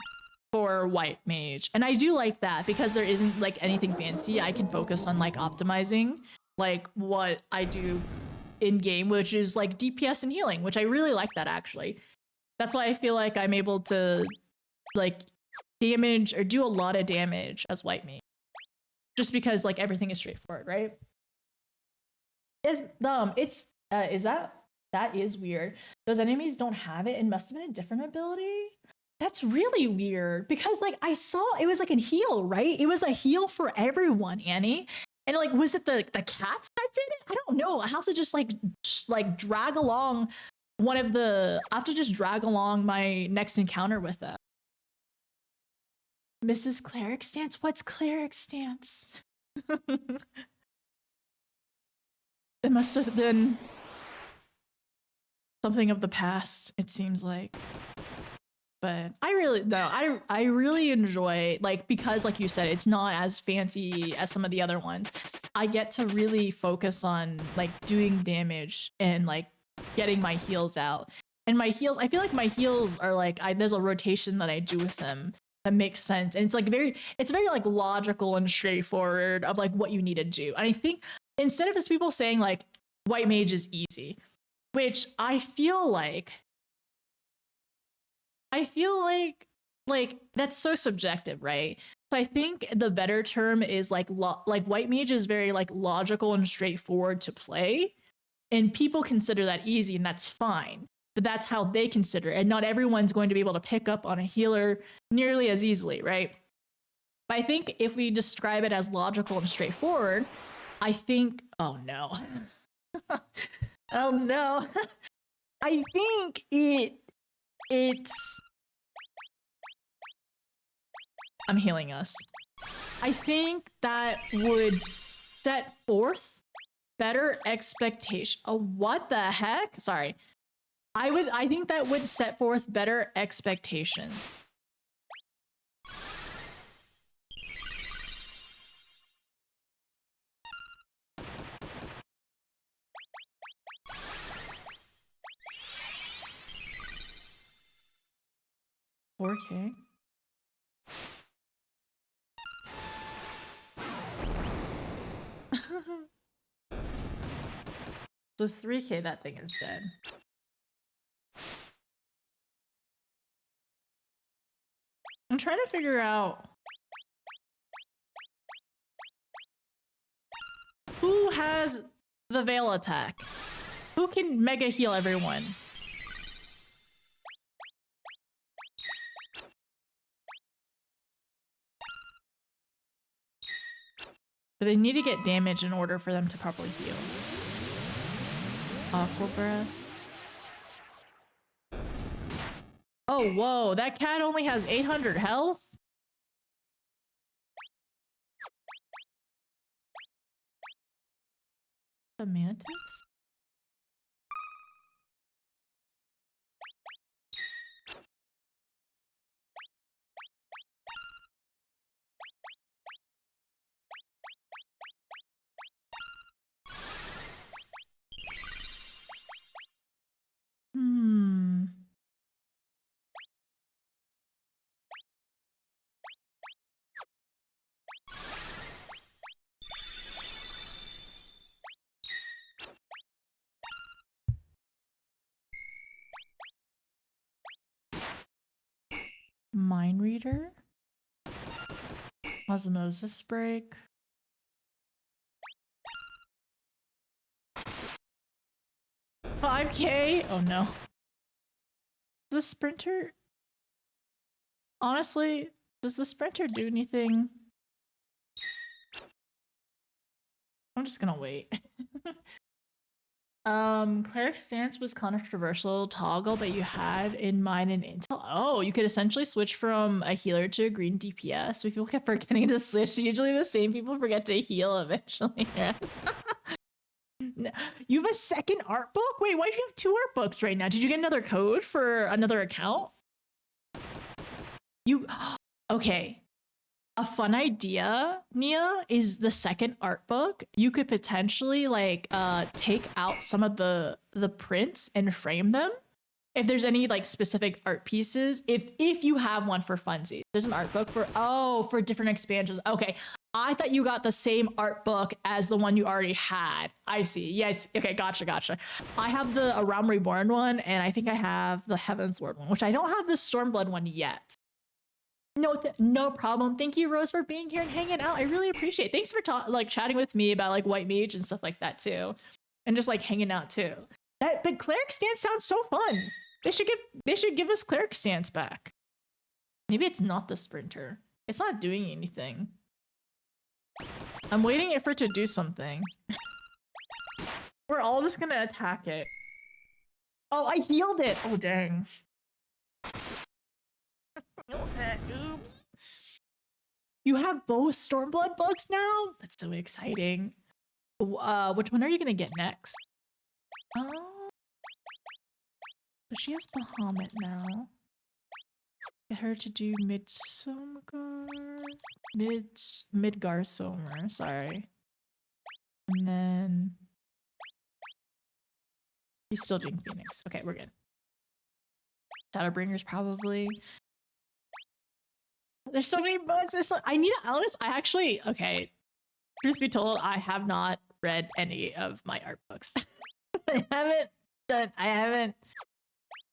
for White Mage. And I do like that because there isn't like anything fancy. I can focus on like optimizing like what I do in game, which is like DPS and healing, which I really like that actually. That's why I feel like I'm able to like damage or do a lot of damage as White Mage. Just because like everything is straightforward, right? That is weird. Those enemies don't have it and must have been a different ability. That's really weird because like I saw it was like a heal, right? It was a heal for everyone, Annie. And like, was it the cats that did it? I don't know. I have to just like drag along I have to just drag along my next encounter with them. Mrs. Cleric Stance? What's Cleric Stance? It must have been something of the past, it seems like. But I really enjoy, like, because like you said, it's not as fancy as some of the other ones. I get to really focus on like doing damage and like getting my heals out. And my heals, I feel like my heals are like, there's a rotation that I do with them that makes sense. And it's like very like logical and straightforward of like what you need to do. And I think instead of just people saying like White Mage is easy, which I feel like that's so subjective, right? So I think the better term is like White Mage is very like logical and straightforward to play, and people consider that easy, and that's fine. But that's how they consider it, and not everyone's going to be able to pick up on a healer nearly as easily, right? But I think if we describe it as logical and straightforward, I think, oh no, oh no, I think it's. I'm healing us. I think that would set forth better expectation. Oh, what the heck? Sorry. I think that would set forth better expectations. $4K. So $3K, that thing is dead. I'm trying to figure out who has the Veil attack. Who can mega heal everyone? But they need to get damage in order for them to properly heal. Aqua Breath. Oh, whoa, that cat only has 800 health? The mantis? Mind Reader? Osmosis Break? $5K? Oh no. The Sprinter? Honestly, does the Sprinter do anything? I'm just gonna wait. Cleric Stance was controversial toggle that you had in mind in Intel. Oh, you could essentially switch from a healer to a green DPS. People kept forgetting to switch. Usually the same people forget to heal eventually. Yes. You have a second art book? Wait, why do you have 2 art books right now? Did you get another code for another account? You okay. A fun idea, Nia, is the second art book. You could potentially like take out some of the prints and frame them. If there's any like specific art pieces, if you have one for funsies, there's an art book for different expansions. Okay, I thought you got the same art book as the one you already had. I see. Yes. Okay. Gotcha. I have the A Realm Reborn one, and I think I have the Heavensward one, which I don't have the Stormblood one yet. No problem. Thank you, Rose, for being here and hanging out. I really appreciate it. Thanks for chatting with me about like White Mage and stuff like that too, and just like hanging out too. But Cleric Stance sounds so fun. They should give us Cleric Stance back. Maybe it's not the Sprinter. It's not doing anything. I'm waiting for it to do something. We're all just gonna attack it. Oh, I healed it. Oh dang. Oops. You have both Stormblood books now? That's so exciting. Which one are you gonna get next? Oh. So she has Bahamut now. Get her to do Midgar Somer, sorry. And then he's still doing Phoenix. Okay, we're good. Shadowbringers probably. There's so many books. I need to honest. I actually, okay. Truth be told, I have not read any of my art books. I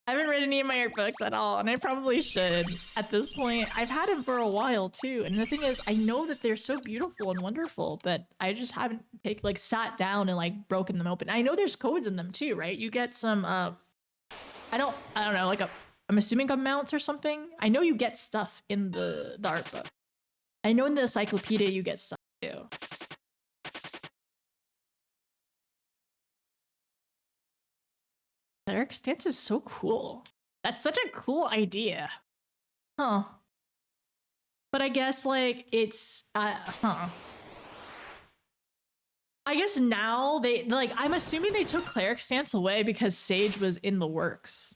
haven't read any of my art books at all, and I probably should at this point. I've had them for a while too, and the thing is, I know that they're so beautiful and wonderful, but I just haven't sat down and like broken them open. I know there's codes in them too, right? You get some I don't know, like I'm assuming amounts or something. I know you get stuff in the art book. I know in the encyclopedia you get stuff too. Cleric Stance is so cool. That's such a cool idea. Huh. But I guess like it's I guess now they like I'm assuming they took cleric stance away because Sage was in the works.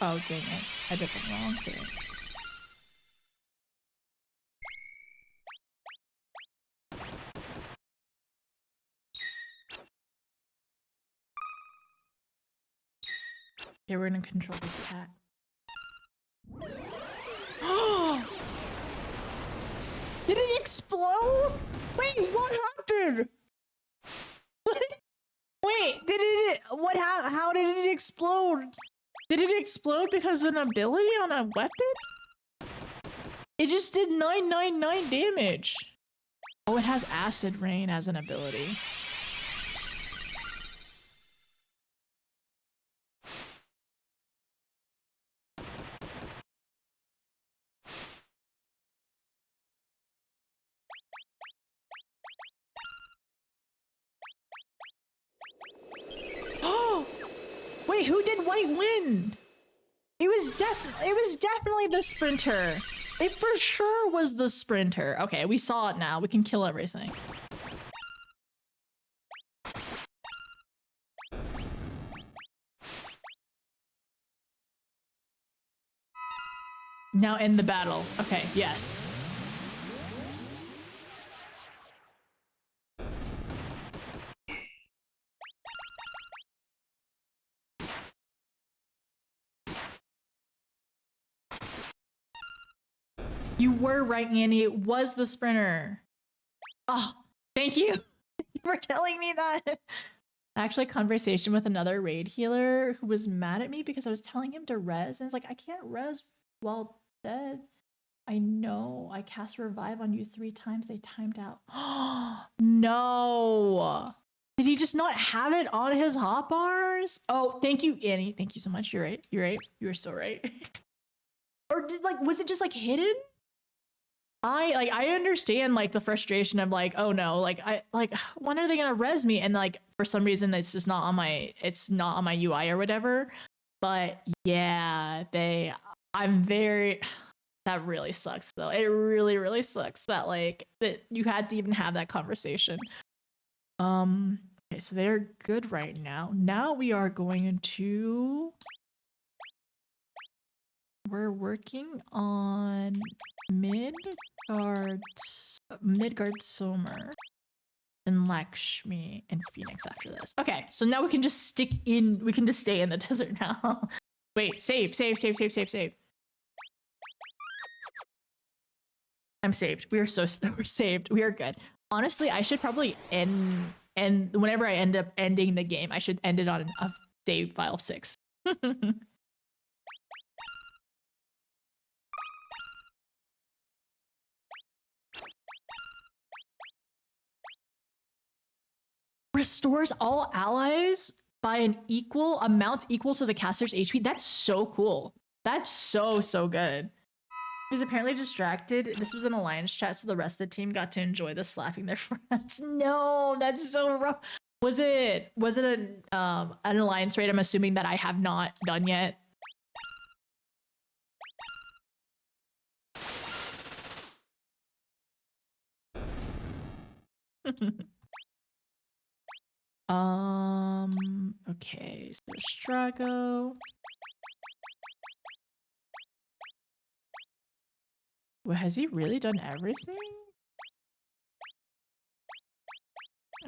Oh dang it. I did the wrong thing. Okay, we're gonna control this cat. Did it explode? Wait, what happened? Wait, did it? What? How did it explode? Did it explode because of an ability on a weapon? It just did 999 damage. Oh, it has Acid Rain as an ability. Oh, wait, who did White Wind? It was definitely the Sprinter. It for sure was the Sprinter. Okay, we saw it now. We can kill everything. Now end the battle. Okay, yes. You were right, Annie. It was the Sprinter. Oh, thank you for telling me that. Actually, a conversation with another raid healer who was mad at me because I was telling him to res, and it's like, I can't res while dead. I know. I cast revive on you 3 times. They timed out. No. Did he just not have it on his hotbars? Oh, thank you, Annie. Thank you so much. You're right. You're right. You were so right. Or did was it just like hidden? I understand like the frustration of like, oh no, like when are they gonna res me? And like for some reason it's just not on my UI or whatever. But yeah, I'm very that really sucks though. It really, really sucks that like that you had to even have that conversation. Okay, so they're good right now. Now we are going to we're working on Midgard Somer and Lakshmi and Phoenix after this. Okay, so now we can just stay in the desert now. Wait, save. I'm saved. We're saved. We are good. Honestly, I should probably end whenever I end up ending the game, I should end it on a save file 6. Restores all allies by an equal amount equal to the caster's HP. That's so cool. That's so good. He was apparently distracted. This was an alliance chat, so the rest of the team got to enjoy the slapping their friends. No, that's so rough. Was it an alliance raid? I'm assuming that I have not done yet. Okay, so Strago. Well, has he really done everything?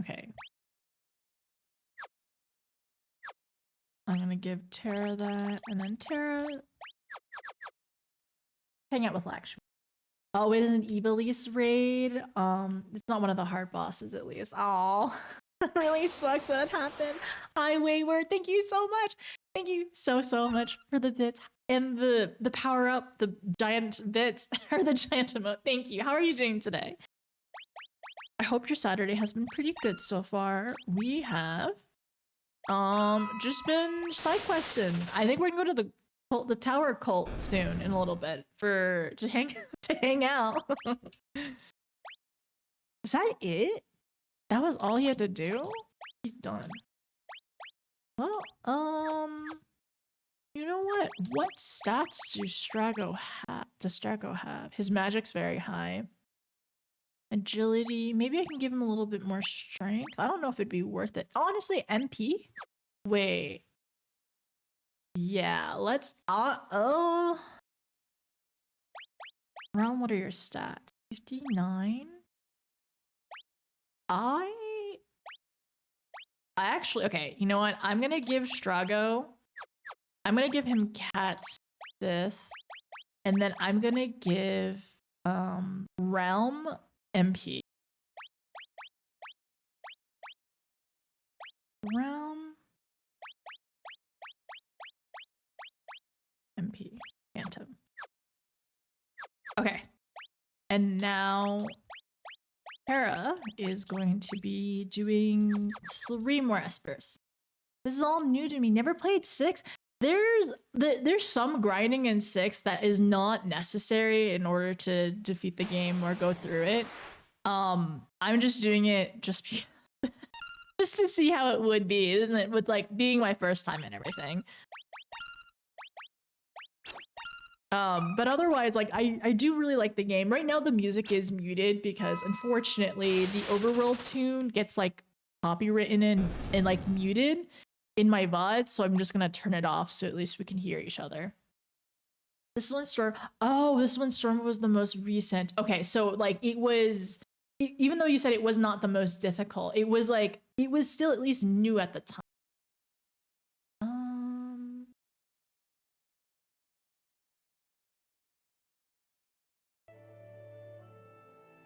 Okay. I'm gonna give Tara that, and then Tara hang out with Lakshmi. Oh, it is an Evilise raid. It's not one of the hard bosses at least. Oh, it really sucks that it happened. Hi, Wayward. Thank you so much. Thank you so much for the bits and the power up, the giant bits or the giant emote. Thank you. How are you doing today? I hope your Saturday has been pretty good so far. We have just been side questing. I think we're gonna go to the tower cult soon in a little bit to hang out. Is that it? That was all he had to do? He's done. Well, you know what? What stats does Strago have? His magic's very high. Agility. Maybe I can give him a little bit more strength. I don't know if it'd be worth it. Honestly, MP? Wait. Yeah, let's Realm, what are your stats? 59? I actually, okay, you know what? I'm gonna give Strago, I'm gonna give him Cat Sith, and then I'm gonna give Realm MP. Realm MP. Phantom. Okay. And now Hera is going to be doing 3 more espers. This is all new to me. Never played 6. There's some grinding in 6 that is not necessary in order to defeat the game or go through it. I'm just doing it just to see how it would be, isn't it? With like being my first time and everything. But otherwise, like I do really like the game. Right now the music is muted because unfortunately the overworld tune gets like copywritten and like muted in my VOD, so I'm just gonna turn it off so at least we can hear each other. This one Storm. Oh, this one Storm was the most recent. Okay, so like it was, even though you said it was not the most difficult, it was like it was still at least new at the time.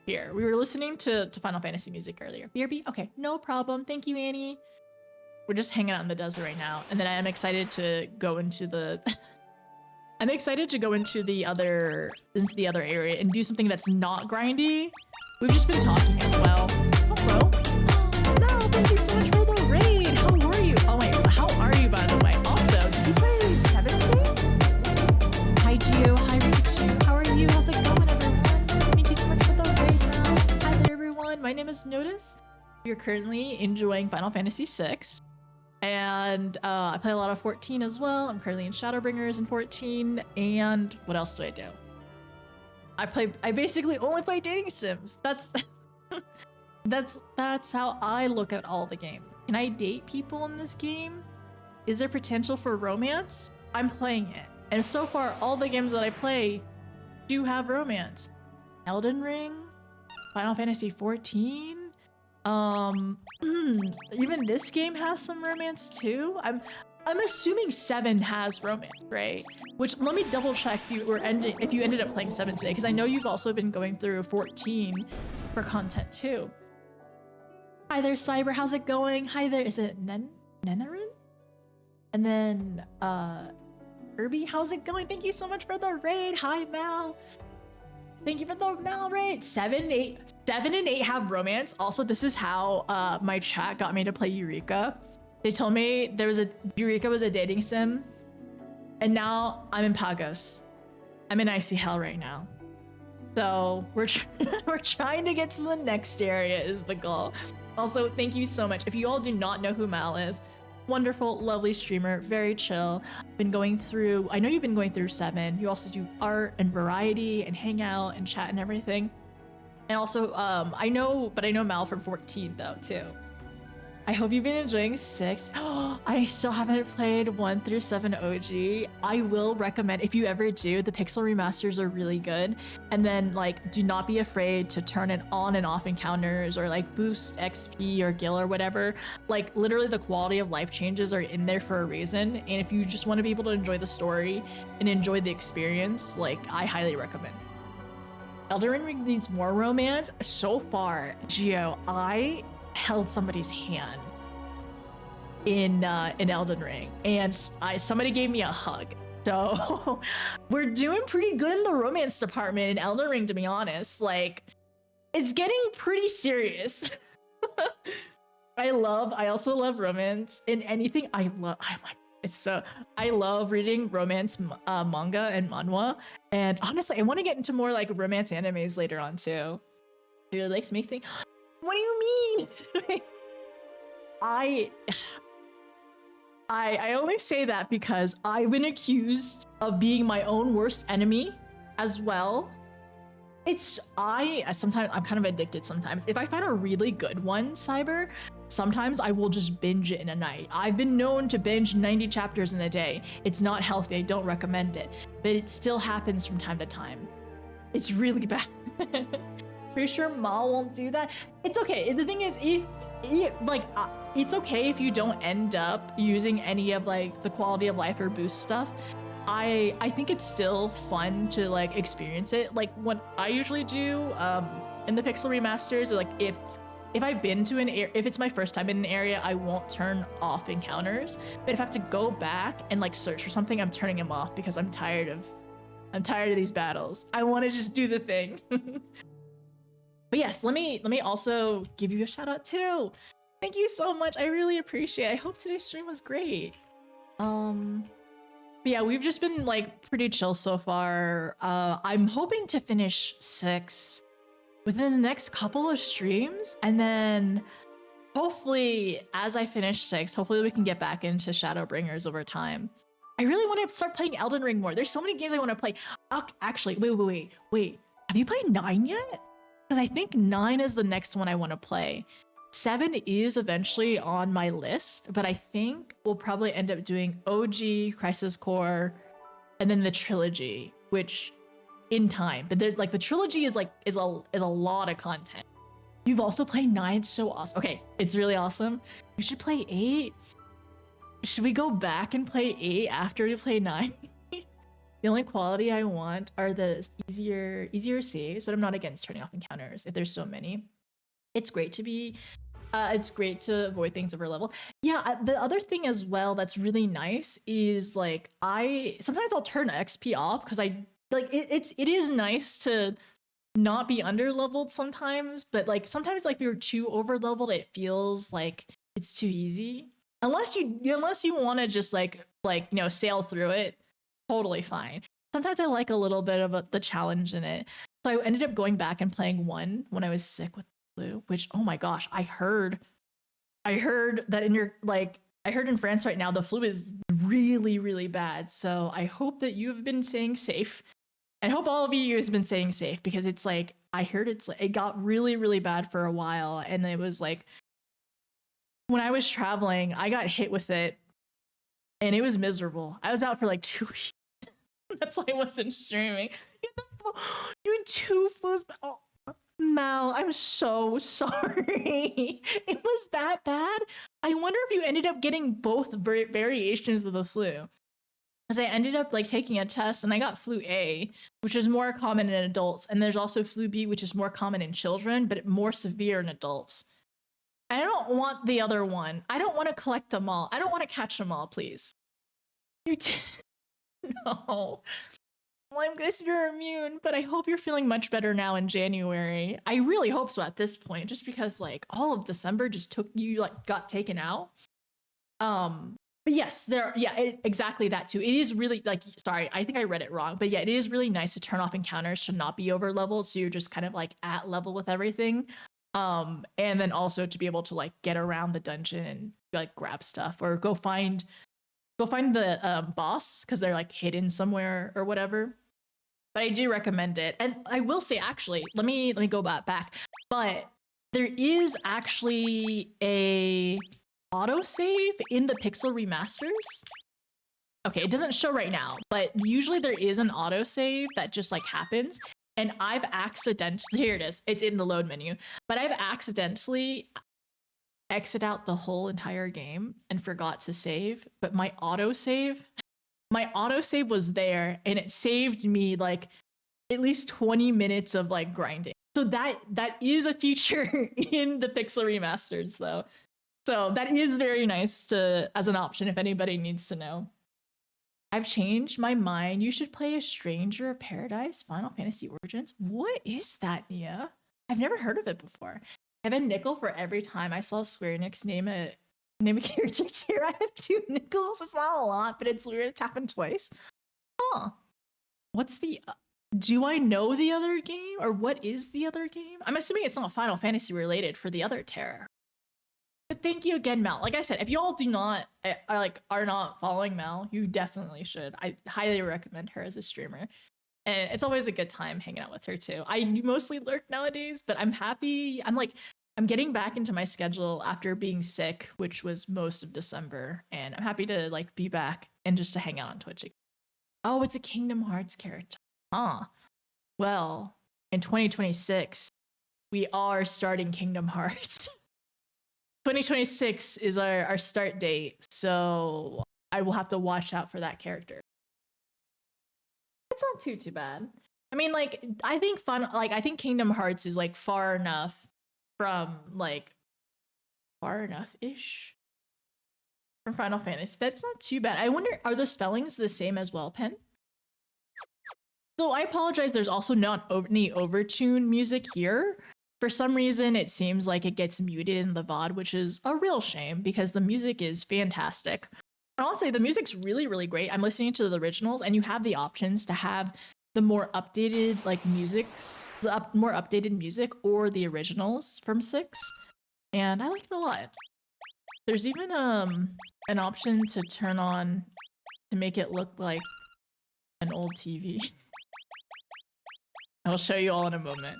Here, we were listening to Final Fantasy music earlier. BRB? Okay, no problem. Thank you, Annie. We're just hanging out in the desert right now. And then I'm excited to go into the... I'm excited to go into the other area and do something that's not grindy. We've just been talking as well. Also, no, thank you so much for the raid. How are you? Oh wait, how are you by the way? Also, did you play 7 today? Hi Gio, hi Richu. How are you? How's it going, everyone? Thank you so much for the raid now. Hi there, everyone. My name is Notice. You're currently enjoying Final Fantasy 6. And I play a lot of 14 as well. I'm currently in Shadowbringers in 14. And what else do I do? I basically only play dating sims. That's that's how I look at all the game. Can I date people in this game? Is there potential for romance? I'm playing it. And so far, all the games that I play do have romance. Elden Ring, Final Fantasy 14. Even this game has some romance too. I'm assuming 7 has romance, right? Which, let me double check if you ended up playing 7 today, because I know you've also been going through 14 for content too. Hi there, Cyber. How's it going? Hi there. Is it Nenarin? And then Irby, how's it going? Thank you so much for the raid. Hi, Mal. Thank you for the Mal raid. 7 and 8 have romance. Also, this is how my chat got me to play Eureka. They told me Eureka was a dating sim, and now I'm in Pagos. I'm in Icy Hell right now. So we're trying to get to the next area is the goal. Also, thank you so much. If you all do not know who Mal is, wonderful, lovely streamer, very chill. Been going through, I know you've been going through 7. You also do art and variety and hang out and chat and everything. And also, I know Mal from 14 though too. I hope you've been enjoying 6. Oh, I still haven't played 1 through 7 OG. I will recommend, if you ever do, the pixel remasters are really good. And then like, do not be afraid to turn it on and off encounters or like boost XP or gil or whatever. Like literally the quality of life changes are in there for a reason. And if you just want to be able to enjoy the story and enjoy the experience, like I highly recommend. Elden Ring needs more romance. So far, Gio, I held somebody's hand in Elden Ring, and somebody gave me a hug. So we're doing pretty good in the romance department in Elden Ring, to be honest. Like, it's getting pretty serious. I also love romance in anything. I love reading romance manga and manhwa, and honestly, I want to get into more like romance animes later on too. It really makes me think. What do you mean? I only say that because I've been accused of being my own worst enemy as well. Sometimes I'm kind of addicted sometimes. If I find a really good one, Cyber, sometimes I will just binge it in a night. I've been known to binge 90 chapters in a day. It's not healthy, I don't recommend it, but it still happens from time to time. It's really bad. Pretty sure Ma won't do that. It's okay. The thing is, it's okay if you don't end up using any of like the quality of life or boost stuff. I think it's still fun to like experience it. Like what I usually do in the Pixel remasters, like if I've been to if it's my first time in an area, I won't turn off encounters. But if I have to go back and like search for something, I'm turning them off because I'm tired of these battles. I want to just do the thing. But yes, let me also give you a shout out too. Thank you so much. I really appreciate it. I hope today's stream was great. But yeah, we've just been like pretty chill so far. I'm hoping to finish 6 within the next couple of streams, and then hopefully as I finish 6, hopefully we can get back into Shadowbringers over time. I really want to start playing Elden Ring more. There's so many games I want to play. Actually, wait. Have you played 9 yet? Because I think 9 is the next one I want to play. 7 is eventually on my list, but I think we'll probably end up doing OG, Crisis Core, and then the trilogy, which in time. But they're like the trilogy is a lot of content. You've also played 9, it's so awesome. Okay, it's really awesome. You should play 8. Should we go back and play 8 after we play 9? The only quality I want are the easier saves, but I'm not against turning off encounters if there's so many. It's great to avoid things over level. Yeah, the other thing as well that's really nice is like sometimes I'll turn XP off because I like it is nice to not be under leveled sometimes, but like sometimes like if you're too over leveled, it feels like it's too easy. Unless you want to just like sail through it, totally fine. Sometimes I like a little bit of the challenge in it. So I ended up going back and playing 1 when I was sick with flu, which, oh my gosh, I heard that I heard in France right now the flu is really, really bad. So I hope that you've been staying safe. And I hope all of you have been staying safe, because it's like I heard it got really, really bad for a while, and it was like when I was traveling, I got hit with it and it was miserable. I was out for like 2 weeks. That's why I wasn't streaming. You had 2 flus. Oh, Mal, I'm so sorry. It was that bad. I wonder if you ended up getting both variations of the flu. Because I ended up like taking a test and I got flu A, which is more common in adults. And there's also flu B, which is more common in children, but more severe in adults. I don't want the other one. I don't want to collect them all. I don't want to catch them all, please. You No. Well, I guess you're immune, but I hope you're feeling much better now in January. I really hope so at this point, just because like all of December just got taken out. But yes, exactly that too. It is really sorry, I think I read it wrong, but yeah, it is really nice to turn off encounters to not be over leveled, so you're just kind of like at level with everything. And then also to be able to like get around the dungeon and like grab stuff or go find the boss because they're like hidden somewhere or whatever. But I do recommend it. And I will say, actually, let me go back. But there is actually a autosave in the Pixel remasters. Okay, it doesn't show right now, but usually there is an autosave that just like happens. And I've here it is. It's in the load menu. But I've accidentally exit out the whole entire game and forgot to save. But my autosave was there, and it saved me like at least 20 minutes of like grinding. So that is a feature in the Pixel remasters though. So that is very nice as an option if anybody needs to know. I've changed my mind. You should play A Stranger of Paradise Final Fantasy Origins. What is that, Nia? I've never heard of it before. I have a nickel for every time I saw Square Enix name a character tier. I have 2 nickels. It's not a lot, but it's weird. It's happened twice. Huh. What's do I know the other game? Or what is the other game? I'm assuming it's not Final Fantasy related for the other tier. But thank you again, Mel. Like I said, if you all do not are not following Mel, you definitely should. I highly recommend her as a streamer. And it's always a good time hanging out with her too. I mostly lurk nowadays, but I'm happy. I'm getting back into my schedule after being sick, which was most of December, and I'm happy to like be back and just to hang out on Twitch again. Oh, it's a Kingdom Hearts character. Huh. Well, in 2026, we are starting Kingdom Hearts. 2026 is our start date, so I will have to watch out for that character. It's not too bad. I mean, like, I think Kingdom Hearts is like far enough ish from Final Fantasy. That's not too bad. I wonder, are the spellings the same as well, Pen? So I apologize, there's also not any overtune music here. For some reason, it seems like it gets muted in the VOD, which is a real shame because the music is fantastic. And honestly, the music's really, really great. I'm listening to the originals, and you have the options to have the more updated like more updated music or the originals from 6, and I like it a lot. There's even an option to turn on to make it look like an old TV. I'll show you all in a moment.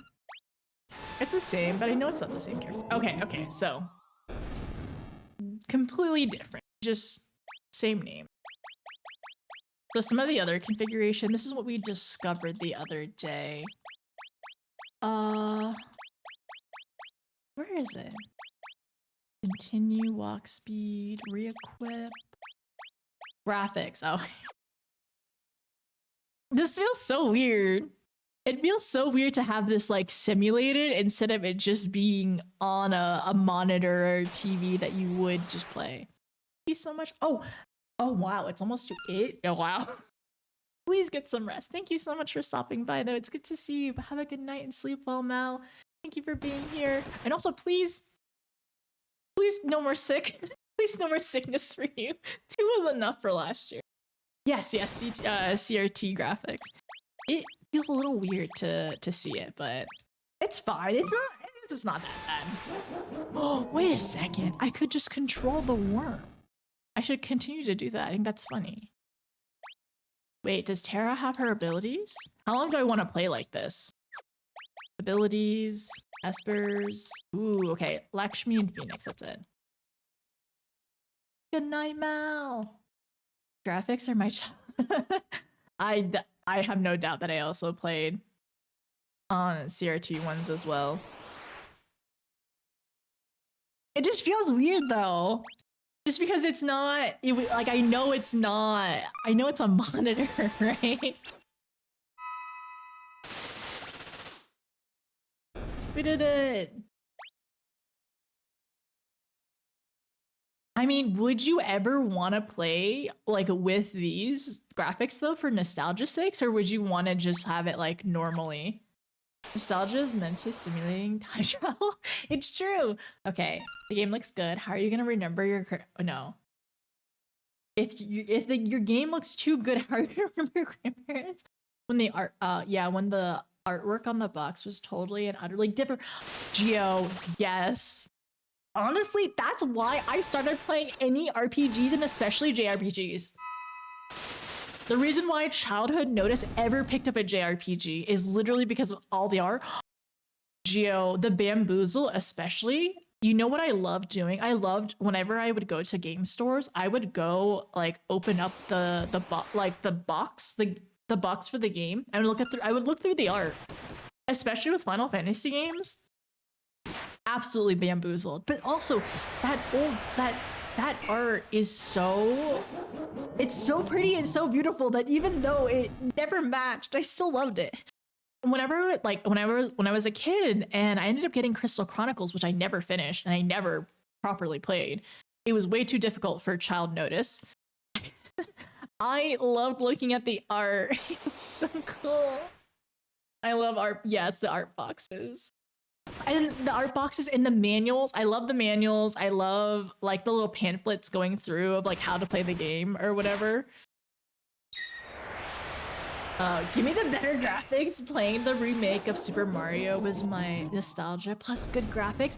It's the same, but I know it's not the same character. Okay, so completely different, just same name. So some of the other configuration, this is what we discovered the other day. Where is it? Continue, walk speed, re-equip, graphics. Oh. This feels so weird. It feels so weird to have this like simulated instead of it just being on a monitor or TV that you would just play. Thank you so much. Oh wow, it's almost 8. Oh wow. Please get some rest. Thank you so much for stopping by though. It's good to see you. Have a good night and sleep well, Mal. Thank you for being here. And also please no more sick. Please no more sickness for you. 2 was enough for last year. Yes, CRT graphics. It feels a little weird to see it, but it's fine. It's not that bad. Oh, wait a second. I could just control the worm. I should continue to do that. I think that's funny. Wait, does Terra have her abilities? How long do I want to play like this? Abilities, Espers. Ooh, okay. Lakshmi and Phoenix, that's it. Good night, Mal. Graphics are my I have no doubt that I also played on CRT ones as well. It just feels weird though. Just because it's not, like I know it's not, I know it's a monitor, right? We did it. I mean, would you ever want to play like with these graphics though for nostalgia's sakes, or would you want to just have it like normally? Nostalgia is meant to simulating time travel. It's true. Okay, the game looks good. How are you gonna remember your no? If your game looks too good, how are you gonna remember your grandparents? When the when the artwork on the box was totally and utterly different. Geo, yes. Honestly, that's why I started playing any RPGs and especially JRPGs. The reason why Childhood Notice ever picked up a JRPG is literally because of all the art. Geo, the Bamboozle especially. You know what I loved doing? I loved whenever I would go to game stores, I would go like open up the box for the game and I would look through the art. Especially with Final Fantasy games. Absolutely bamboozled. But also that art is it's so pretty and so beautiful that even though it never matched, I still loved it. Whenever when I was a kid and I ended up getting Crystal Chronicles, which I never finished and I never properly played, it was way too difficult for Child Notice. I loved looking at the art. It was so cool. I love art. Yes, the art boxes. And the art boxes and the manuals. I love the manuals. I love like the little pamphlets going through of like how to play the game or whatever. Give me the better graphics. Playing the remake of Super Mario was my nostalgia plus good graphics.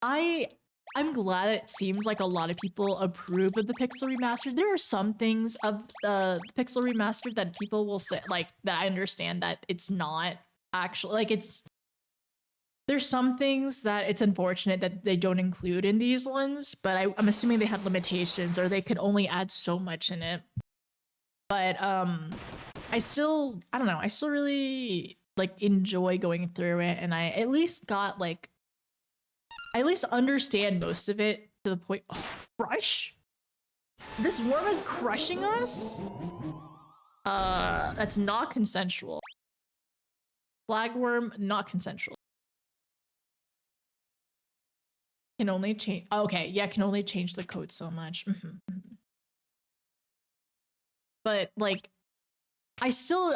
I I'm glad it seems like a lot of people approve of the Pixel Remastered. There are some things of the Pixel Remastered that people will say, like, that I understand that it's not actually, like, it's, there's some things that it's unfortunate that they don't include in these ones, but I'm assuming they had limitations or they could only add so much in it. But I don't know, I still really like enjoy going through it, and I at least got like, I at least understand most of it to the point. Oh, crush? This worm is crushing us? That's not consensual. Flagworm, not consensual. Can only change. Oh, okay, yeah, can only change the code so much. But like, I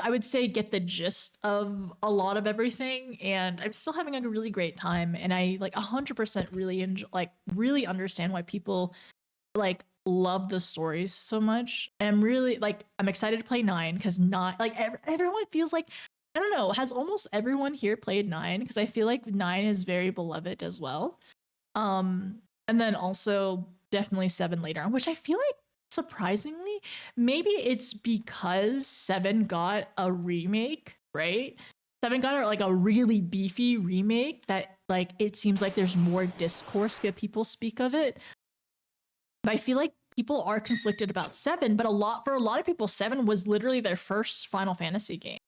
would say get the gist of a lot of everything, and I'm still having a really great time, and I like 100% really enjoy, like really understand why people like love the stories so much. And I'm really like, I'm excited to play 9 because not like everyone feels like, I don't know, has almost everyone here played 9? Because I feel like 9 is very beloved as well. And then also definitely 7 later on, which I feel like surprisingly, maybe it's because 7 got a remake, right? 7 got like a really beefy remake that like it seems like there's more discourse that people speak of it. But I feel like people are conflicted about 7, but for a lot of people, 7 was literally their first Final Fantasy game.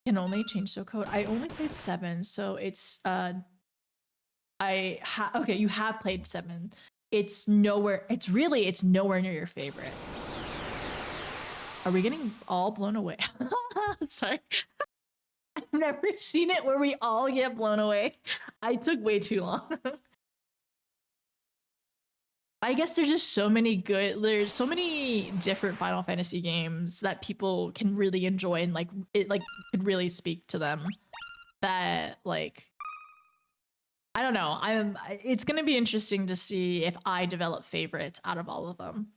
Can only change the code. I only played 7, so it's okay, you have played 7. It's nowhere near your favorite. Are we getting all blown away? Sorry. I've never seen it where we all get blown away. I took way too long. I guess there's so many different Final Fantasy games that people can really enjoy, and like it like could really speak to them, that like, I don't know. It's gonna be interesting to see if I develop favorites out of all of them.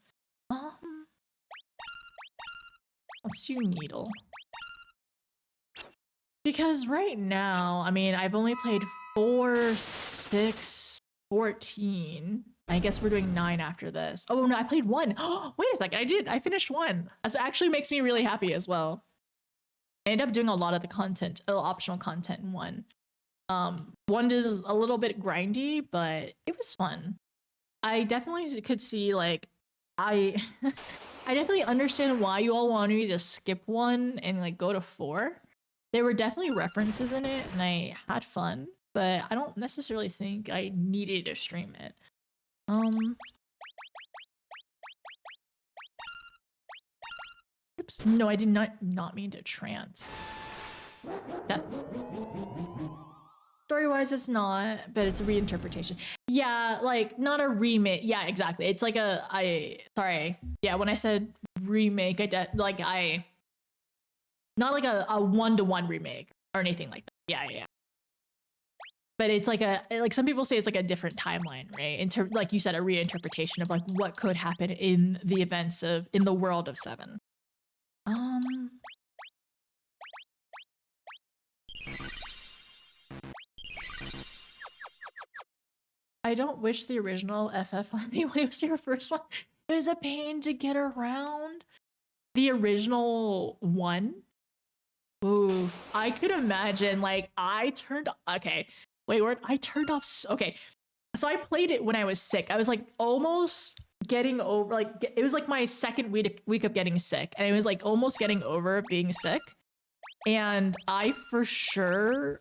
Let's do Needle. Because right now, I mean, I've only played 4, 6, 14. I guess we're doing 9 after this. Oh no, I played 1. Wait a second, I finished 1. That actually makes me really happy as well. I ended up doing a lot of the content, optional content in 1. 1 is a little bit grindy, but it was fun. I definitely could see like, I definitely understand why you all wanted me to skip 1 and like go to 4. There were definitely references in it, and I had fun, but I don't necessarily think I needed to stream it. Oops, no, I did not mean to trance. That's story-wise, it's not, but it's a reinterpretation. Yeah, like not a remake. Yeah, exactly. It's like sorry. Yeah, when I said remake, not like a 1-to-1 remake or anything like that. Yeah. But it's like some people say it's like a different timeline, right? Like you said, a reinterpretation of like what could happen in the events in the world of 7. I don't wish the original FF on me when it was your first one. It was a pain to get around. The original one. Ooh, I could imagine, like, I turned off. Okay, so I played it when I was sick. I was like almost getting over, like, it was like my second week of getting sick, and it was like almost getting over being sick. And I for sure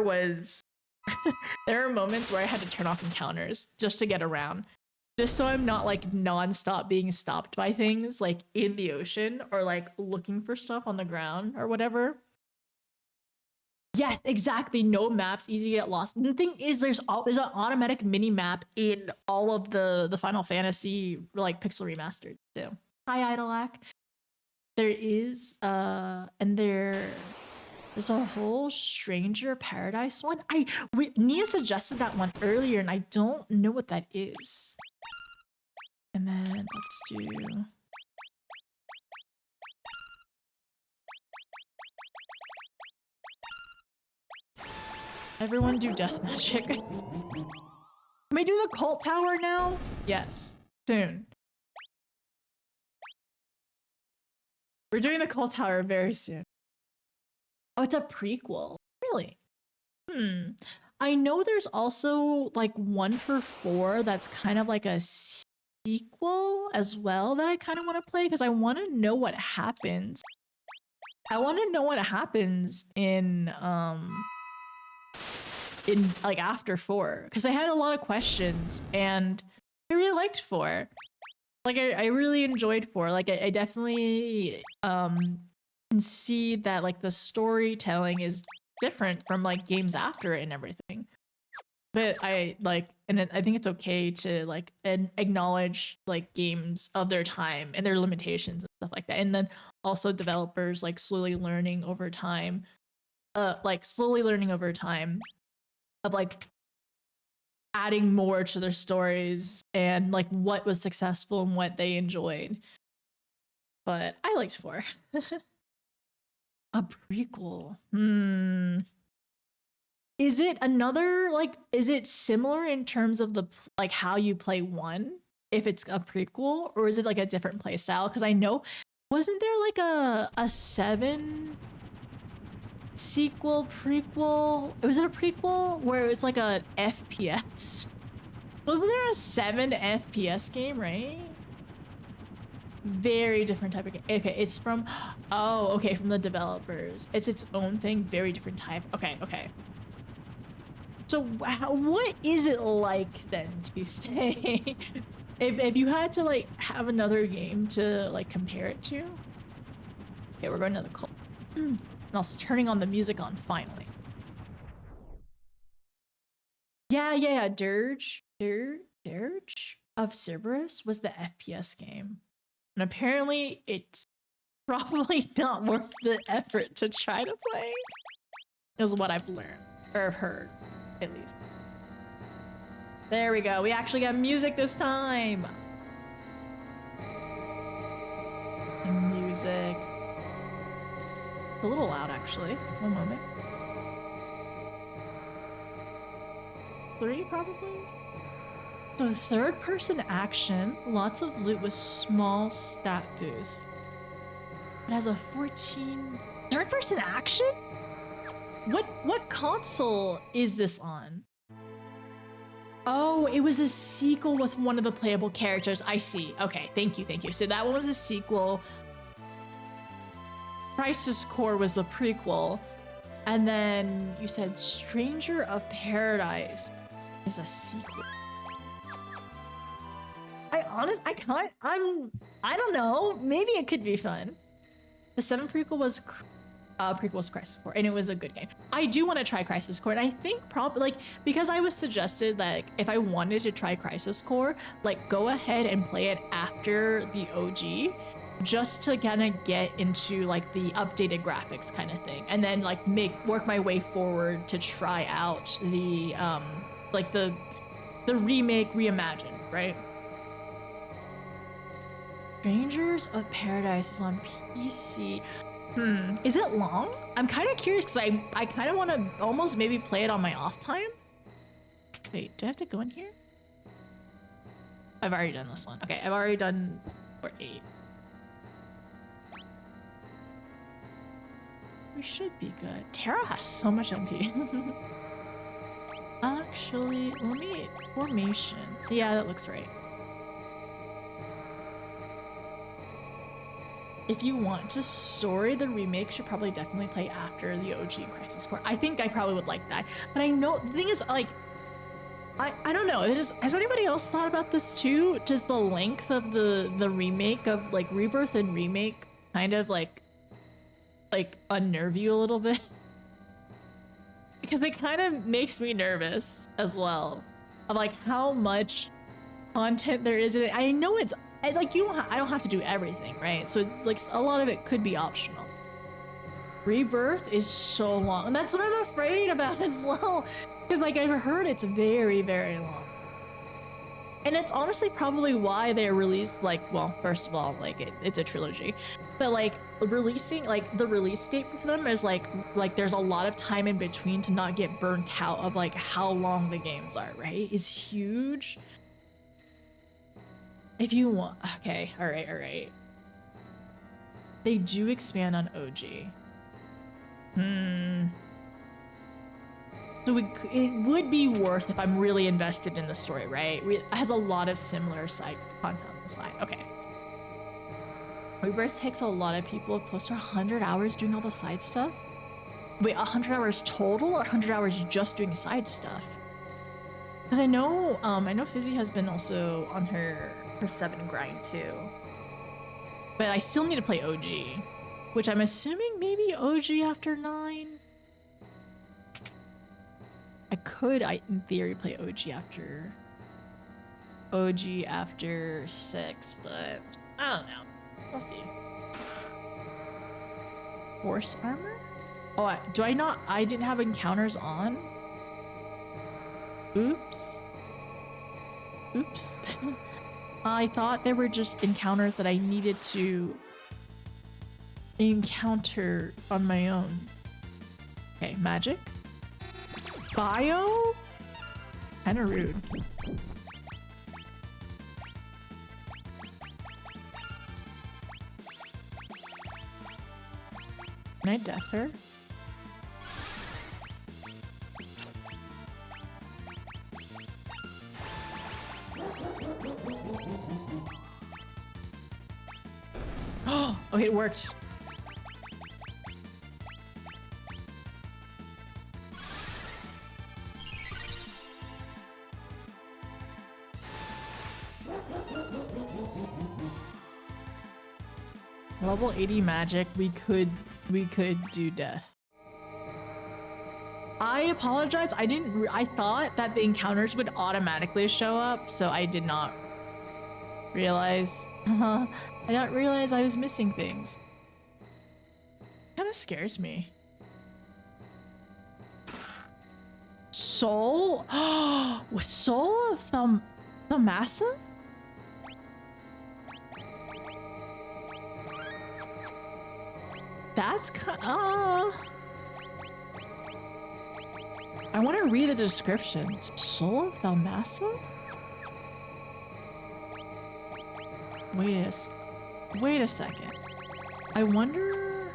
was there are moments where I had to turn off encounters just to get around, just so I'm not like nonstop being stopped by things like in the ocean or like looking for stuff on the ground or whatever. Yes, exactly. No maps, easy to get lost. And the thing is, there's an automatic mini map in all of the Final Fantasy like Pixel Remastered too. Hi, Idolac. There is and there's a whole Stranger Paradise one. Nia suggested that one earlier, and I don't know what that is. And then let's do. Everyone do death magic. Can we do the cult tower now? Yes, soon. We're doing the cult tower very soon. Oh, it's a prequel. Really? I know there's also like 1 for 4 that's kind of like a sequel as well that I kind of want to play because I want to know what happens. I want to know what happens in like after 4 because I had a lot of questions and I really liked 4. Like I really enjoyed 4. Like I definitely can see that like the storytelling is different from like games after it and everything. But I like, and I think it's okay to like acknowledge like games of their time and their limitations and stuff like that. And then also developers like slowly learning over time of like adding more to their stories and like what was successful and what they enjoyed. But I liked 4. A prequel. Is it another like is it similar in terms of the like how you play 1 if it's a prequel, or is it like a different play style? Because I know wasn't there like a 7 sequel prequel? Was it a prequel where it's like a FPS? Wasn't there a 7 FPS game, right? Very different type of game. Okay, it's from from the developers. It's its own thing, very different type. Okay. So what is it like then to stay? if you had to like have another game to like compare it to? Okay, we're going to the cult. And also turning on the music on finally. Yeah. Dirge of Cerberus was the FPS game. And apparently it's probably not worth the effort to try to play, is what I've learned, or heard, at least. There we go. We actually got music this time. Music. It's a little loud, actually. One moment. 3, probably? So third-person action, lots of loot with small stat boost. It has a 14... Third-person action? What console is this on? Oh, it was a sequel with one of the playable characters. I see. Okay, thank you. So that one was a sequel. Crisis Core was the prequel. And then you said Stranger of Paradise is a sequel. I don't know. Maybe it could be fun. The 7 prequel was Crisis Core, and it was a good game. I do want to try Crisis Core, and I think probably like because I was suggested that like, if I wanted to try Crisis Core, like go ahead and play it after the OG, just to kind of get into like the updated graphics kind of thing, and then like work my way forward to try out the like the remake reimagined, right? Strangers of Paradise is on PC. Is it long? I'm kind of curious because I kind of want to almost maybe play it on my off time. Wait, do I have to go in here? I've already done this one. Okay, I've already done 8. We should be good. Terra has so much MP. Actually, let me... Formation. Yeah, that looks right. If you want to story, the remake should probably definitely play after the OG Crisis Core. I think I probably would like that. But I know, the thing is, like, I don't know. Has anybody else thought about this too? Does the length of the remake of, like, Rebirth and Remake kind of, like unnerve you a little bit? Because it kind of makes me nervous as well. Of, like, how much content there is in it. I know it's... like I don't have to do everything, right? So it's like a lot of it could be optional. Rebirth is so long, and that's what I'm afraid about as well, because like I've heard it's very, very long. And it's honestly probably why they released, like, well, first of all, like it's a trilogy, but like releasing, like the release date for them is like there's a lot of time in between to not get burnt out of like how long the games are, right? Is huge. If you want, okay, all right. They do expand on OG. So it would be worth if I'm really invested in the story, right? It has a lot of similar side content on the side. Okay. Rebirth takes a lot of people close to 100 hours doing all the side stuff. Wait, 100 hours total or 100 hours just doing side stuff? Because I know Fizzy has been also on her 7 grind too. But I still need to play OG, which I'm assuming maybe OG after 9. I could, in theory, play OG after 6, but I don't know. We'll see. Force armor? Oh, I didn't have encounters on? Oops. I thought they were just encounters that I needed to encounter on my own. Okay, magic. Bio? Kinda rude. Can I death her? Oh, okay, it worked. Level 80 magic, we could do death. I apologize. I thought that the encounters would automatically show up, so I did not realize. I didn't realize I was missing things. Kind of scares me. Soul? Soul of the Massa? That's I want to read the description. Soul of Thalmassa? Wait a second. I wonder.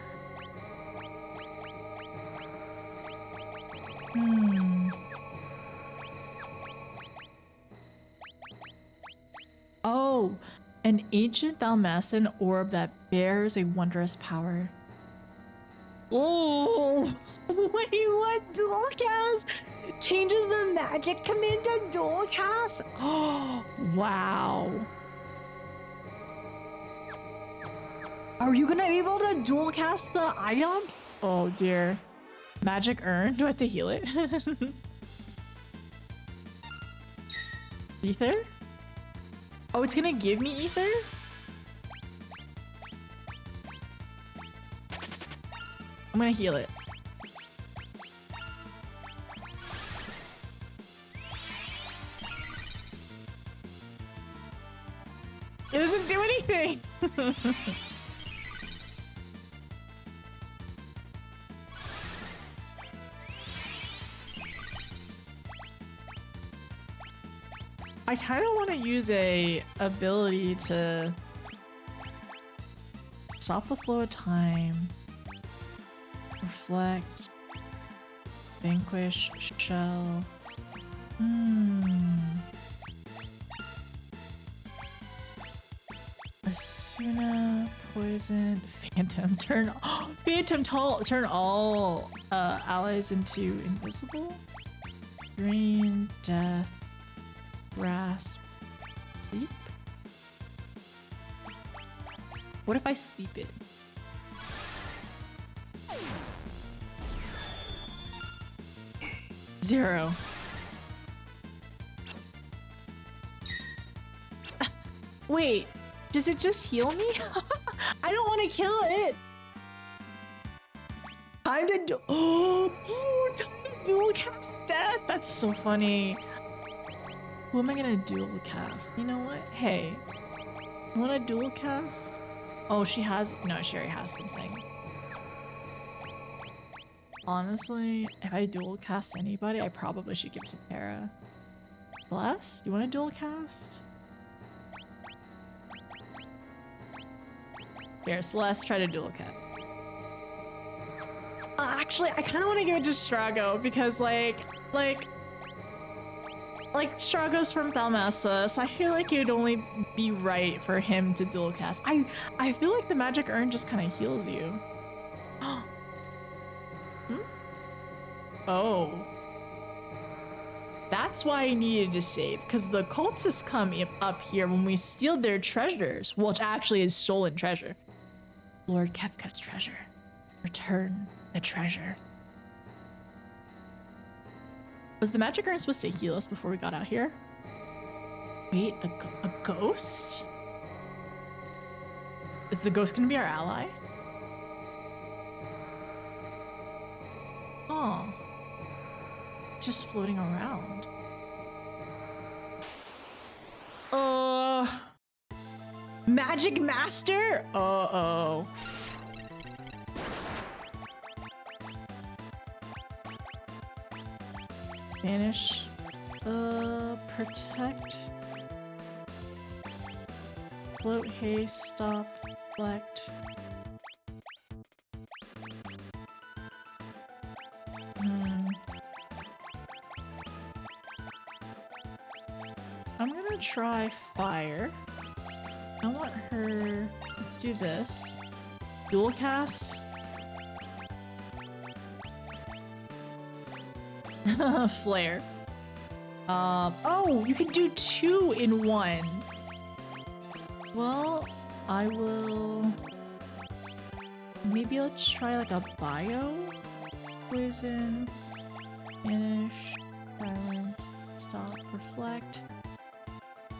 Oh, an ancient Thalmassan orb that bears a wondrous power. Oh, wait, what? Dual cast changes the magic command to dual cast? Oh, wow. Are you gonna be able to dual cast the items? Oh dear. Magic urn? Do I have to heal it? Ether? Oh, it's gonna give me ether? I'm gonna heal it. It doesn't do anything! I kind of want to use a ability to stop the flow of time. Reflect, vanquish, shell. Asuna, poison, phantom. Turn all allies into invisible. Green, death, grasp, sleep. What if I sleep it? Zero. Wait, does it just heal me? I don't want to kill it. Time to do. Oh, time to dual cast death. That's so funny. Who am I gonna dual cast? You know what? Hey, you wanna dual cast? Oh, she has, no, she already has something. Honestly, if I dual cast anybody, I probably should give to Tara. Celeste, you wanna dual cast? Here, Celeste, try to dual cast. Actually, I kind of want to give it to Strago because, like Strago's from Thalmassa, so I feel like it would only be right for him to dual cast. I feel like the magic urn just kind of heals you. Hmm? Oh. That's why I needed to save, because the cultists come up here when we steal their treasures, which actually is stolen treasure. Lord Kefka's treasure. Return the treasure. Was the magic urn supposed to heal us before we got out here? Wait, a ghost? Is the ghost gonna be our ally? Oh. Just floating around. Magic Master? Uh-oh. Banish. Protect. Float, haste, stop, deflect. I'm gonna try fire. I want her. Let's do this. Dual cast. Flare. Oh, you can do 2 in 1. Well, I will. Maybe let's try like a bio. Poison. Vanish. Silence. Stop. Reflect.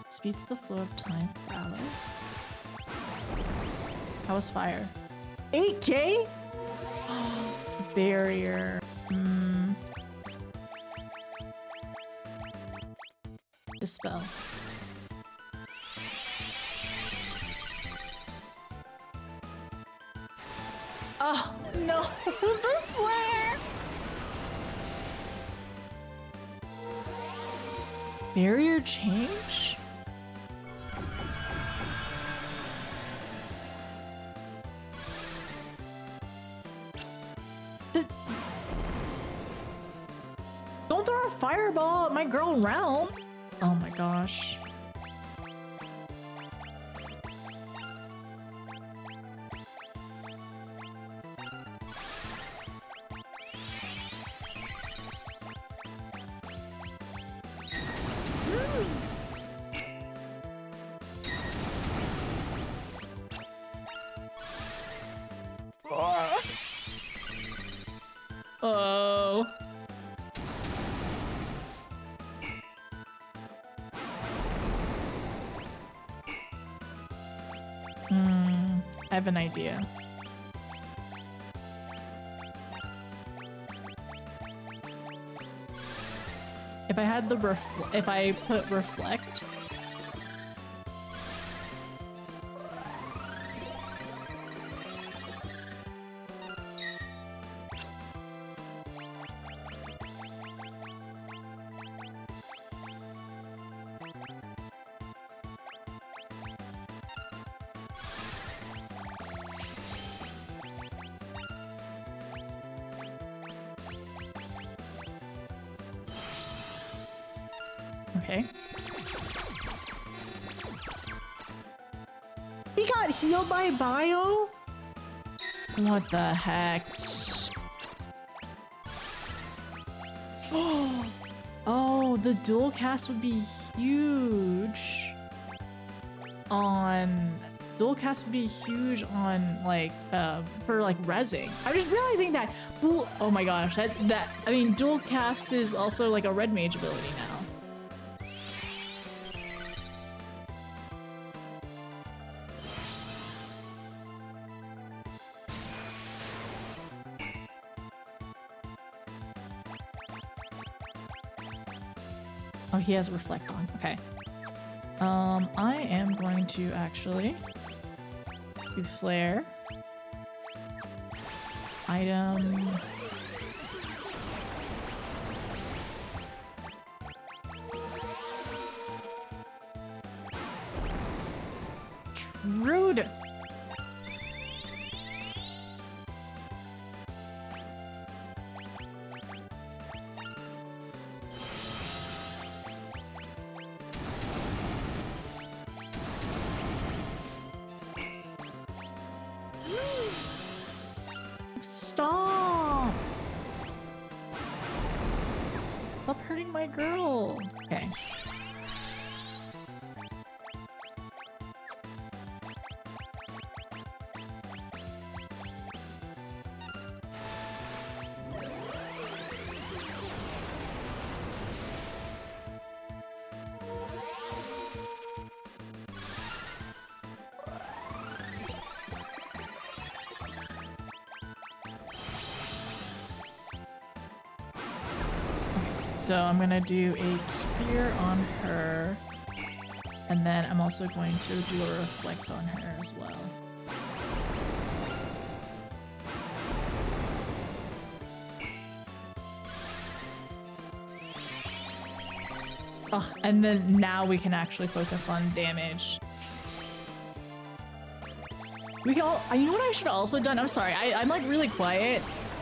Speeds the flow of time for allies. How was fire? 8K? Barrier. Dispel. Oh, no. The flare! Barrier change? Don't throw a fireball at my girl realm. Oh my gosh. Oh. I have an idea. If I had the if I put reflect. Okay. He got healed by bio? What the heck? Oh, the dual cast would be huge on like for like rezzing. I'm just realizing that. Oh my gosh, that I mean dual cast is also like a red mage ability now. Oh, he has reflect on. Okay. I am going to actually do flare. Item. Rude. Stop! Stop hurting my girl. Okay. So I'm gonna do a cure on her, and then I'm also going to do a reflect on her as well. Ugh, and then now we can actually focus on damage. We can all, you know what I should have also done? I'm sorry, I'm like really quiet,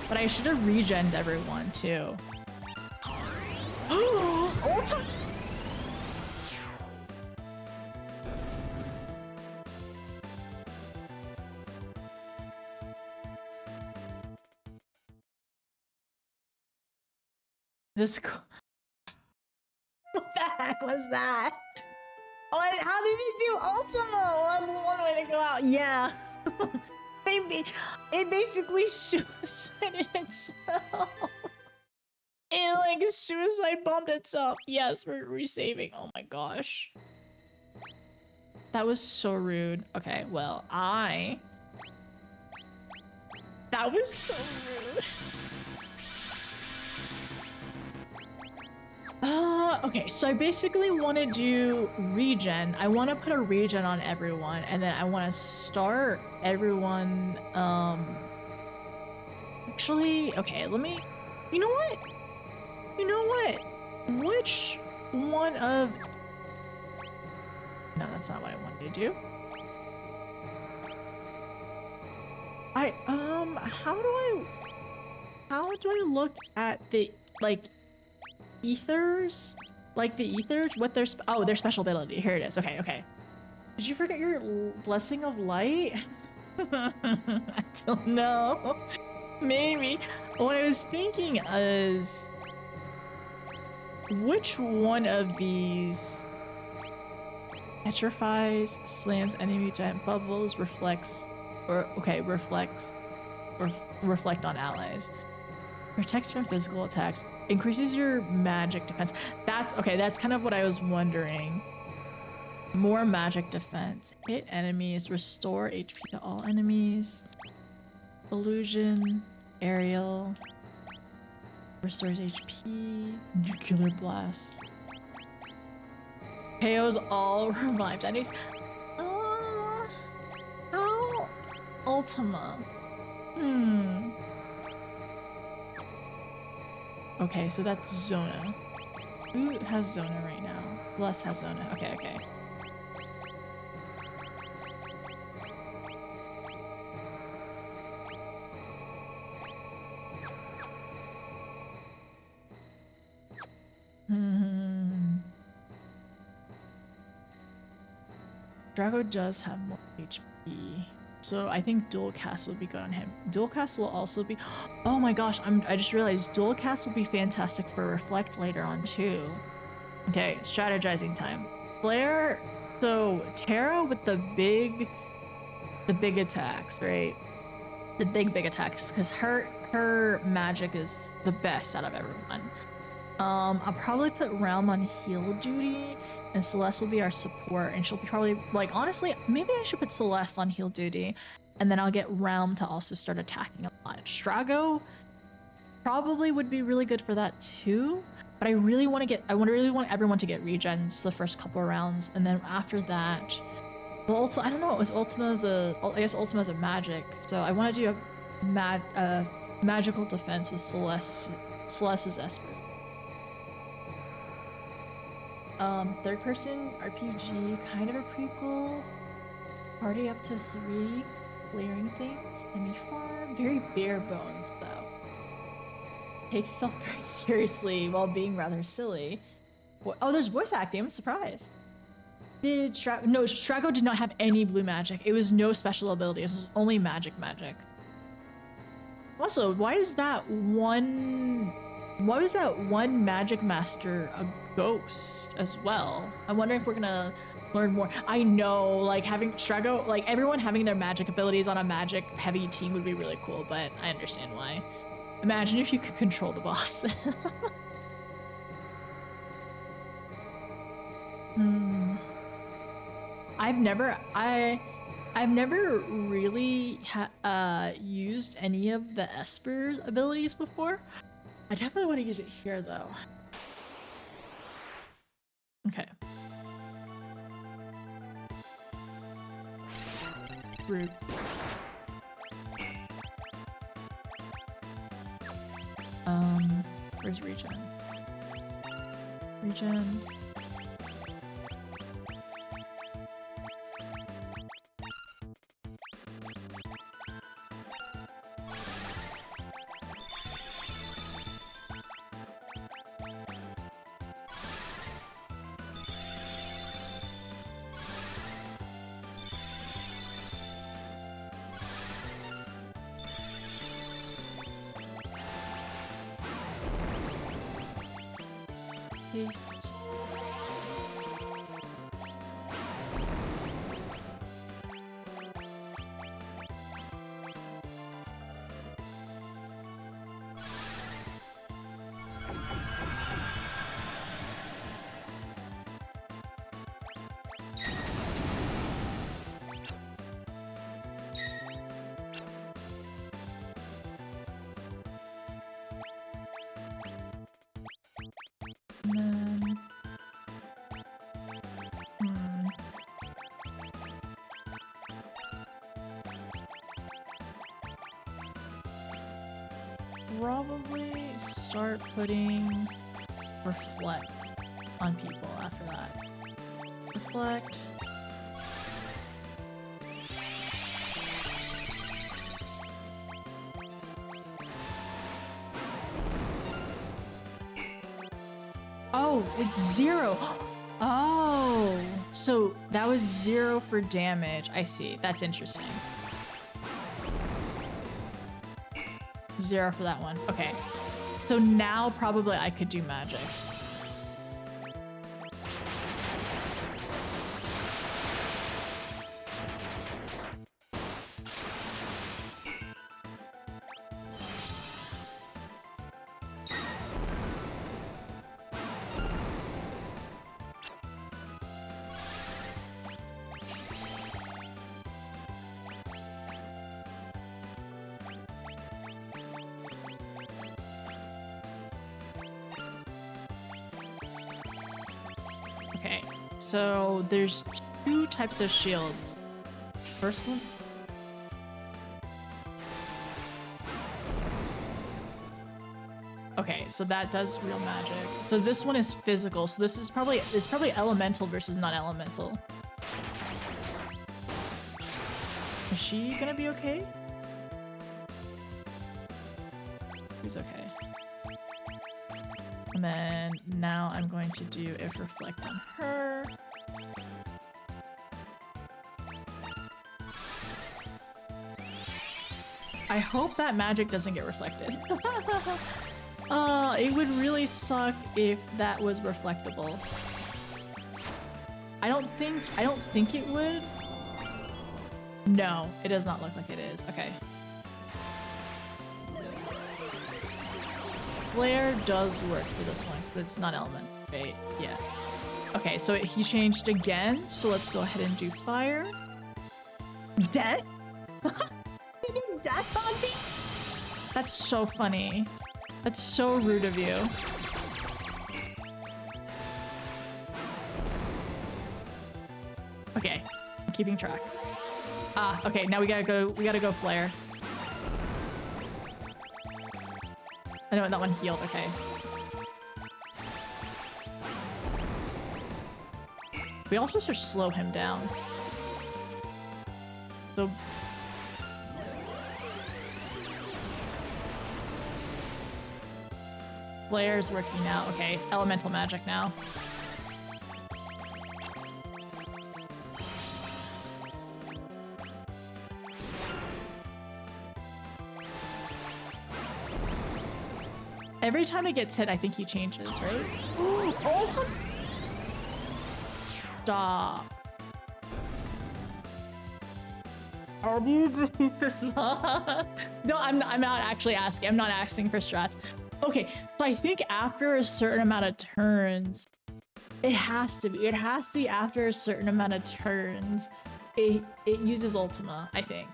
but I should have regened everyone too. This. What the heck was that? What? How did it do Ultima? Well, that's one way to go out. Yeah. It basically suicided itself. It like suicide bombed itself. Yes, we're resaving. Oh my gosh. That was so rude. Okay, well, that was so rude. Okay, so I basically want to do regen. I want to put a regen on everyone, and then I want to start everyone, actually, okay, let me, you know what? Which one of, no, that's not what I wanted to do. How do I look at the, like, ethers? Like the ethers? What their their special ability. Here it is. Okay. Did you forget your blessing of light? I don't know. Maybe. What I was thinking is, which one of these petrifies, slams enemy giant bubbles, reflects reflect on allies. Protects from physical attacks. Increases your magic defense. That's okay, that's kind of what I was wondering. More magic defense. Hit enemies. Restore HP to all enemies. Illusion. Aerial. Restores HP. Nuclear blast. KOs all revived enemies. How? Ultima. Okay, so that's Zona. Who has Zona right now? Bless has Zona. Okay. Drago does have more HP. So I think dual cast will be good on him. Dual cast will also be, oh my gosh, I just realized dual cast will be fantastic for reflect later on too. Okay, strategizing time. Flare, so Terra with the big attacks, right? The big attacks, because her magic is the best out of everyone. I'll probably put Realm on heal duty, and Celeste will be our support, and she'll be probably, like, honestly, maybe I should put Celeste on heal duty, and then I'll get Realm to also start attacking a lot. Strago probably would be really good for that too. But I really want to get, really want everyone to get regens the first couple of rounds, and then after that, well, also I don't know, it was Ultima's I guess Ultima's a magic, so I want to do a magical defense with Celeste's Esper. Third person RPG, kind of a prequel. Party up to 3, clearing things, semi-farm, very bare bones though. Takes itself very seriously while being rather silly. Oh, there's voice acting, I'm surprised. Did no, Strago did not have any blue magic. It was no special abilities, it was only magic. Also, why was that one magic master a ghost as well? I'm wondering if we're gonna learn more. I know, like having Strago, like everyone having their magic abilities on a magic heavy team would be really cool, but I understand why. Imagine if you could control the boss. I've never really used any of the Esper's abilities before. I definitely want to use it here though. Okay. Rude. Where's regen? Regen. Paste. Probably start putting reflect on people after that. Reflect. Oh, it's 0. Oh, so that was 0 for damage. I see. That's interesting. 0 for that one. Okay. So now probably I could do magic. Okay, so there's 2 types of shields. First one. Okay, so that does real magic. So this one is physical. So this is probably elemental versus non-elemental. Is she gonna be okay? Who's okay? And then now I'm going to do if reflect on her. I hope that magic doesn't get reflected. It would really suck if that was reflectable. I don't think it would. No, it does not look like it is. Okay. Flare does work for this one, but it's not element, right? Yeah. Okay, so he changed again, so let's go ahead and do fire. Death? Death on me? That's so funny. That's so rude of you. keeping track. Ah, okay, now we gotta go flare. I know that one healed, okay. We also should slow him down. So flare's working now. Okay, elemental magic now. Every time it gets hit, I think he changes, right? Oh, stop. How do you defeat this boss? No, I'm not actually asking. I'm not asking for strats. Okay, so I think after a certain amount of turns, it has to be after a certain amount of turns, it uses Ultima, I think.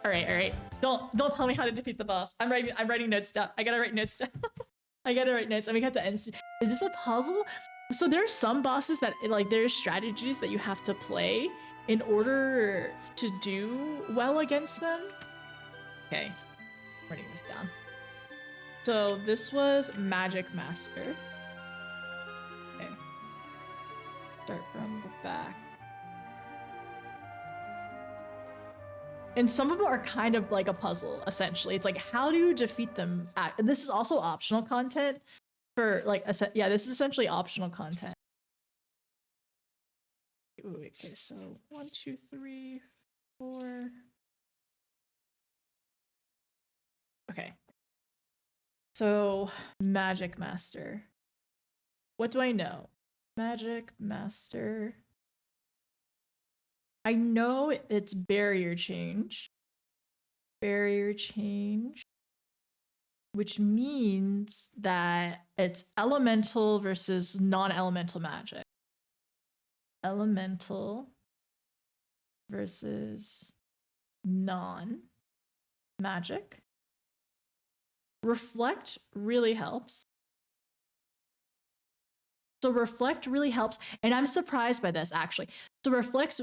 All right. Don't tell me how to defeat the boss. I'm writing notes down. I gotta write notes down. I gotta write notes. And we have to end. Is this a puzzle? So there are some bosses that like there's strategies that you have to play in order to do well against them. Okay, I'm writing this down. So this was Magic Master. Okay. Start from the back. And some of them are kind of like a puzzle, essentially. It's like, how do you defeat them? And this is also optional content for like, yeah, this is essentially optional content. Wait, okay, so 1, 2, 3, 4. Okay. So Magic Master. What do I know? Magic Master. I know it's barrier change. Barrier change. Which means that it's elemental versus non-elemental magic. Elemental versus non-magic. Reflect really helps. So reflect really helps, and I'm surprised by this actually. So reflect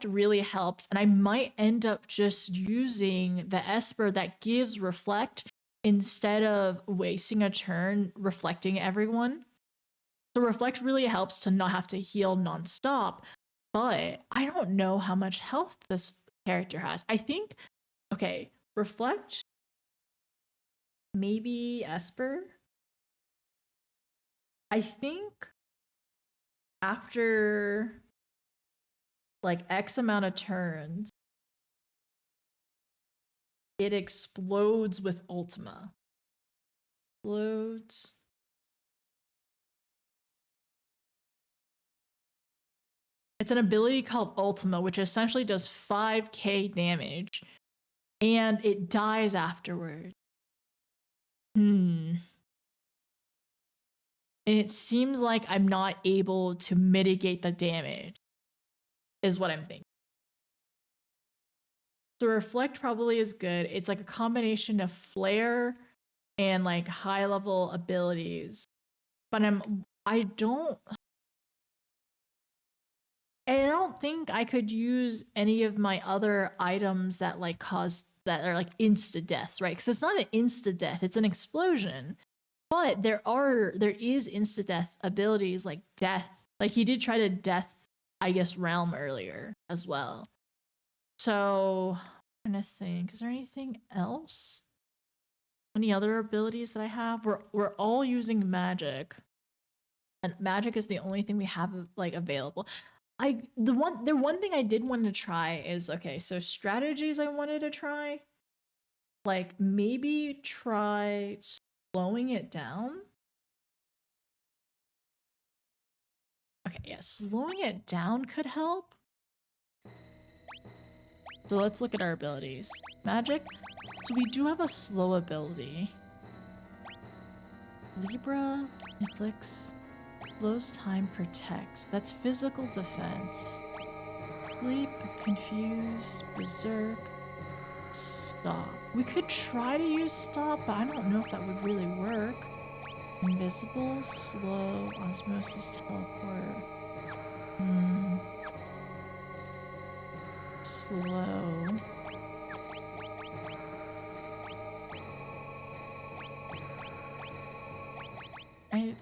really helps, and I might end up just using the Esper that gives reflect instead of wasting a turn reflecting everyone. So reflect really helps to not have to heal nonstop, but I don't know how much health this character has. I think, okay, reflect, maybe Esper. I think after like X amount of turns, it explodes with Ultima. Explodes. It's an ability called Ultima, which essentially does 5k damage, and it dies afterward. And it seems like I'm not able to mitigate the damage, is what I'm thinking. So reflect probably is good. It's like a combination of flare and like high level abilities. But I don't think I could use any of my other items that like that are like insta deaths, right? Because it's not an insta death, it's an explosion. But there is insta death abilities like death. Like he did try to death, I guess, realm earlier as well. So I'm trying to think, is there anything else? Any other abilities that I have? We're all using magic. And magic is the only thing we have like available. The one thing I did want to try is, okay, so strategies I wanted to try. Like maybe try slowing it down. Okay, yeah, slowing it down could help. So let's look at our abilities. Magic. So we do have a slow ability. Libra inflicts, slows time, protects. That's physical defense. Sleep, confuse, berserk, stop. We could try to use stop, but I don't know if that would really work. Invisible, slow, osmosis, teleport. slow.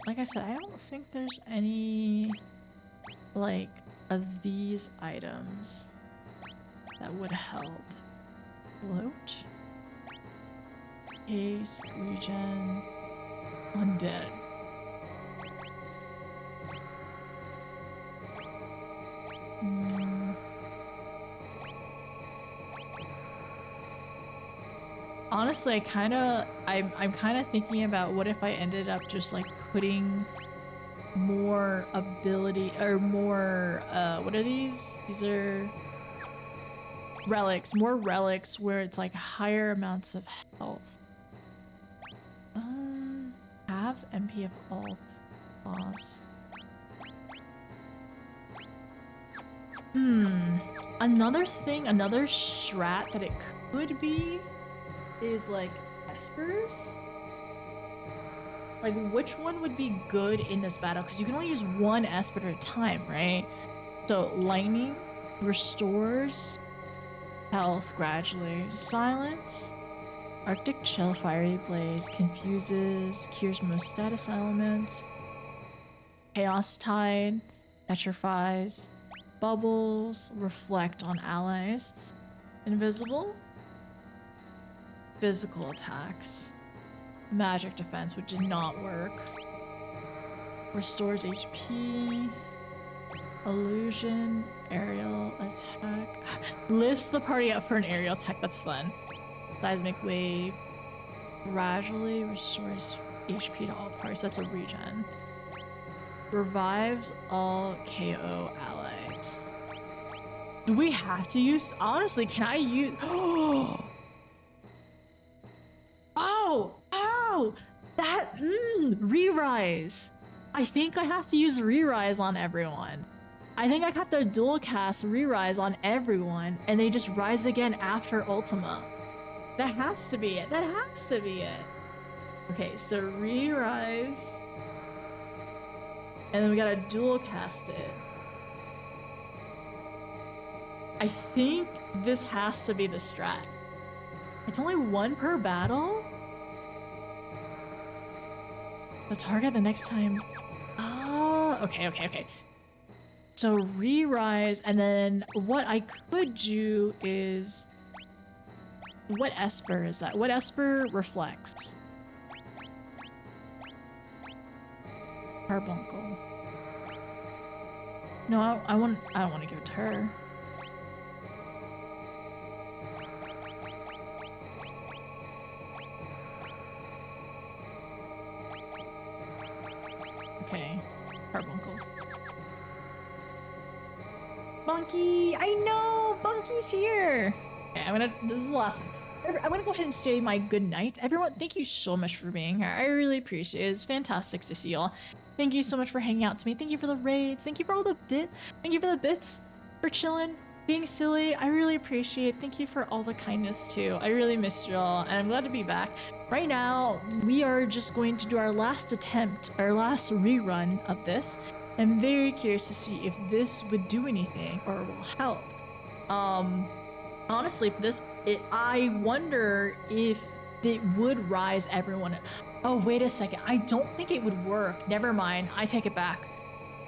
Like I said, I don't think there's any, like, of these items that would help. Float. Haste, regen, undead. Honestly, I'm kind of thinking about what if I ended up just like putting more ability or more what are these? These are relics, more relics where it's like higher amounts of health. Halves MP of all lost. Another thing, another strat that it could be is like espers. Like which one would be good in this battle? Because you can only use one esper at a time, right? So lightning restores health gradually. Silence, Arctic chill, fiery blaze, confuses, cures most status elements. Chaos tide, petrifies. Bubbles, reflect on allies. Invisible. Physical attacks. Magic defense, which did not work. Restores HP. Illusion. Aerial attack. Lifts the party up for an aerial attack. That's fun. Seismic wave. Gradually restores HP to all parties. That's a regen. Revives all KO allies. Do we have to use? Honestly, can I use? Oh! Ow! That re-rise. I think I have to use re-rise on everyone. I think I have to dual cast re-rise on everyone, and they just rise again after Ultima. That has to be it. That has to be it. Okay, so re-rise, and then we gotta dual cast it. I think this has to be the strat. It's only one per battle? The target the next time. Oh, okay. So re-rise, and then what I could do is... What esper is that? What esper reflects? Carbuncle. No, I don't want to give it to her. Okay, Carbuncle. Bunky! I know! Bunky's here! Okay, this is the last one. I'm gonna go ahead and say my good night. Everyone, thank you so much for being here. I really appreciate it. It's fantastic to see y'all. Thank you so much for hanging out to me. Thank you for the raids. Thank you for all the Thank you for the bits, for chilling, being silly. I really appreciate it. Thank you for all the kindness too. I really missed y'all, and I'm glad to be back. Right now, we are just going to do our last attempt, our last rerun of this. I'm very curious to see if this would do anything or will help. Honestly, I wonder if it would rise everyone. Oh, wait a second. I don't think it would work. Never mind. I take it back.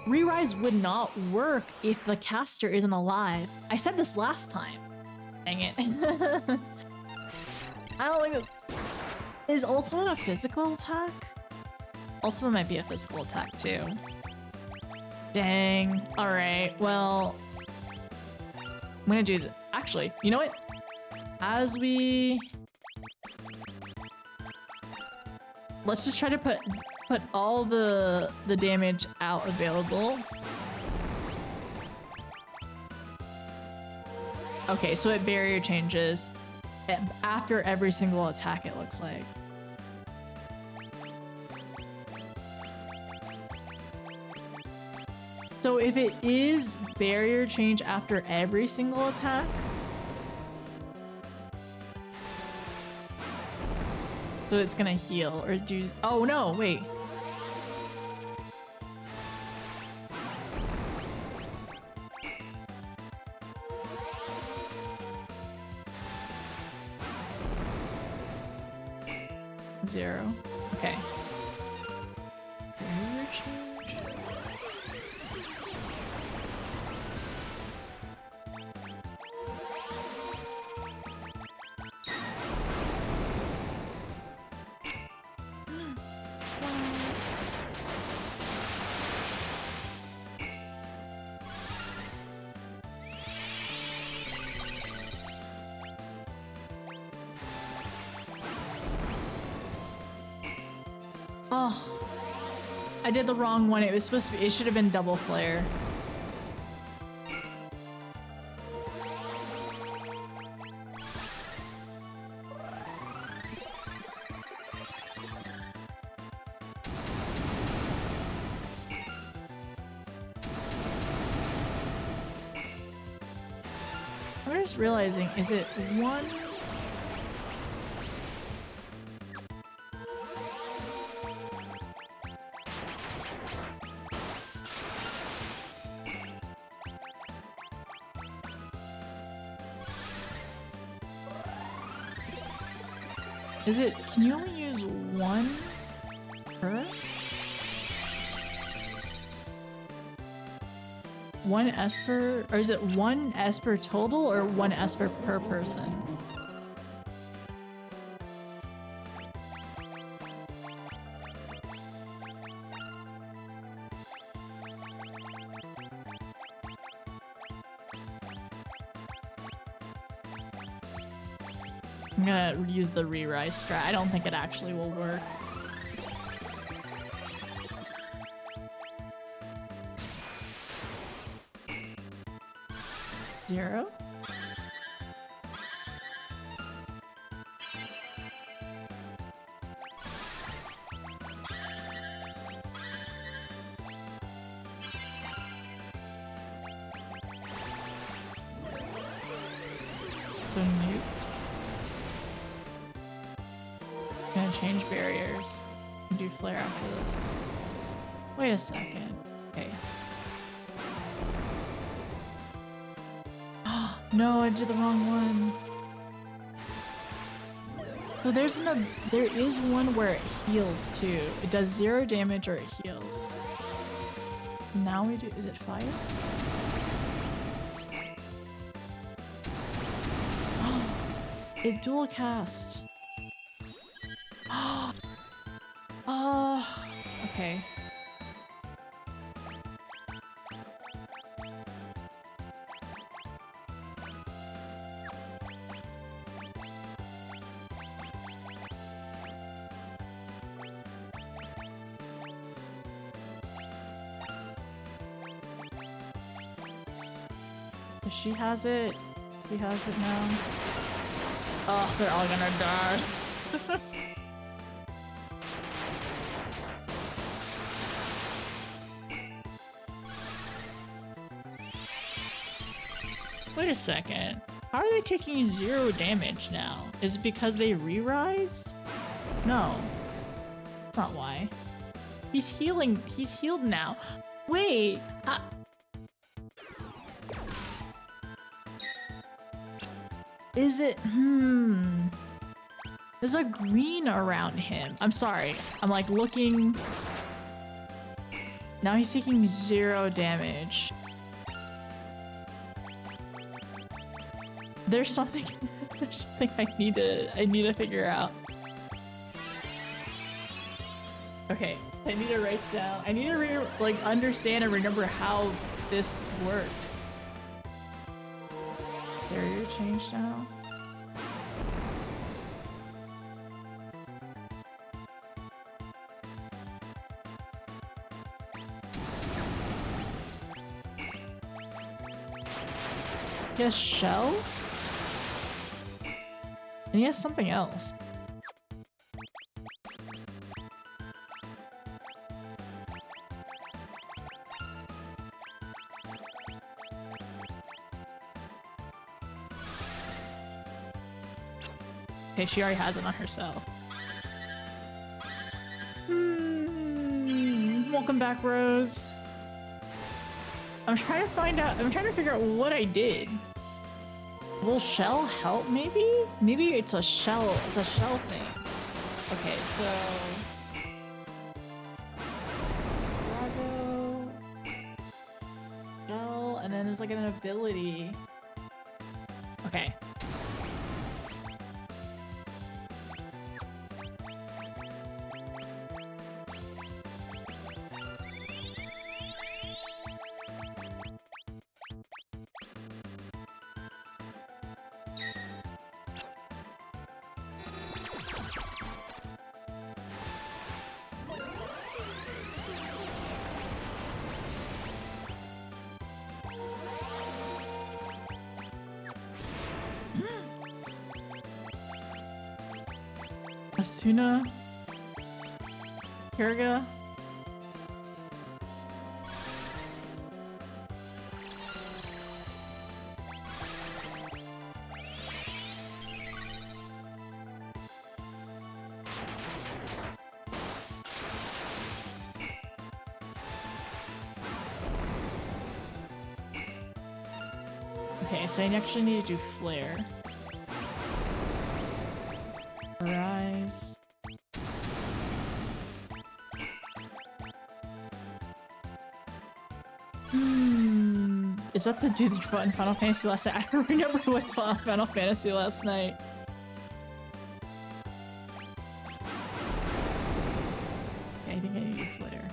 Re-rise would not work if the caster isn't alive. I said this last time. Dang it. I don't think is Ultimate a physical attack? Ultimate might be a physical attack too. Dang. Alright, well... I'm gonna do this. Actually, you know what? As we... Let's just try to put all the damage out available. Okay, so it barrier changes after every single attack, it looks like. So if it is barrier change after every single attack, so it's gonna heal or do... Oh no, wait. 0. Okay. Barrier change. Oh, I did the wrong one. It was supposed to be, it should have been double flare. I'm just realizing, is it one? Is it, can you only use one per? One Esper, or is it one Esper total or one Esper per person? I'm gonna use the re-rise strat. I don't think it actually will work. Zero? So nuked. Gonna change barriers and do flare after this. Wait a second. Okay. No, I did the wrong one. So there is one where it heals too. It does 0 damage or it heals. Now we do, is it fire? It dual cast. Okay. She has it. He has it now. Oh, they're all gonna die. Wait a second. How are they taking 0 damage now? Is it because they re-rised? No. That's not why. He's healing. He's healed now. Wait. Is it? There's a green around him. I'm sorry. I'm like looking. Now he's taking 0 damage. There's something. There's something I need to figure out. Okay, so I need to write down. I need to understand and remember how this worked. Barrier change now. He has shell? And he has something else. Okay, she already has it on herself. Welcome back, Rose. I'm trying to figure out what I did. Will shell help maybe? Maybe it's a shell thing. Okay, so Drago, Gel, and then there's like an ability. Okay. Asuna, Kirga. Okay, so I actually need to do Flare. Rise. Is that the dude that you fought in Final Fantasy last night? I don't remember who I fought in Final Fantasy last night. Okay, I think I need to Flare.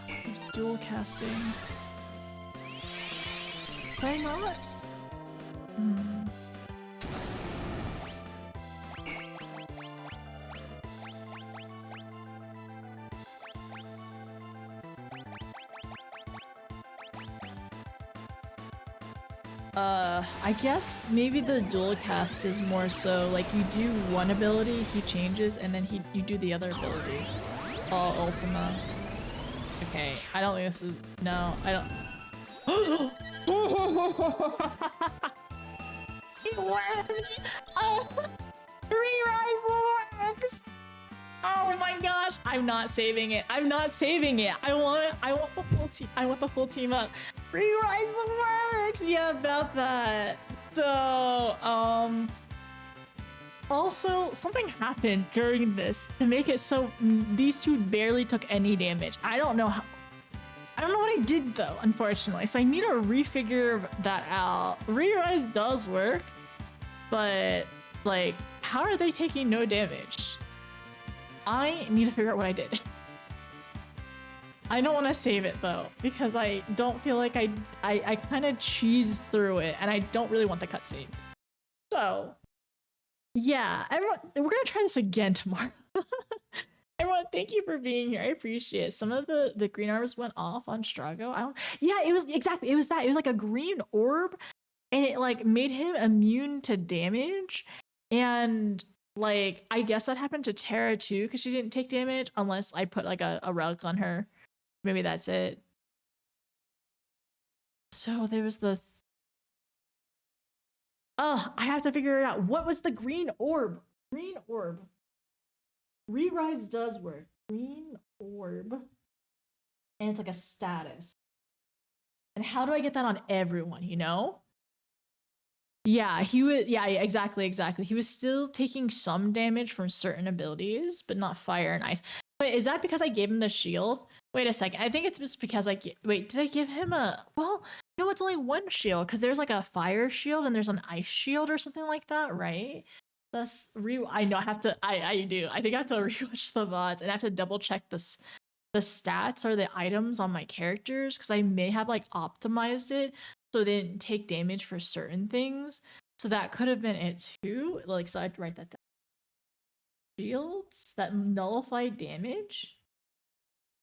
There's dual casting. Can I not? I guess maybe the dual cast is more so like you do one ability, he changes, and then you do the other ability. All Ultima. Okay, I don't think this is no, I don't. It worked! Oh, Re-Rise works! Oh my gosh, I'm not saving it. I'm not saving it. I want the full team. I want the full team up. Re-Rise works! Yeah, about that. So, also, something happened during this to make it so these two barely took any damage. I don't know how. I don't know what I did though, unfortunately. So I need to refigure that out. Re-Rise does work, but like, how are they taking no damage? I need to figure out what I did. I don't want to save it though, because I don't feel like I kind of cheesed through it, and I don't really want the cutscene. So, yeah, everyone, we're gonna try this again tomorrow. Everyone, thank you for being here. I appreciate it. Some of the green orbs went off on Strago. Yeah, it was exactly. It was that. It was like a green orb, and it like made him immune to damage, and like I guess that happened to Terra too, because she didn't take damage unless I put like a relic on her. Maybe that's it. So there was the. Oh, I have to figure it out. What was the green orb? Green orb. Re-Rise does work. Green orb. And it's like a status. And how do I get that on everyone, you know? Yeah, he was. Yeah, exactly. He was still taking some damage from certain abilities, but not fire and ice. But is that because I gave him the shield? Wait a second. I think it's just because wait, did I give him a. Well, no, it's only one shield because there's like a fire shield and there's an ice shield or something like that, right? I know I have to. I do. I think I have to rewatch the VODs and I have to double check this. The stats or the items on my characters because I may have like optimized it so they didn't take damage for certain things. So that could have been it too. Like, so I'd write that down. Shields that nullify damage?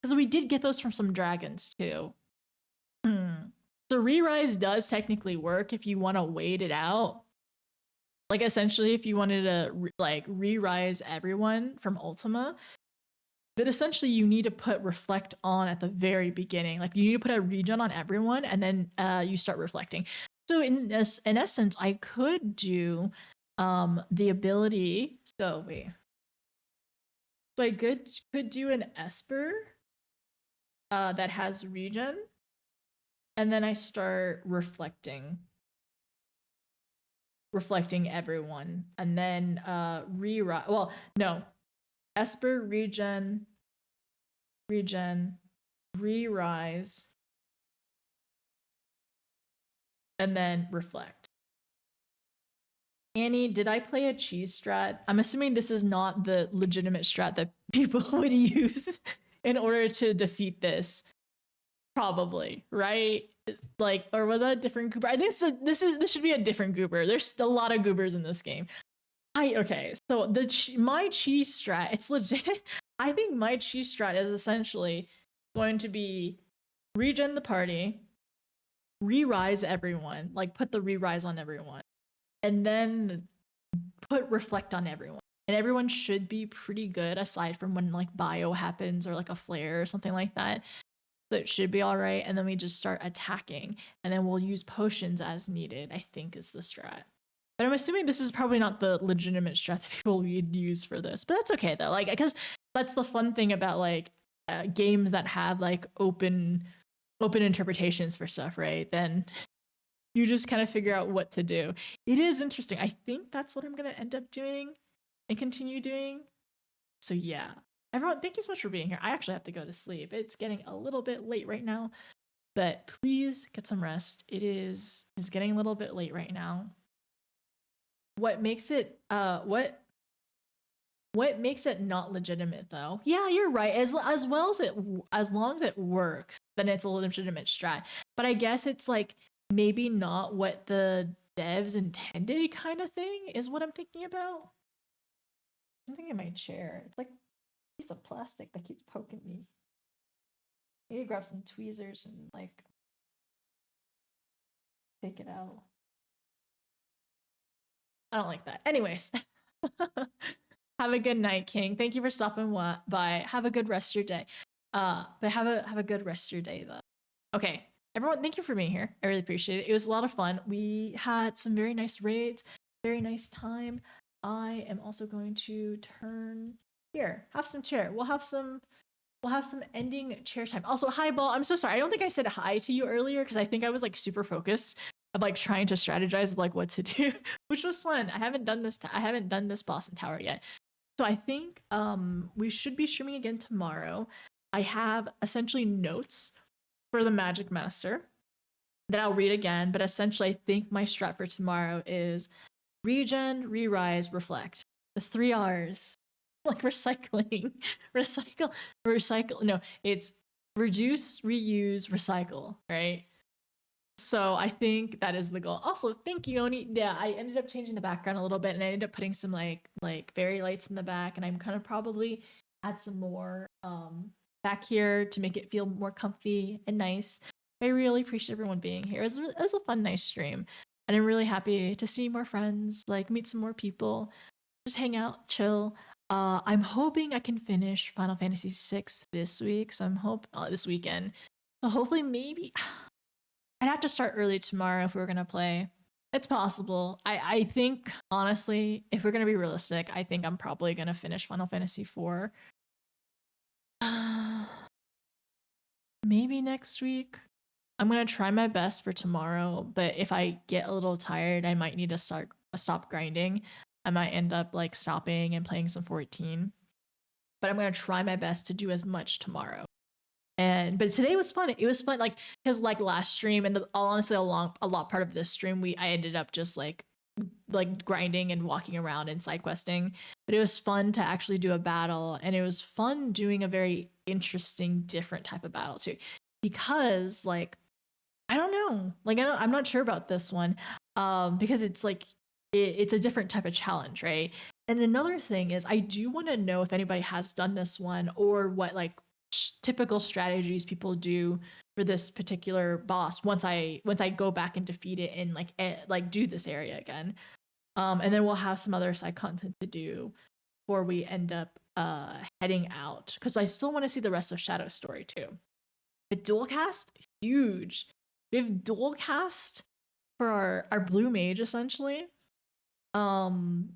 Because we did get those from some dragons too. So Re-Rise does technically work if you want to wait it out. Like essentially if you wanted to like Re-Rise everyone from Ultima, but essentially you need to put reflect on at the very beginning. Like you need to put a regen on everyone and then you start reflecting. So in essence, I could do the ability. So wait. So I could do an Esper that has regen. And then I start reflecting. reflecting everyone, and then re-rise. Well, no, Esper, regen, re-rise, and then reflect. Annie, did I play a cheese strat? I'm assuming this is not the legitimate strat that people would use in order to defeat this. Probably, right? Like, or was that a different goober? I think this should be a different goober. There's a lot of goobers in this game. Okay, so my cheese strat, it's legit. I think my cheese strat is essentially going to be regen the party, re-rise everyone, like put the re-rise on everyone, and then put reflect on everyone. And everyone should be pretty good aside from when like bio happens or like a flare or something like that. So it should be all right. And then we just start attacking, and then we'll use potions as needed, I think is the strat. But I'm assuming this is probably not the legitimate strat that people would use for this. But that's okay though. Like, because that's the fun thing about like games that have like open interpretations for stuff, right? Then you just kind of figure out what to do. It is interesting. I think that's what I'm going to end up doing and continue doing. So yeah. Everyone, thank you so much for being here. I actually have to go to sleep. It's getting a little bit late right now, but please get some rest. It's getting a little bit late right now. What makes it what makes it not legitimate though? Yeah, you're right. As long as it works, then it's a legitimate strat. But I guess it's like maybe not what the devs intended kind of thing is what I'm thinking about. Something in my chair. It's like piece of plastic that keeps poking me. I need to grab some tweezers and like take it out. I don't like that. Anyways, have a good night, King. Thank you for stopping by. Have a good rest of your day. But have a good rest of your day though. Okay, everyone, thank you for being here. I really appreciate it. It was a lot of fun. We had some very nice raids, very nice time. I am also going to turn here. Have some chair. We'll have some ending chair time. Also, hi Ball. I'm so sorry. I don't think I said hi to you earlier because I think I was like super focused of like trying to strategize of like what to do, which was fun. I haven't done this boss in tower yet. So I think we should be streaming again tomorrow. I have essentially notes for the Magic Master that I'll read again, but essentially I think my strat for tomorrow is regen, re-rise, reflect. The 3 R's. Like recycling. Recycle. No, it's reduce, reuse, recycle, right? So I think that is the goal. Also, thank you, Oni. Yeah, I ended up changing the background a little bit, and I ended up putting some like fairy lights in the back, and I'm kind of probably add some more back here to make it feel more comfy and nice. I really appreciate everyone being here. It was a fun, nice stream, and I'm really happy to see more friends, like meet some more people, just hang out, chill. I'm hoping I can finish Final Fantasy VI this week, so this weekend. So hopefully, maybe I'd have to start early tomorrow if we were gonna play. It's possible. I think honestly, if we're gonna be realistic, I think I'm probably gonna finish Final Fantasy IV. Maybe next week. I'm gonna try my best for tomorrow, but if I get a little tired, I might need to stop grinding. I might end up like stopping and playing some 14. But I'm gonna try my best to do as much tomorrow. But today was fun. It was fun, like because like last stream and honestly a lot part of this stream I ended up just like grinding and walking around and side questing. But it was fun to actually do a battle, and it was fun doing a very interesting, different type of battle too. Because like I don't know, like I'm not sure about this one, because it's like it's a different type of challenge, right? And another thing is I do want to know if anybody has done this one or what like typical strategies people do for this particular boss once I go back and defeat it and like do this area again. And then we'll have some other side content to do before we end up heading out, because I still want to see the rest of Shadow Story too. But dual cast, huge. We have dual cast for our blue mage essentially. That's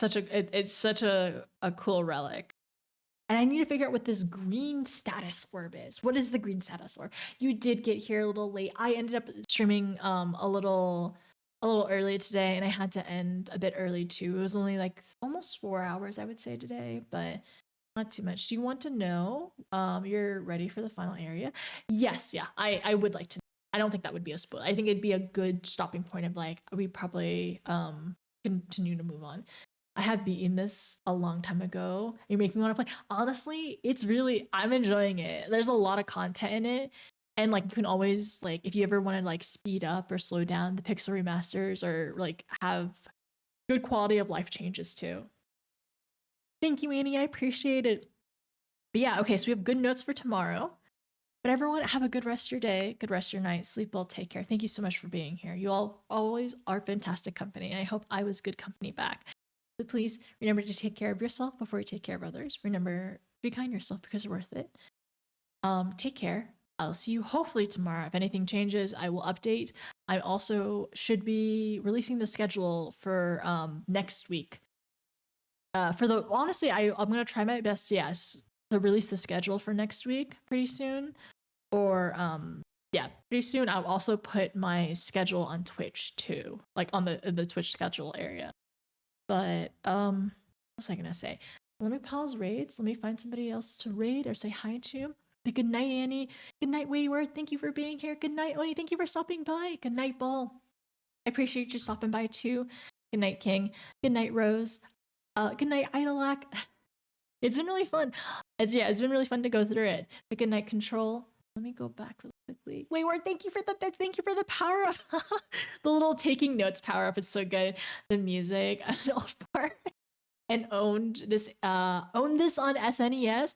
it's such a cool relic. And I need to figure out what this green status orb is. What is the green status orb? You did get here a little late. I ended up streaming a little a little early today, and I had to end a bit early too. It was only like almost 4 hours, I would say, today, but not too much. Do you want to know? You're ready for the final area? Yes, yeah. I would like to. I don't think that would be a spoiler. I think it'd be a good stopping point of like we probably continue to move on. I have beaten this a long time ago. You make me want to play. Honestly, it's really I'm enjoying it. There's a lot of content in it. And like you can always like if you ever want to like speed up or slow down the pixel remasters or like have good quality of life changes too. Thank you, Annie. I appreciate it. But yeah, okay, so we have good notes for tomorrow. But everyone, have a good rest of your day, good rest of your night, sleep well, take care. Thank you so much for being here. You all always are fantastic company, and I hope I was good company back. But please remember to take care of yourself before you take care of others. Remember, be kind to yourself because you're worth it. Take care. I'll see you hopefully tomorrow. If anything changes, I will update. I also should be releasing the schedule for next week. For the honestly, I'm gonna try my best. Yes, to release the schedule for next week pretty soon, or yeah, pretty soon. I'll also put my schedule on Twitch too, like on the Twitch schedule area. But what was I gonna say? Let me pause raids. Let me find somebody else to raid or say hi to. But good night, Annie. Good night, Wayward. Thank you for being here. Good night, Oni. Thank you for stopping by. Good night, Ball. I appreciate you stopping by too. Good night, King. Good night, Rose. Good night, Idolac. It's been really fun. It's been really fun to go through it. But good night, Control. Let me go back really quickly. Wayward, thank you for the bits. Thank you for the power up. The little taking notes power up is so good. The music, an old part, and owned this on SNES.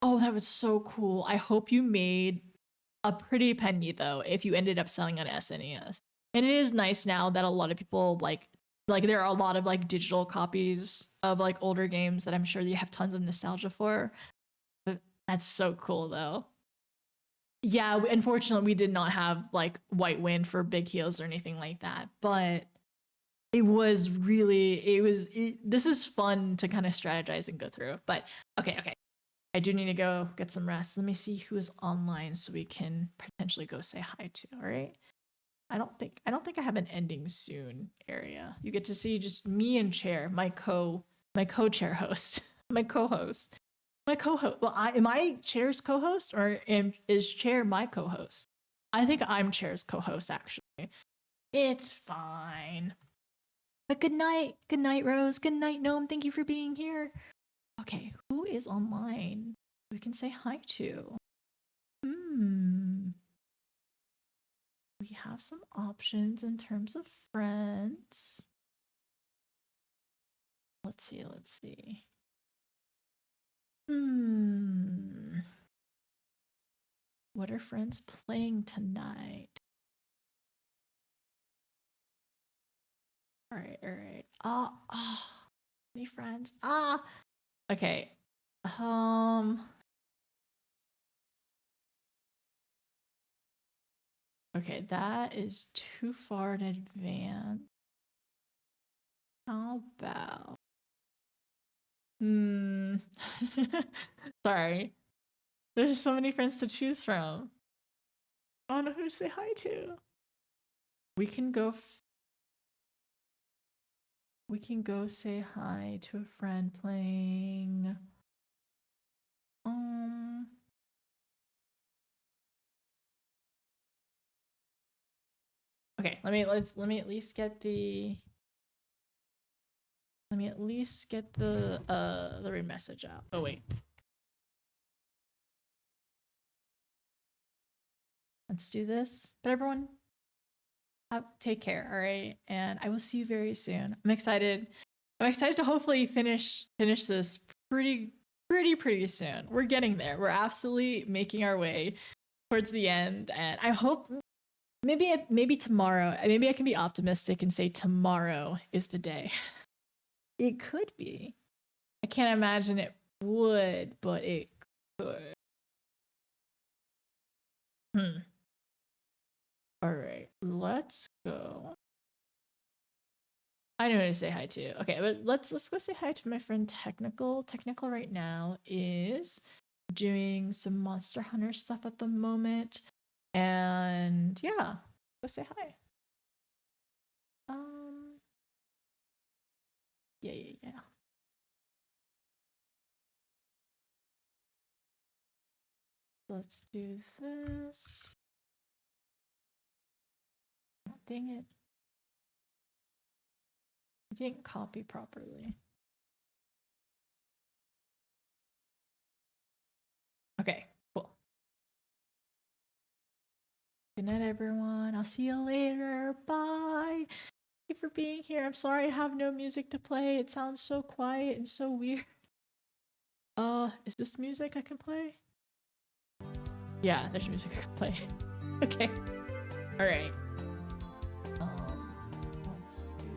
Oh, that was so cool. I hope you made a pretty penny though if you ended up selling on SNES. And it is nice now that a lot of people like there are a lot of like digital copies of like older games that I'm sure you have tons of nostalgia for. But that's so cool though. Yeah, unfortunately we did not have like White Wind for Big Heels or anything like that, but this is fun to kind of strategize and go through. But okay. I do need to go get some rest. Let me see who is online so we can potentially go say hi to. All right. I don't think I have an ending soon area. You get to see just me and Chair, my co-chair host, my co-host, my co-host. Well, am I Chair's co-host or is Chair my co-host? I think I'm Chair's co-host actually. It's fine. But good night, Rose. Good night, Gnome. Thank you for being here. Okay, who is online we can say hi to? We have some options in terms of friends. Let's see. What are friends playing tonight? All right. Any friends? Okay. Okay, that is too far in advance. How about sorry. There's so many friends to choose from. I don't know who to say hi to. We can go say hi to a friend playing okay, let me at least get the message out. Oh wait. Let's do this. But everyone, take care, all right? And I will see you very soon. I'm excited to hopefully finish this pretty soon. We're getting there. We're absolutely making our way towards the end, and I hope maybe tomorrow. Maybe I can be optimistic and say tomorrow is the day. It could be. I can't imagine it would, but it could. All right, let's go. I know who to say hi to. Okay, but let's go say hi to my friend Technical. Technical right now is doing some Monster Hunter stuff at the moment. And yeah, go say hi. Yeah. Let's do this. Dang it. I didn't copy properly. Okay, cool. Good night, everyone. I'll see you later. Bye. Thank you for being here. I'm sorry I have no music to play. It sounds so quiet and so weird. Is this music I can play? Yeah, there's music I can play. Okay. Alright. Let's do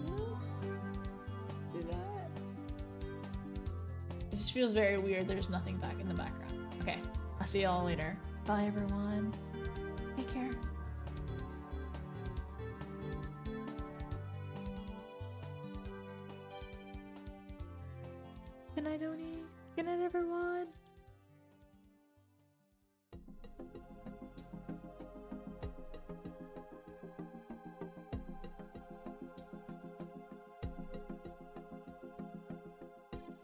this. Do that. It just feels very weird. There's nothing back in the background. Okay. I'll see y'all later. Bye, everyone. Take care. Good night, Oni. Good night, everyone.